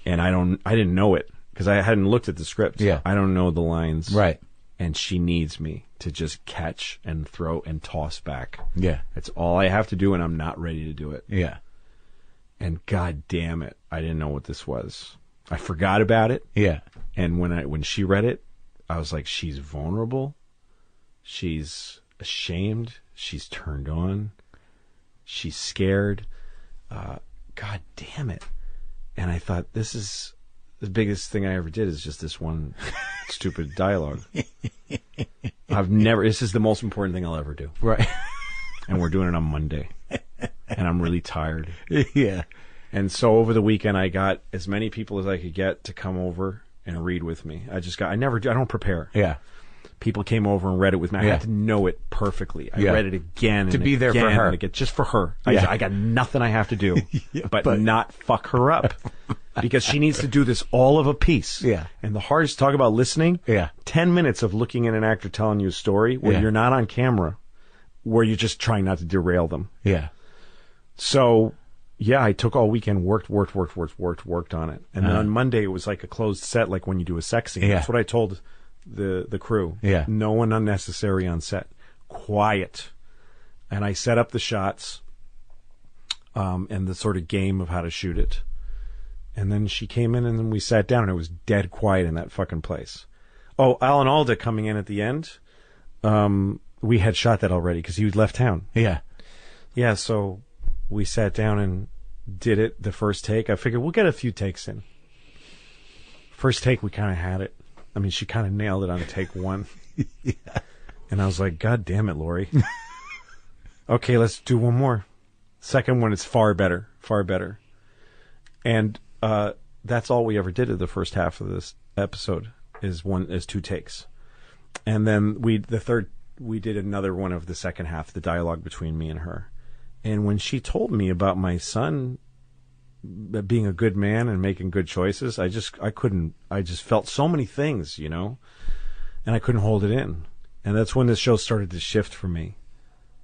And I didn't know it because I hadn't looked at the script. Yeah. I don't know the lines. Right. And she needs me to just catch and throw and toss back. Yeah. That's all I have to do, and I'm not ready to do it. Yeah. And God damn it, I didn't know what this was. I forgot about it. Yeah. And when she read it, I was like, she's vulnerable. She's ashamed. She's turned on. She's scared. God damn it. And I thought, this is the biggest thing I ever did is just this one stupid dialogue. This is the most important thing I'll ever do. Right. And we're doing it on Monday. And I'm really tired. Yeah. And so over the weekend, I got as many people as I could get to come over and read with me. I don't prepare. Yeah. People came over and read it with me. I had to know it perfectly. I read it again to be there for her, just for her. I got nothing I have to do, but not fuck her up, because she needs to do this all of a piece. Yeah. And the hardest, talk about listening. Yeah. 10 minutes of looking at an actor telling you a story where you're not on camera, where you're just trying not to derail them. Yeah. So, yeah, I took all weekend, worked on it, and then on Monday it was like a closed set, like when you do a sex scene. That's what I told the crew. Yeah. No one unnecessary on set. Quiet. And I set up the shots and the sort of game of how to shoot it. And then she came in and then we sat down and it was dead quiet in that fucking place. Oh, Alan Alda coming in at the end. We had shot that already because he was left town. Yeah. Yeah, so we sat down and did it the first take. I figured we'll get a few takes in. First take, we kind of had it. I mean, she kind of nailed it on take one. Yeah. And I was like, God damn it, Lori. Okay, let's do one more. Second one is far better. And that's all we ever did of the first half of this episode is 2 takes. And then we did another one of the second half, the dialogue between me and her. And when she told me about my son being a good man and making good choices, I just felt so many things, and I couldn't hold it in. And that's when this show started to shift for me,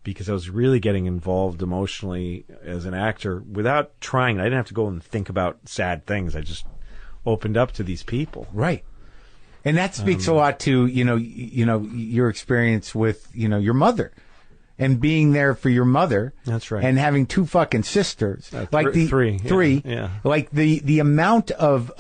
because I was really getting involved emotionally as an actor without trying. I didn't have to go and think about sad things. I just opened up to these people. Right. And that speaks a lot to, your experience with, your mother. And being there for your mother. That's right. And having 2 fucking sisters. Three. Yeah. Like the amount of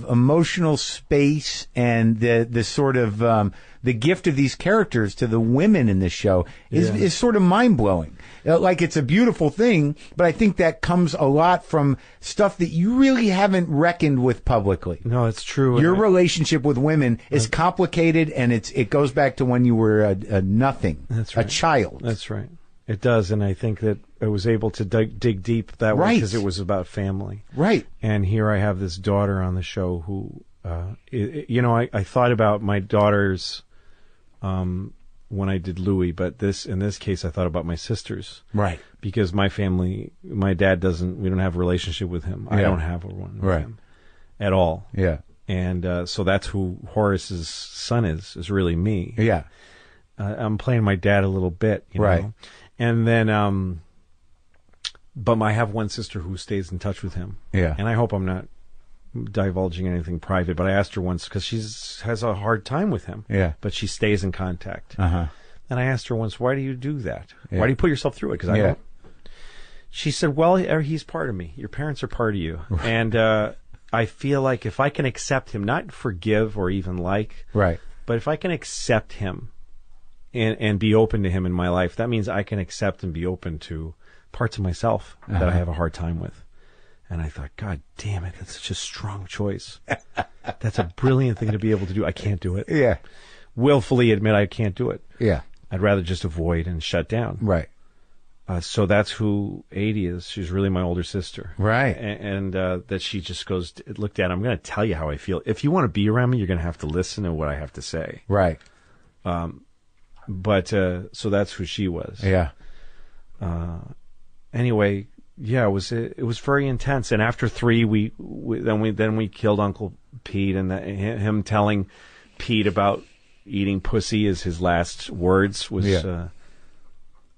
emotional space and the sort of the gift of these characters to the women in this show is sort of mind-blowing. Like, it's a beautiful thing, but I think that comes a lot from stuff that you really haven't reckoned with publicly. No, it's true. Your relationship with women is complicated, and it goes back to when you were a nothing. That's right. A child. That's right. It does, and I think that I was able to dig deep that way because it was about family. Right. And here I have this daughter on the show who, I thought about my daughters when I did Louis, but in this case, I thought about my sisters. Right. Because my family, my dad we don't have a relationship with him. I don't have one with him at all. Yeah. And so that's who Horace's son is really me. Yeah. I'm playing my dad a little bit, right. know? And then, but I have one sister who stays in touch with him. Yeah. And I hope I'm not divulging anything private, but I asked her once because she has a hard time with him. Yeah. But she stays in contact. Uh-huh. And I asked her once, why do you do that? Yeah. Why do you put yourself through it? Because I don't. She said, well, he's part of me. Your parents are part of you. And I feel like if I can accept him, not forgive or even like, right, but if I can accept him and be open to him in my life, that means I can accept and be open to parts of myself that I have a hard time with. And I thought, God damn it, that's such a strong choice. That's a brilliant thing to be able to do. I can't do it. Yeah. Willfully admit I can't do it. Yeah. I'd rather just avoid and shut down. Right. So that's who Adie is. She's really my older sister. Right. And that she just looked at, I'm going to tell you how I feel. If you want to be around me, you're going to have to listen to what I have to say. Right. But so that's who she was. Yeah. Anyway, yeah, it was very intense. And after 3, we killed Uncle Pete, and him telling Pete about eating pussy as his last words was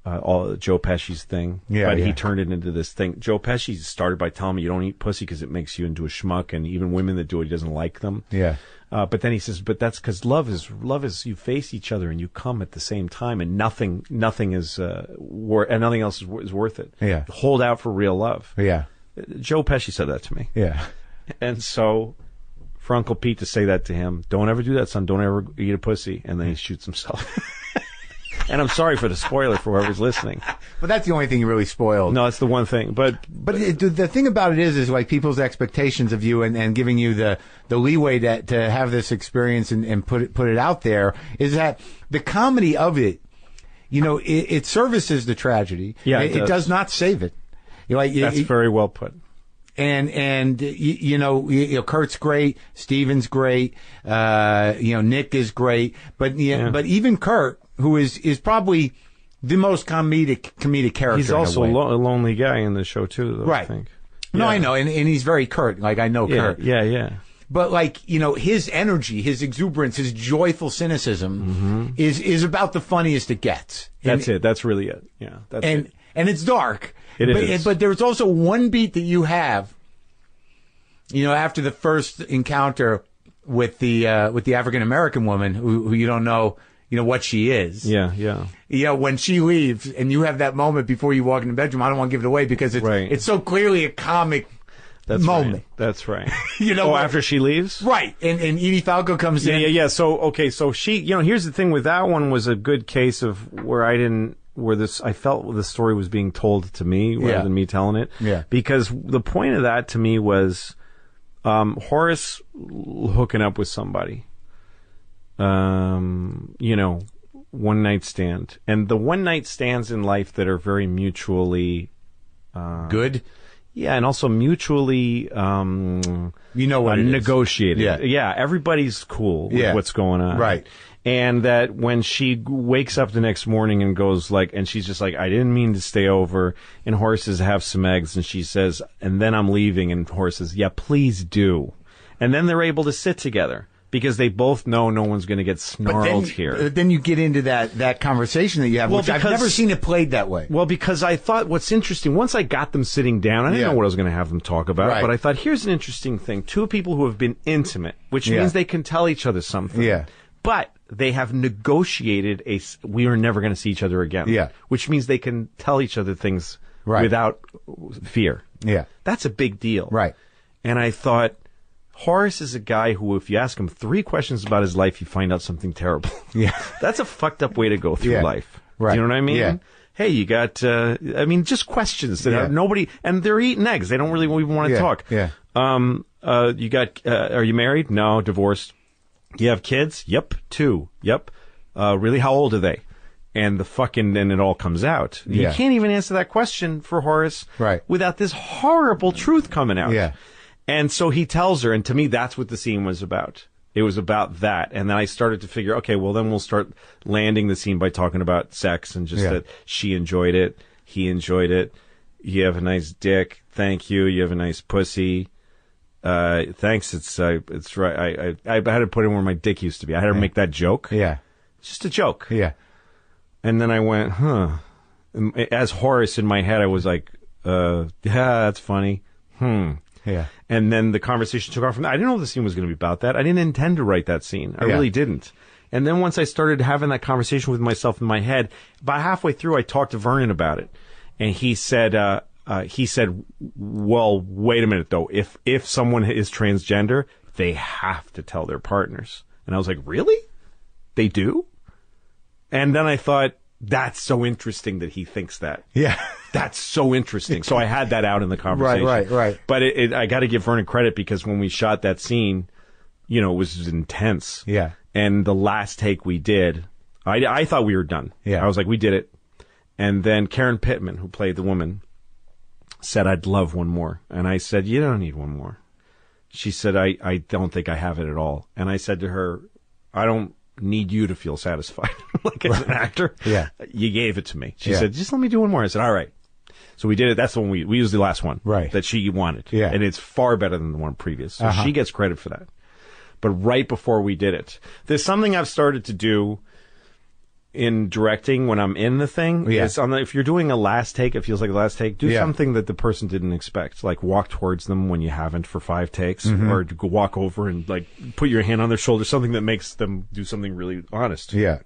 all Joe Pesci's thing. Yeah, but he turned it into this thing. Joe Pesci started by telling me you don't eat pussy because it makes you into a schmuck, and even women that do it, he doesn't like them. Yeah. But then he says, but that's because love is you face each other and you come at the same time, and nothing is and nothing else is worth it. Yeah. Hold out for real love. Yeah. Joe Pesci said that to me. Yeah. And so for Uncle Pete to say that to him, don't ever do that, son. Don't ever eat a pussy. And then he shoots himself. And I'm sorry for the spoiler for whoever's listening. But that's the only thing you really spoiled. No, it's the one thing. But the thing about it is like people's expectations of you and giving you the leeway to have this experience and put it out there is that the comedy of it, it services the tragedy. Yeah, it does not save it. That's very well put. And you know, Kurt's great, Steven's great, Nick is great, but but even Kurt, who is probably the most comedic character. He's also a lonely guy in the show too, though, right? I think. No, I know, and he's very Kurt. Like I know Kurt. Yeah. But like, his energy, his exuberance, his joyful cynicism is about the funniest it gets. That's it. That's really it. Yeah. And it's dark. It is. But there's also one beat that you have, after the first encounter with the African American woman who you don't know, what she is. Yeah. When she leaves and you have that moment before you walk in the bedroom, I don't want to give it away because it's so clearly a comic moment. Right. That's right. After she leaves? Right. And Edie Falco comes in. Yeah. So she, here's the thing with that one was a good case of where I felt the story was being told to me rather than me telling it. Yeah. Because the point of that to me was Horace hooking up with somebody. One night stand. And the one night stands in life that are very mutually good. Yeah, and also mutually negotiated. Yeah, everybody's cool with what's going on. Right. And that when she wakes up the next morning and goes and she's just like, I didn't mean to stay over. And Horace says, have some eggs. And she says, and then I'm leaving. And Horace says, yeah, please do. And then they're able to sit together because they both know no one's going to get snarled here. Then you get into that conversation that you have, which I've never seen it played that way. Well, because I thought what's interesting, once I got them sitting down, I didn't know what I was going to have them talk about, but I thought, here's an interesting thing. Two people who have been intimate, which means they can tell each other something. Yeah. But they have negotiated we are never going to see each other again. Yeah. Which means they can tell each other things without fear. Yeah. That's a big deal. Right. And I thought, Horace is a guy who, if you ask him 3 questions about his life, you find out something terrible. Yeah. That's a fucked up way to go through life. Right. Do you know what I mean? Yeah. Hey, you got, just questions that are nobody, and they're eating eggs. They don't really even want to talk. Yeah. You got, are you married? No. Divorced. You have kids? Yep. 2. Yep. Really? How old are they? And then it all comes out. You can't even answer that question for Horace without this horrible truth coming out. Yeah. And so he tells her, and to me, that's what the scene was about. It was about that. And then I started to figure, okay, well, then we'll start landing the scene by talking about sex and just that she enjoyed it, he enjoyed it. You have a nice dick. Thank you. You have a nice pussy. Thanks. It's right. I had to put in where my dick used to be. I had to make that joke. Yeah. It's just a joke. Yeah. And then I went, As Horace in my head, I was like, yeah, that's funny. Yeah. And then the conversation took off from that. I didn't know the scene was going to be about that. I didn't intend to write that scene. I really didn't. And then once I started having that conversation with myself in my head, about halfway through, I talked to Vernon about it. And he said, well, wait a minute, though. If someone is transgender, they have to tell their partners. And I was like, really? They do? And then I thought, that's so interesting that he thinks that. Yeah. That's so interesting. So I had that out in the conversation. Right. But I got to give Vernon credit because when we shot that scene, it was intense. Yeah. And the last take we did, I thought we were done. Yeah. I was like, we did it. And then Karen Pittman, who played the woman, said, I'd love one more. And I said, you don't need one more. She said, I don't think I have it at all. And I said to her, I don't need you to feel satisfied. Like as an actor. Yeah. You gave it to me. She said, just let me do one more. I said, all right. So we did it. That's the one we used the last one. Right. That she wanted. Yeah. And it's far better than the one previous. So she gets credit for that. But right before we did it, there's something I've started to do in directing when I'm in the thing. Yeah. If you're doing a last take, it feels like a last take, do something that the person didn't expect. Like walk towards them when you haven't for 5 takes, or walk over and like put your hand on their shoulder, something that makes them do something really honest. Yeah.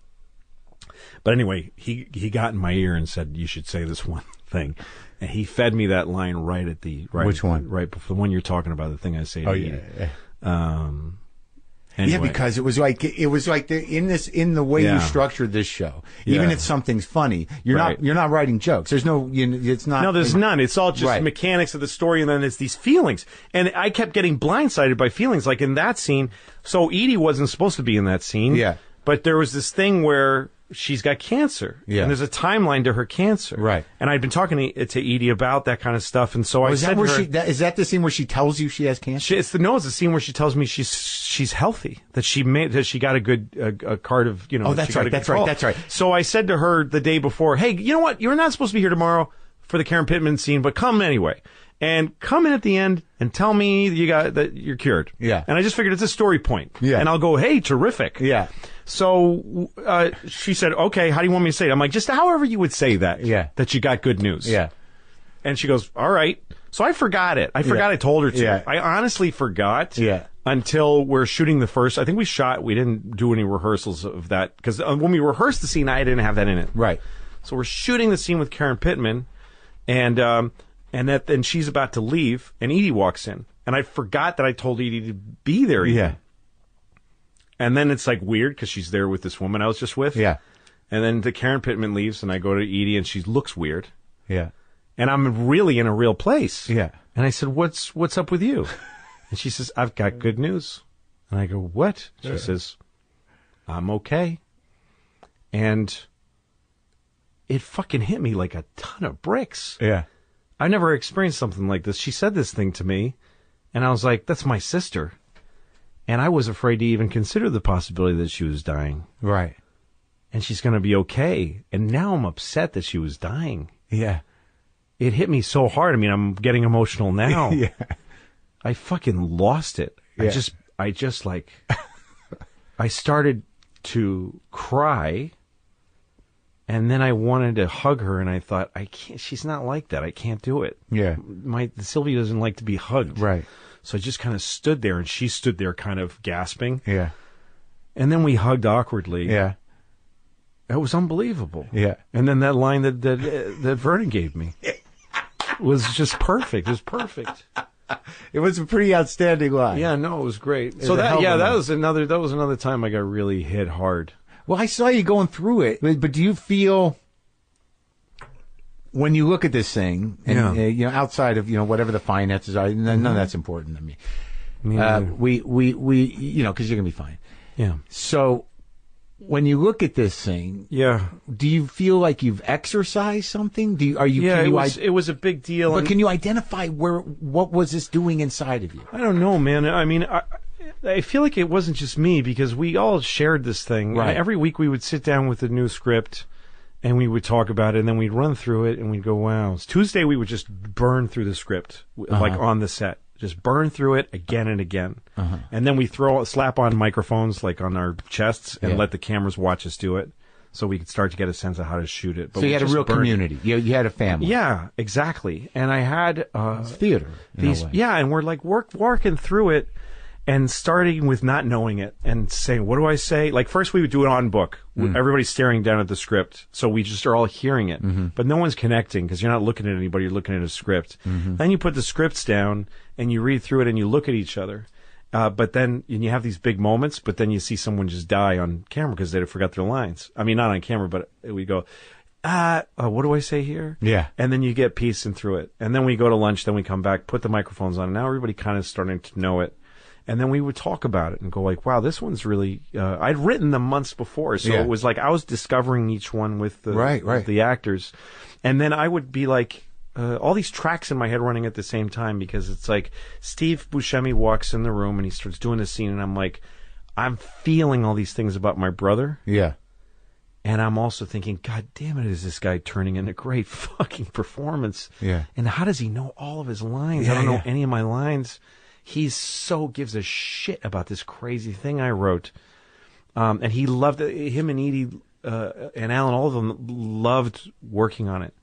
But anyway, he got in my ear and said, you should say this one thing. And he fed me that line right at the... Which one? Right before the one you're talking about, the thing I say to you. Anyway. Yeah, because it was like in the way you structured this show. Even if something's funny, you're not writing jokes. There's no, it's not. No, there's none. It's all just mechanics of the story, and then it's these feelings. And I kept getting blindsided by feelings, like in that scene. So Edie wasn't supposed to be in that scene. Yeah. But there was this thing where she's got cancer. Yeah. And there's a timeline to her cancer. Right. And I'd been talking to Edie about that kind of stuff. And so I said to her... Is that the scene where she tells you she has cancer? It's the scene where she tells me she's healthy, that she got a good a card of, Oh, that's right. So I said to her the day before, hey, you know what? You're not supposed to be here tomorrow for the Karen Pittman scene, but come anyway. And come in at the end and tell me that you're cured. Yeah. And I just figured it's a story point. Yeah. And I'll go, hey, terrific. Yeah. So she said, okay, how do you want me to say it? I'm like, just however you would say that. Yeah. That you got good news. Yeah. And she goes, all right. So I forgot it. I forgot I told her to. Yeah. I honestly forgot. Yeah. Until we're shooting the first. I think we didn't do any rehearsals of that. Because when we rehearsed the scene, I didn't have that in it. Right. So we're shooting the scene with Karen Pittman. And she's about to leave, and Edie walks in. And I forgot that I told Edie to be there. Yeah. And then it's like weird because she's there with this woman I was just with. Yeah. And then the Karen Pittman leaves, and I go to Edie, and she looks weird. Yeah. And I'm really in a real place. Yeah. And I said, what's up with you? And she says, I've got good news. And I go, what? She says, I'm okay. And it fucking hit me like a ton of bricks. Yeah. I never experienced something like this. She said this thing to me, and I was like, that's my sister. And I was afraid to even consider the possibility that she was dying. Right. And she's going to be okay. And now I'm upset that she was dying. Yeah. It hit me so hard. I mean, I'm getting emotional now. Yeah. I fucking lost it. Yeah. I just like, I started to cry. And then I wanted to hug her, and I thought, I can't. She's not like that. I can't do it. Yeah. Sylvia doesn't like to be hugged. Right. So I just kind of stood there, and she stood there kind of gasping. Yeah. And then we hugged awkwardly. Yeah. It was unbelievable. Yeah. And then that line that Vernon gave me was just perfect. It was perfect. It was a pretty outstanding line. Yeah, no, it was great. So that was another time I got really hit hard. Well, I saw you going through it, but do you feel when you look at this thing, and outside of whatever the finances are, none of that's important to me. We because you're gonna be fine. Yeah. So when you look at this thing, do you feel like you've exercised something? It was a big deal. But can you identify what was this doing inside of you? I don't know, man. I mean, I feel like it wasn't just me because we all shared this thing. Right. Every week we would sit down with a new script and we would talk about it, and then we'd run through it and we'd go, wow. Tuesday we would just burn through the script, like on the set. Just burn through it again and again. And then we slap on microphones like on our chests and let the cameras watch us do it so we could start to get a sense of how to shoot it. But so you had a real community. You had a family. Yeah, exactly. And I had... it's theater. And we're like working through it and starting with not knowing it and saying, what do I say? Like first we would do it on book. Everybody's staring down at the script. So we just are all hearing it. But no one's connecting because you're not looking at anybody. You're looking at a script. Then you put the scripts down and you read through it and you look at each other. But then you have these big moments, but then you see someone just die on camera because they forgot their lines. I mean, not on camera, but we go, what do I say here? Yeah. And then you get piecing through it. And then we go to lunch, then we come back, put the microphones on, and now everybody kind of starting to know it. And then we would talk about it and go like, wow, this one's really, I'd written them months before. So it was like I was discovering each one with the actors. And then I would be like, all these tracks in my head running at the same time because it's like Steve Buscemi walks in the room and he starts doing a scene and I'm like, I'm feeling all these things about my brother. Yeah. And I'm also thinking, God damn it, is this guy turning in a great fucking performance? Yeah. And how does he know all of his lines? Yeah, I don't know any of my lines. He so gives a shit about this crazy thing I wrote. And he loved it. Him and Edie and Alan, all of them loved working on it.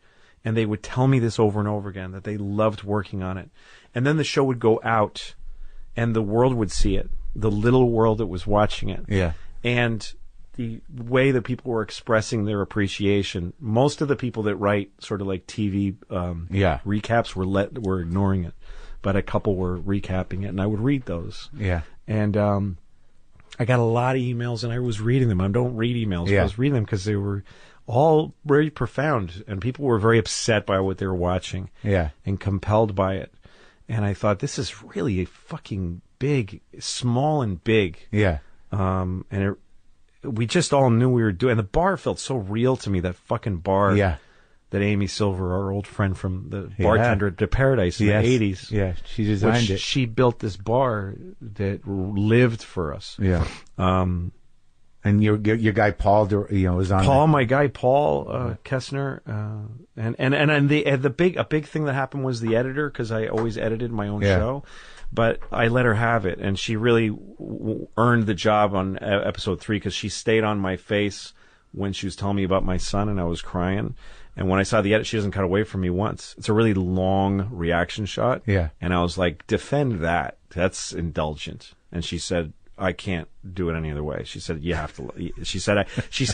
And they would tell me this over and over again, that they loved working on it. And then the show would go out and the world would see it, the little world that was watching it. Yeah. And the way that people were expressing their appreciation, most of the people that write sort of like TV recaps were ignoring it. But a couple were recapping it, and I would read those. Yeah. And I got a lot of emails, and I was reading them. I don't read emails, but I was reading them because they were all very profound, and people were very upset by what they were watching and compelled by it. And I thought, this is really a fucking big, small and big. Yeah. And we just all knew we were doing. And the bar felt so real to me. That fucking bar. Yeah. That Amy Silver, our old friend from the bartender at the Paradise in the 80s. Yeah, she designed it. She built this bar that lived for us. Yeah. And your guy Paul, was on. Paul, my guy Paul Kessner, and a big thing that happened was the editor, because I always edited my own show, but I let her have it, and she really earned the job on episode 3 because she stayed on my face when she was telling me about my son, and I was crying. And when I saw the edit, she doesn't cut away from me once. It's a really long reaction shot. Yeah. And I was like, defend that. That's indulgent. And she said, I can't do it any other way. She said, you have to. She said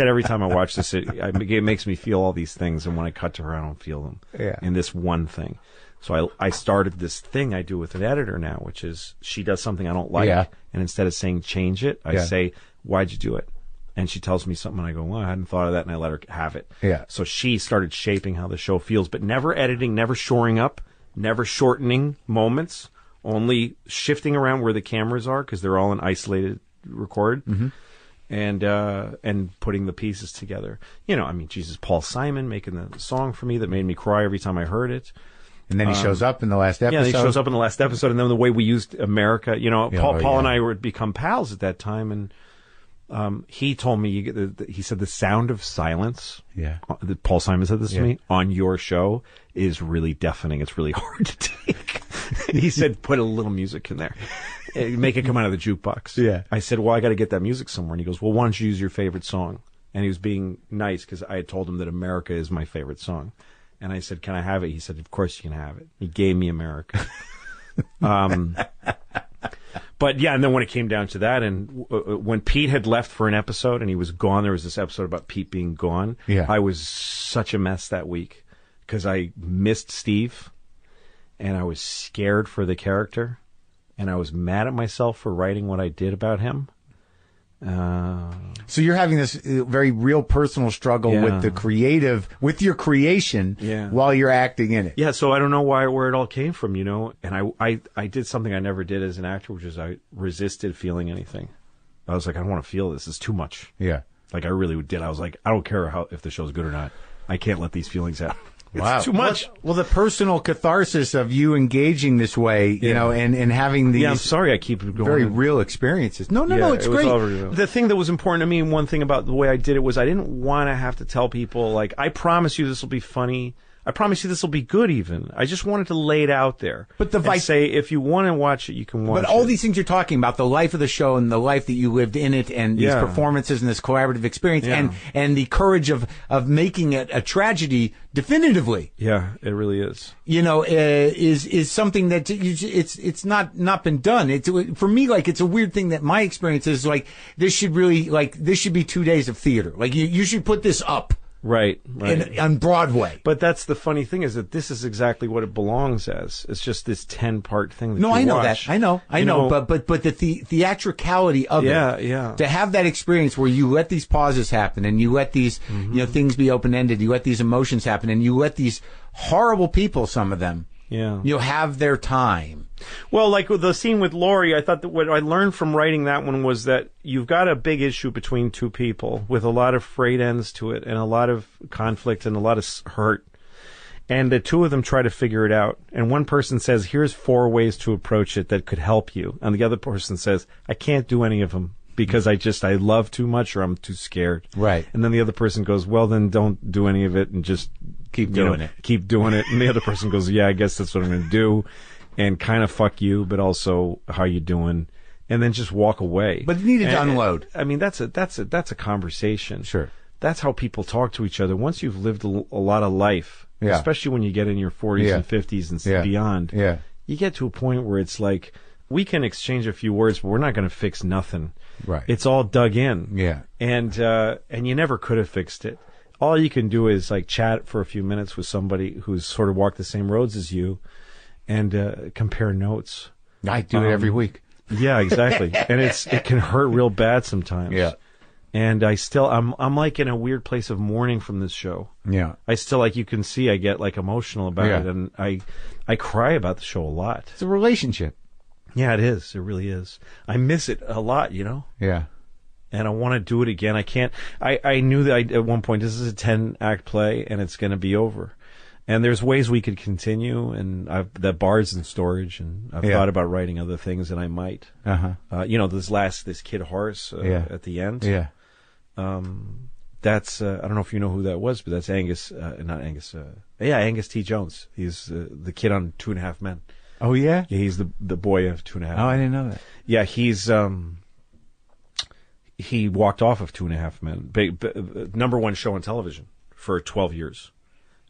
every time I watch this, it makes me feel all these things. And when I cut to her, I don't feel them. Yeah. In this one thing. So I started this thing I do with an editor now, which is she does something I don't like. Yeah. And instead of saying change it, I say, why'd you do it? And she tells me something, and I go, well, I hadn't thought of that, and I let her have it. Yeah. So she started shaping how the show feels, but never editing, never shoring up, never shortening moments, only shifting around where the cameras are, because they're all in isolated record, and putting the pieces together. Jesus, Paul Simon making the song for me that made me cry every time I heard it. And then he shows up in the last episode. Yeah, he shows up in the last episode, and then the way we used America, Paul and I would become pals at that time, and he told me, he said the sound of silence. Yeah. Paul Simon said this to me on your show is really deafening. It's really hard to take. He said, put a little music in there, make it come out of the jukebox. Yeah. I said, well, I got to get that music somewhere. And he goes, well, why don't you use your favorite song? And he was being nice because I had told him that America is my favorite song. And I said, can I have it? He said, of course you can have it. He gave me America. But yeah, and then when it came down to that, and when Pete had left for an episode and he was gone, there was this episode about Pete being gone. Yeah. I was such a mess that week because I missed Steve, and I was scared for the character, and I was mad at myself for writing what I did about him. So you're having this very real personal struggle with your creation while you're acting in it. Yeah, so I don't know where it all came from, and I did something I never did as an actor, which is I resisted feeling anything. I was like, I don't want to feel this. It's too much. Yeah. Like I really did. I was like, I don't care if the show's good or not. I can't let these feelings out. Wow. It's too much. Well, the personal catharsis of you engaging this way, and having these I'm sorry I keep going. Very real experiences. No, it's great. The thing that was important to me, and one thing about the way I did it was I didn't want to have to tell people, like, I promise you this will be funny. I promise you this will be good even. I just wanted to lay it out there. But say, if you want to watch it, you can watch it. But all these things you're talking about, the life of the show and the life that you lived in it and these performances and this collaborative experience and the courage of making it a tragedy definitively. Yeah, it really is. Is something that it's not been done. For me, like, it's a weird thing that my experience is like, this should be 2 days of theater. Like, you should put this up. Right. On Broadway. But that's the funny thing, is that this is exactly what it belongs as. It's just this 10-part thing that I know watch. that. I know. But the theatricality of it. Yeah. To have that experience where you let these pauses happen and you let these things be open-ended, you let these emotions happen, and you let these horrible people, some of them, have their time. Well, like with the scene with Lori, I thought that what I learned from writing that one was that you've got a big issue between two people with a lot of frayed ends to it and a lot of conflict and a lot of hurt. And the two of them try to figure it out. And one person says, here's 4 ways to approach it that could help you. And the other person says, I can't do any of them because I love too much or I'm too scared. Right. And then the other person goes, well, then don't do any of it and just keep doing it. Keep doing it. And the other person goes, yeah, I guess that's what I'm going to do. And kind of fuck you, but also how you doing, and then just walk away. But you needed to unload. I mean, that's a conversation. Sure. That's how people talk to each other. Once you've lived a lot of life, especially when you get in your 40s and 50s and beyond, you get to a point where it's like, we can exchange a few words, but we're not going to fix nothing. Right. It's all dug in. Yeah. And you never could have fixed it. All you can do is like chat for a few minutes with somebody who's sort of walked the same roads as you, and compare notes. I do it every week. Yeah, exactly. And it can hurt real bad sometimes. Yeah. And I'm like in a weird place of mourning from this show. Yeah. I still, like you can see, I get like emotional about it, and I cry about the show a lot. It's a relationship. Yeah, it is. It really is. I miss it a lot, Yeah. and I want to do it again. I can't. I knew that at one point this is a 10-act play, and it's going to be over. And there's ways we could continue, and that bar's in storage, and I've thought about writing other things, and I might. This kid Horace at the end. Yeah. That's I don't know if you know who that was, but that's Angus, not Angus. Angus T. Jones. He's the kid on 2.5 Men. Oh yeah. Yeah, he's the boy of 2.5 Men. Oh, I didn't know that. Yeah, he's he walked off of 2.5 Men, number one show on television for 12 years.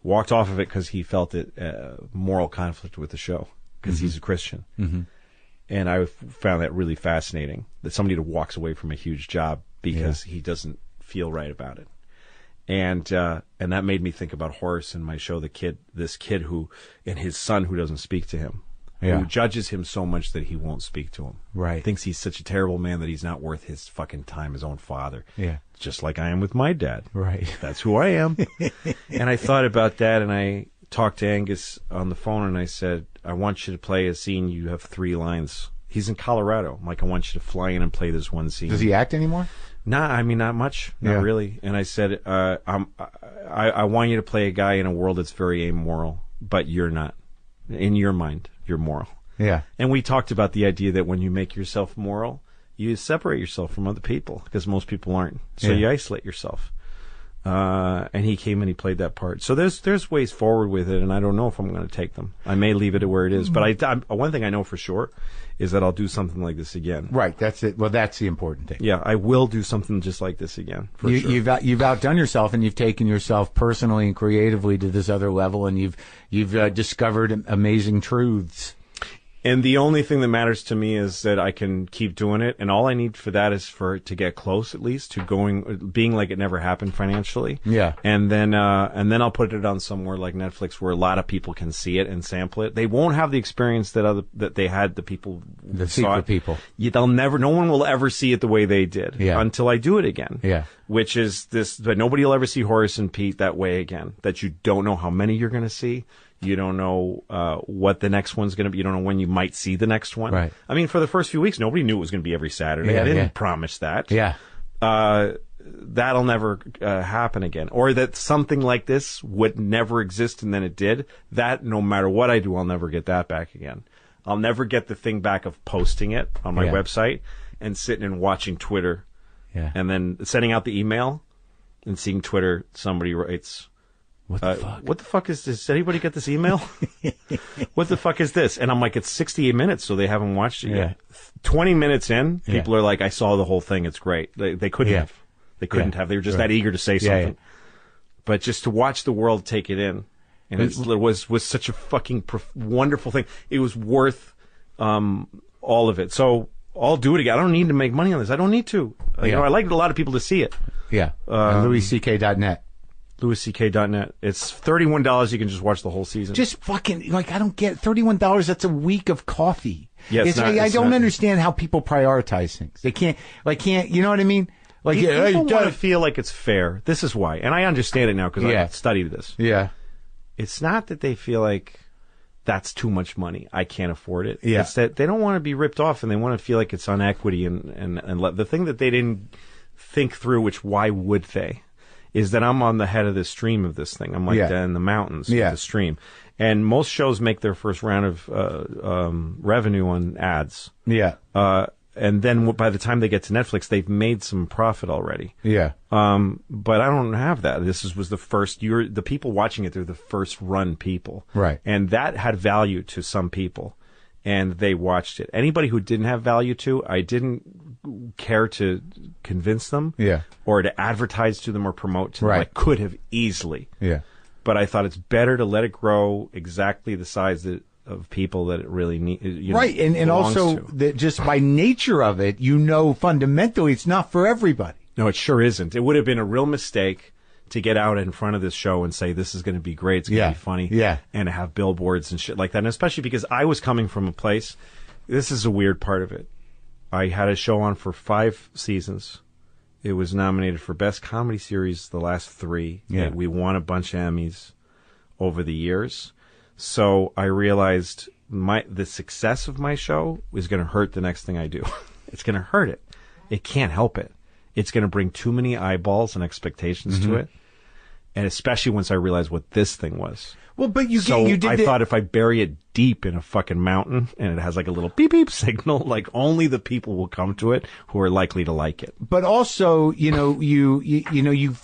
Walked off of it because he felt it moral conflict with the show because he's a Christian. Mm-hmm. And I found that really fascinating, that somebody that walks away from a huge job because he doesn't feel right about it. And that made me think about Horace in my show, this kid who, and his son who doesn't speak to him, who judges him so much that he won't speak to him. Right. Thinks he's such a terrible man that he's not worth his fucking time, his own father. Yeah. Just like I am with my dad. Right. That's who I am. And I thought about that, and I talked to Angus on the phone, and I said, I want you to play a scene. You have 3 lines. He's in Colorado. I'm like, I want you to fly in and play this one scene. Does he act anymore? Nah, I mean, not much. Not really. And I said, I want you to play a guy in a world that's very amoral, but you're not. In your mind, you're moral. Yeah. And we talked about the idea that when you make yourself moral, you separate yourself from other people, because most people aren't. So you isolate yourself. And he came and he played that part. So there's ways forward with it, and I don't know if I'm going to take them. I may leave it at where it is. But one thing I know for sure is that I'll do something like this again. Right. That's it. Well, that's the important thing. Yeah, I will do something just like this again. For sure. You've outdone yourself, and you've taken yourself personally and creatively to this other level, and you've discovered amazing truths. And the only thing that matters to me is that I can keep doing it, and all I need for that is for it to get close, at least, to being like it never happened financially. Yeah. And then I'll put it on somewhere like Netflix where a lot of people can see it and sample it. They won't have the experience that they had, the people the secret people. No one will ever see it the way they did until I do it again. Yeah. Which is this, but nobody will ever see Horace and Pete that way again. That you don't know how many you're going to see. You don't know what the next one's going to be. You don't know when you might see the next one. Right. I mean, for the first few weeks, nobody knew it was going to be every Saturday. I didn't promise that. Yeah. That'll never happen again. Or that something like this would never exist and then it did. That, no matter what I do, I'll never get that back again. I'll never get the thing back of posting it on my website and sitting and watching Twitter. Yeah. And then sending out the email and seeing Twitter, somebody writes, what the fuck? What the fuck is this? Did anybody get this email? What the fuck is this? And I'm like, it's 68 minutes, so they haven't watched it yet. 20 minutes in, people are like, I saw the whole thing. It's great. They couldn't have. They couldn't have. They were just that eager to say something. But just to watch the world take it in, and it was such a fucking wonderful thing. It was worth all of it. So I'll do it again. I don't need to make money on this. I don't need to. You know, I like a lot of people to see it. Yeah. LouisCK.net. LouisCK.net. It's $31. You can just watch the whole season. Just fucking, like, I don't get $31. That's a week of coffee. Yeah, I don't understand how people prioritize things. They can't, you know what I mean? Like, people want to feel like it's fair. This is why. And I understand it now because I've studied this. Yeah. It's not that they feel like that's too much money. I can't afford it. Yeah. It's that they don't want to be ripped off and they want to feel like it's on equity and the thing that they didn't think through, which why would they? Is that I'm on the head of the stream of this thing. I'm like in the mountains of the stream. And most shows make their first round of revenue on ads. Yeah. And then by the time they get to Netflix, they've made some profit already. Yeah. But I don't have that. This was the first. The people watching it, they're the first run people. Right. And that had value to some people. And they watched it. Anybody who didn't have value to, I didn't care to convince them or to advertise to them or promote to them. I could have easily. Yeah. But I thought it's better to let it grow exactly the size of people that it really needs. And also that just by nature of it, fundamentally it's not for everybody. No, it sure isn't. It would have been a real mistake to get out in front of this show and say, this is going to be great, it's going to be funny, and to have billboards and shit like that. And especially because I was coming from a place, this is a weird part of it. I had a show on for 5 seasons. It was nominated for Best Comedy Series the last 3. Yeah. We won a bunch of Emmys over the years. So I realized the success of my show is going to hurt the next thing I do. It's going to hurt it. It can't help it. it's going to bring too many eyeballs and expectations to it. And especially once I realized what this thing was. Well, but I thought if I bury it deep in a fucking mountain and it has like a little beep beep signal, like only the people will come to it who are likely to like it. But also, you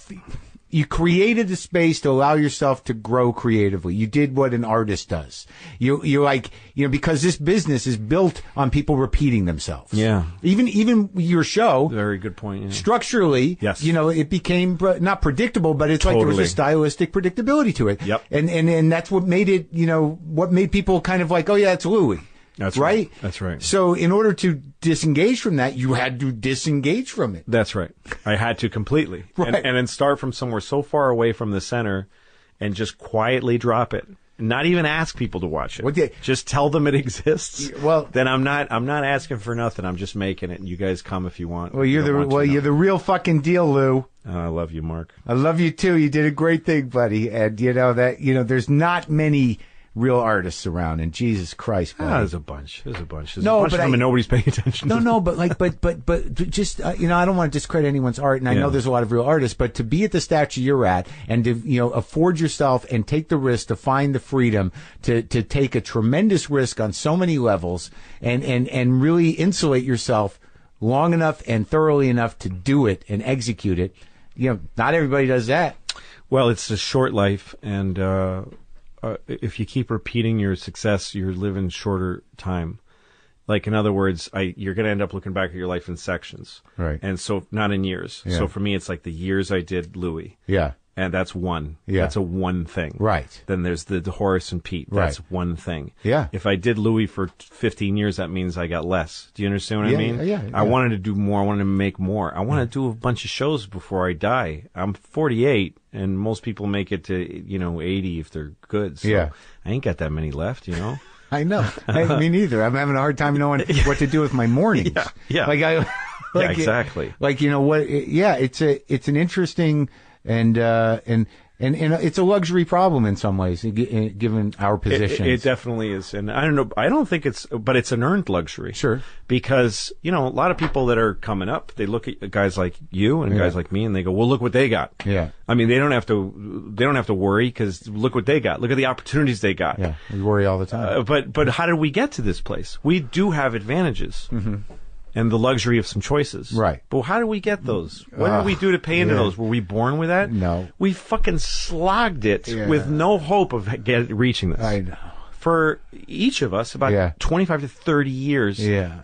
created the space to allow yourself to grow creatively. You did what an artist does. You're like, because this business is built on people repeating themselves. Yeah. Even your show. Very good point. Yeah. Structurally, yes. It became not predictable, but it's like there was a stylistic predictability to it. Yep. And that's what made it, what made people kind of like, oh yeah, it's Louis. That's right. That's right. So in order to disengage from that, you had to disengage from it. That's right. I had to completely. Right. And then start from somewhere so far away from the center and just quietly drop it. Not even ask people to watch it. Just tell them it exists. Well, then I'm not asking for nothing. I'm just making it, and you guys come if you want. Well, you're the real fucking deal, Lou. Oh, I love you, Mark. I love you too. You did a great thing, buddy. And there's not many real artists around, and Jesus Christ, buddy. There's a bunch. There's a bunch of them, and nobody's paying attention. No, but just I don't want to discredit anyone's art, and I know there's a lot of real artists, but to be at the stature you're at, and to afford yourself and take the risk to find the freedom to take a tremendous risk on so many levels, and really insulate yourself long enough and thoroughly enough to do it and execute it. Not everybody does that. Well, it's a short life, and if you keep repeating your success, you're living shorter time. Like, in other words, you're going to end up looking back at your life in sections. Right. And so, not in years. Yeah. So for me, it's like the years I did Louis. Yeah. And that's one. Yeah. That's a one thing. Right. Then there's the Horace and Pete. That's one thing. Yeah. If I did Louis for 15 years, that means I got less. Do you understand what I mean? Yeah. I wanted to do more. I wanted to make more. I want to do a bunch of shows before I die. I'm 48, and most people make it to, 80 if they're good. So I ain't got that many left, I know. Me neither. I'm having a hard time knowing what to do with my mornings. Yeah. Yeah, exactly. It's an interesting and it's a luxury problem in some ways, given our position. It definitely is, and I don't know. I don't think but it's an earned luxury. Sure, because a lot of people that are coming up, they look at guys like you and guys like me, and they go, "Well, look what they got." Yeah, I mean, they don't have to worry because look what they got. Look at the opportunities they got. Yeah, we worry all the time. But how did we get to this place? We do have advantages. Mm-hmm. And the luxury of some choices. Right. But how did we get those? What did we do to pay into those? Were we born with that? No. We fucking slogged it with no hope of reaching this. I know. For each of us, about 25 to 30 years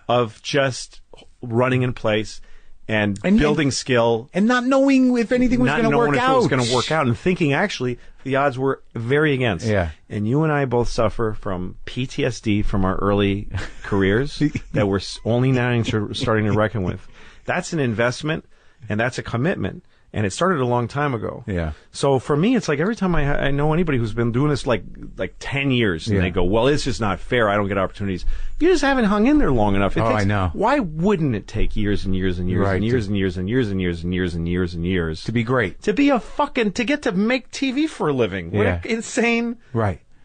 of just running in place and building skill. And not knowing if anything was going to work out. Not knowing if it was going to work out, and thinking, actually, the odds were very against. Yeah. And you and I both suffer from PTSD from our early careers that we're only now starting to reckon with. That's an investment, and that's a commitment. And it started a long time ago. Yeah. So for me, it's like every time I know anybody who's been doing this like 10 years, and they go, well, it's just not fair. I don't get opportunities. You just haven't hung in there long enough. I know. Why wouldn't it take years and years and years and years and years and years and years and years and years and years to be great? To be to get to make TV for a living. What an insane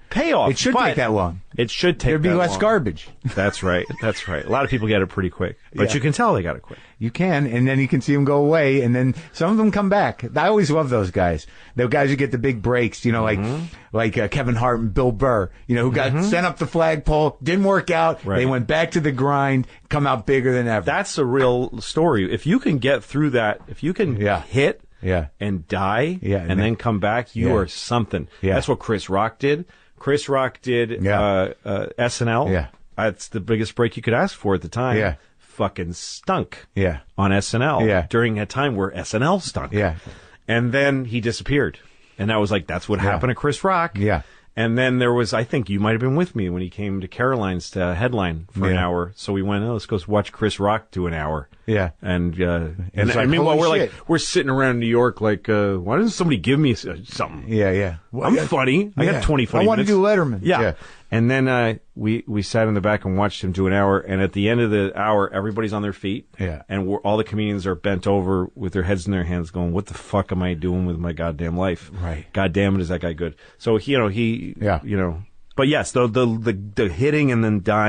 payoff. It should take that long. It should take There'd be less garbage. That's right. That's right. A lot of people get it pretty quick, but you can tell they got it quick. You can, and then you can see them go away, and then some of them come back. I always love those guys. The guys who get the big breaks, like Kevin Hart and Bill Burr, who got sent up the flagpole, didn't work out. Right. They went back to the grind, come out bigger than ever. That's a real story. If you can get through that, if you can hit and die and then come back, you are something. Yeah. That's what Chris Rock did. Chris Rock did SNL. Yeah. That's the biggest break you could ask for at the time. Yeah. Fucking stunk on SNL during a time where SNL stunk. Yeah. And then he disappeared. And that was that's what happened to Chris Rock. Yeah. And then there was, I think you might have been with me when he came to Caroline's to headline for an hour. So we went, let's go watch Chris Rock do an hour. Yeah. And meanwhile, we're sitting around New York why doesn't somebody give me something? Yeah. Well, I'm funny. I got 20 funny I want minutes. to do Letterman. Yeah. And then we sat in the back and watched him do an hour. And at the end of the hour, everybody's on their feet. Yeah. And all the comedians are bent over with their heads in their hands going, what the fuck am I doing with my goddamn life? Right. God damn it, is that guy good? So, but yes, the hitting and then dying.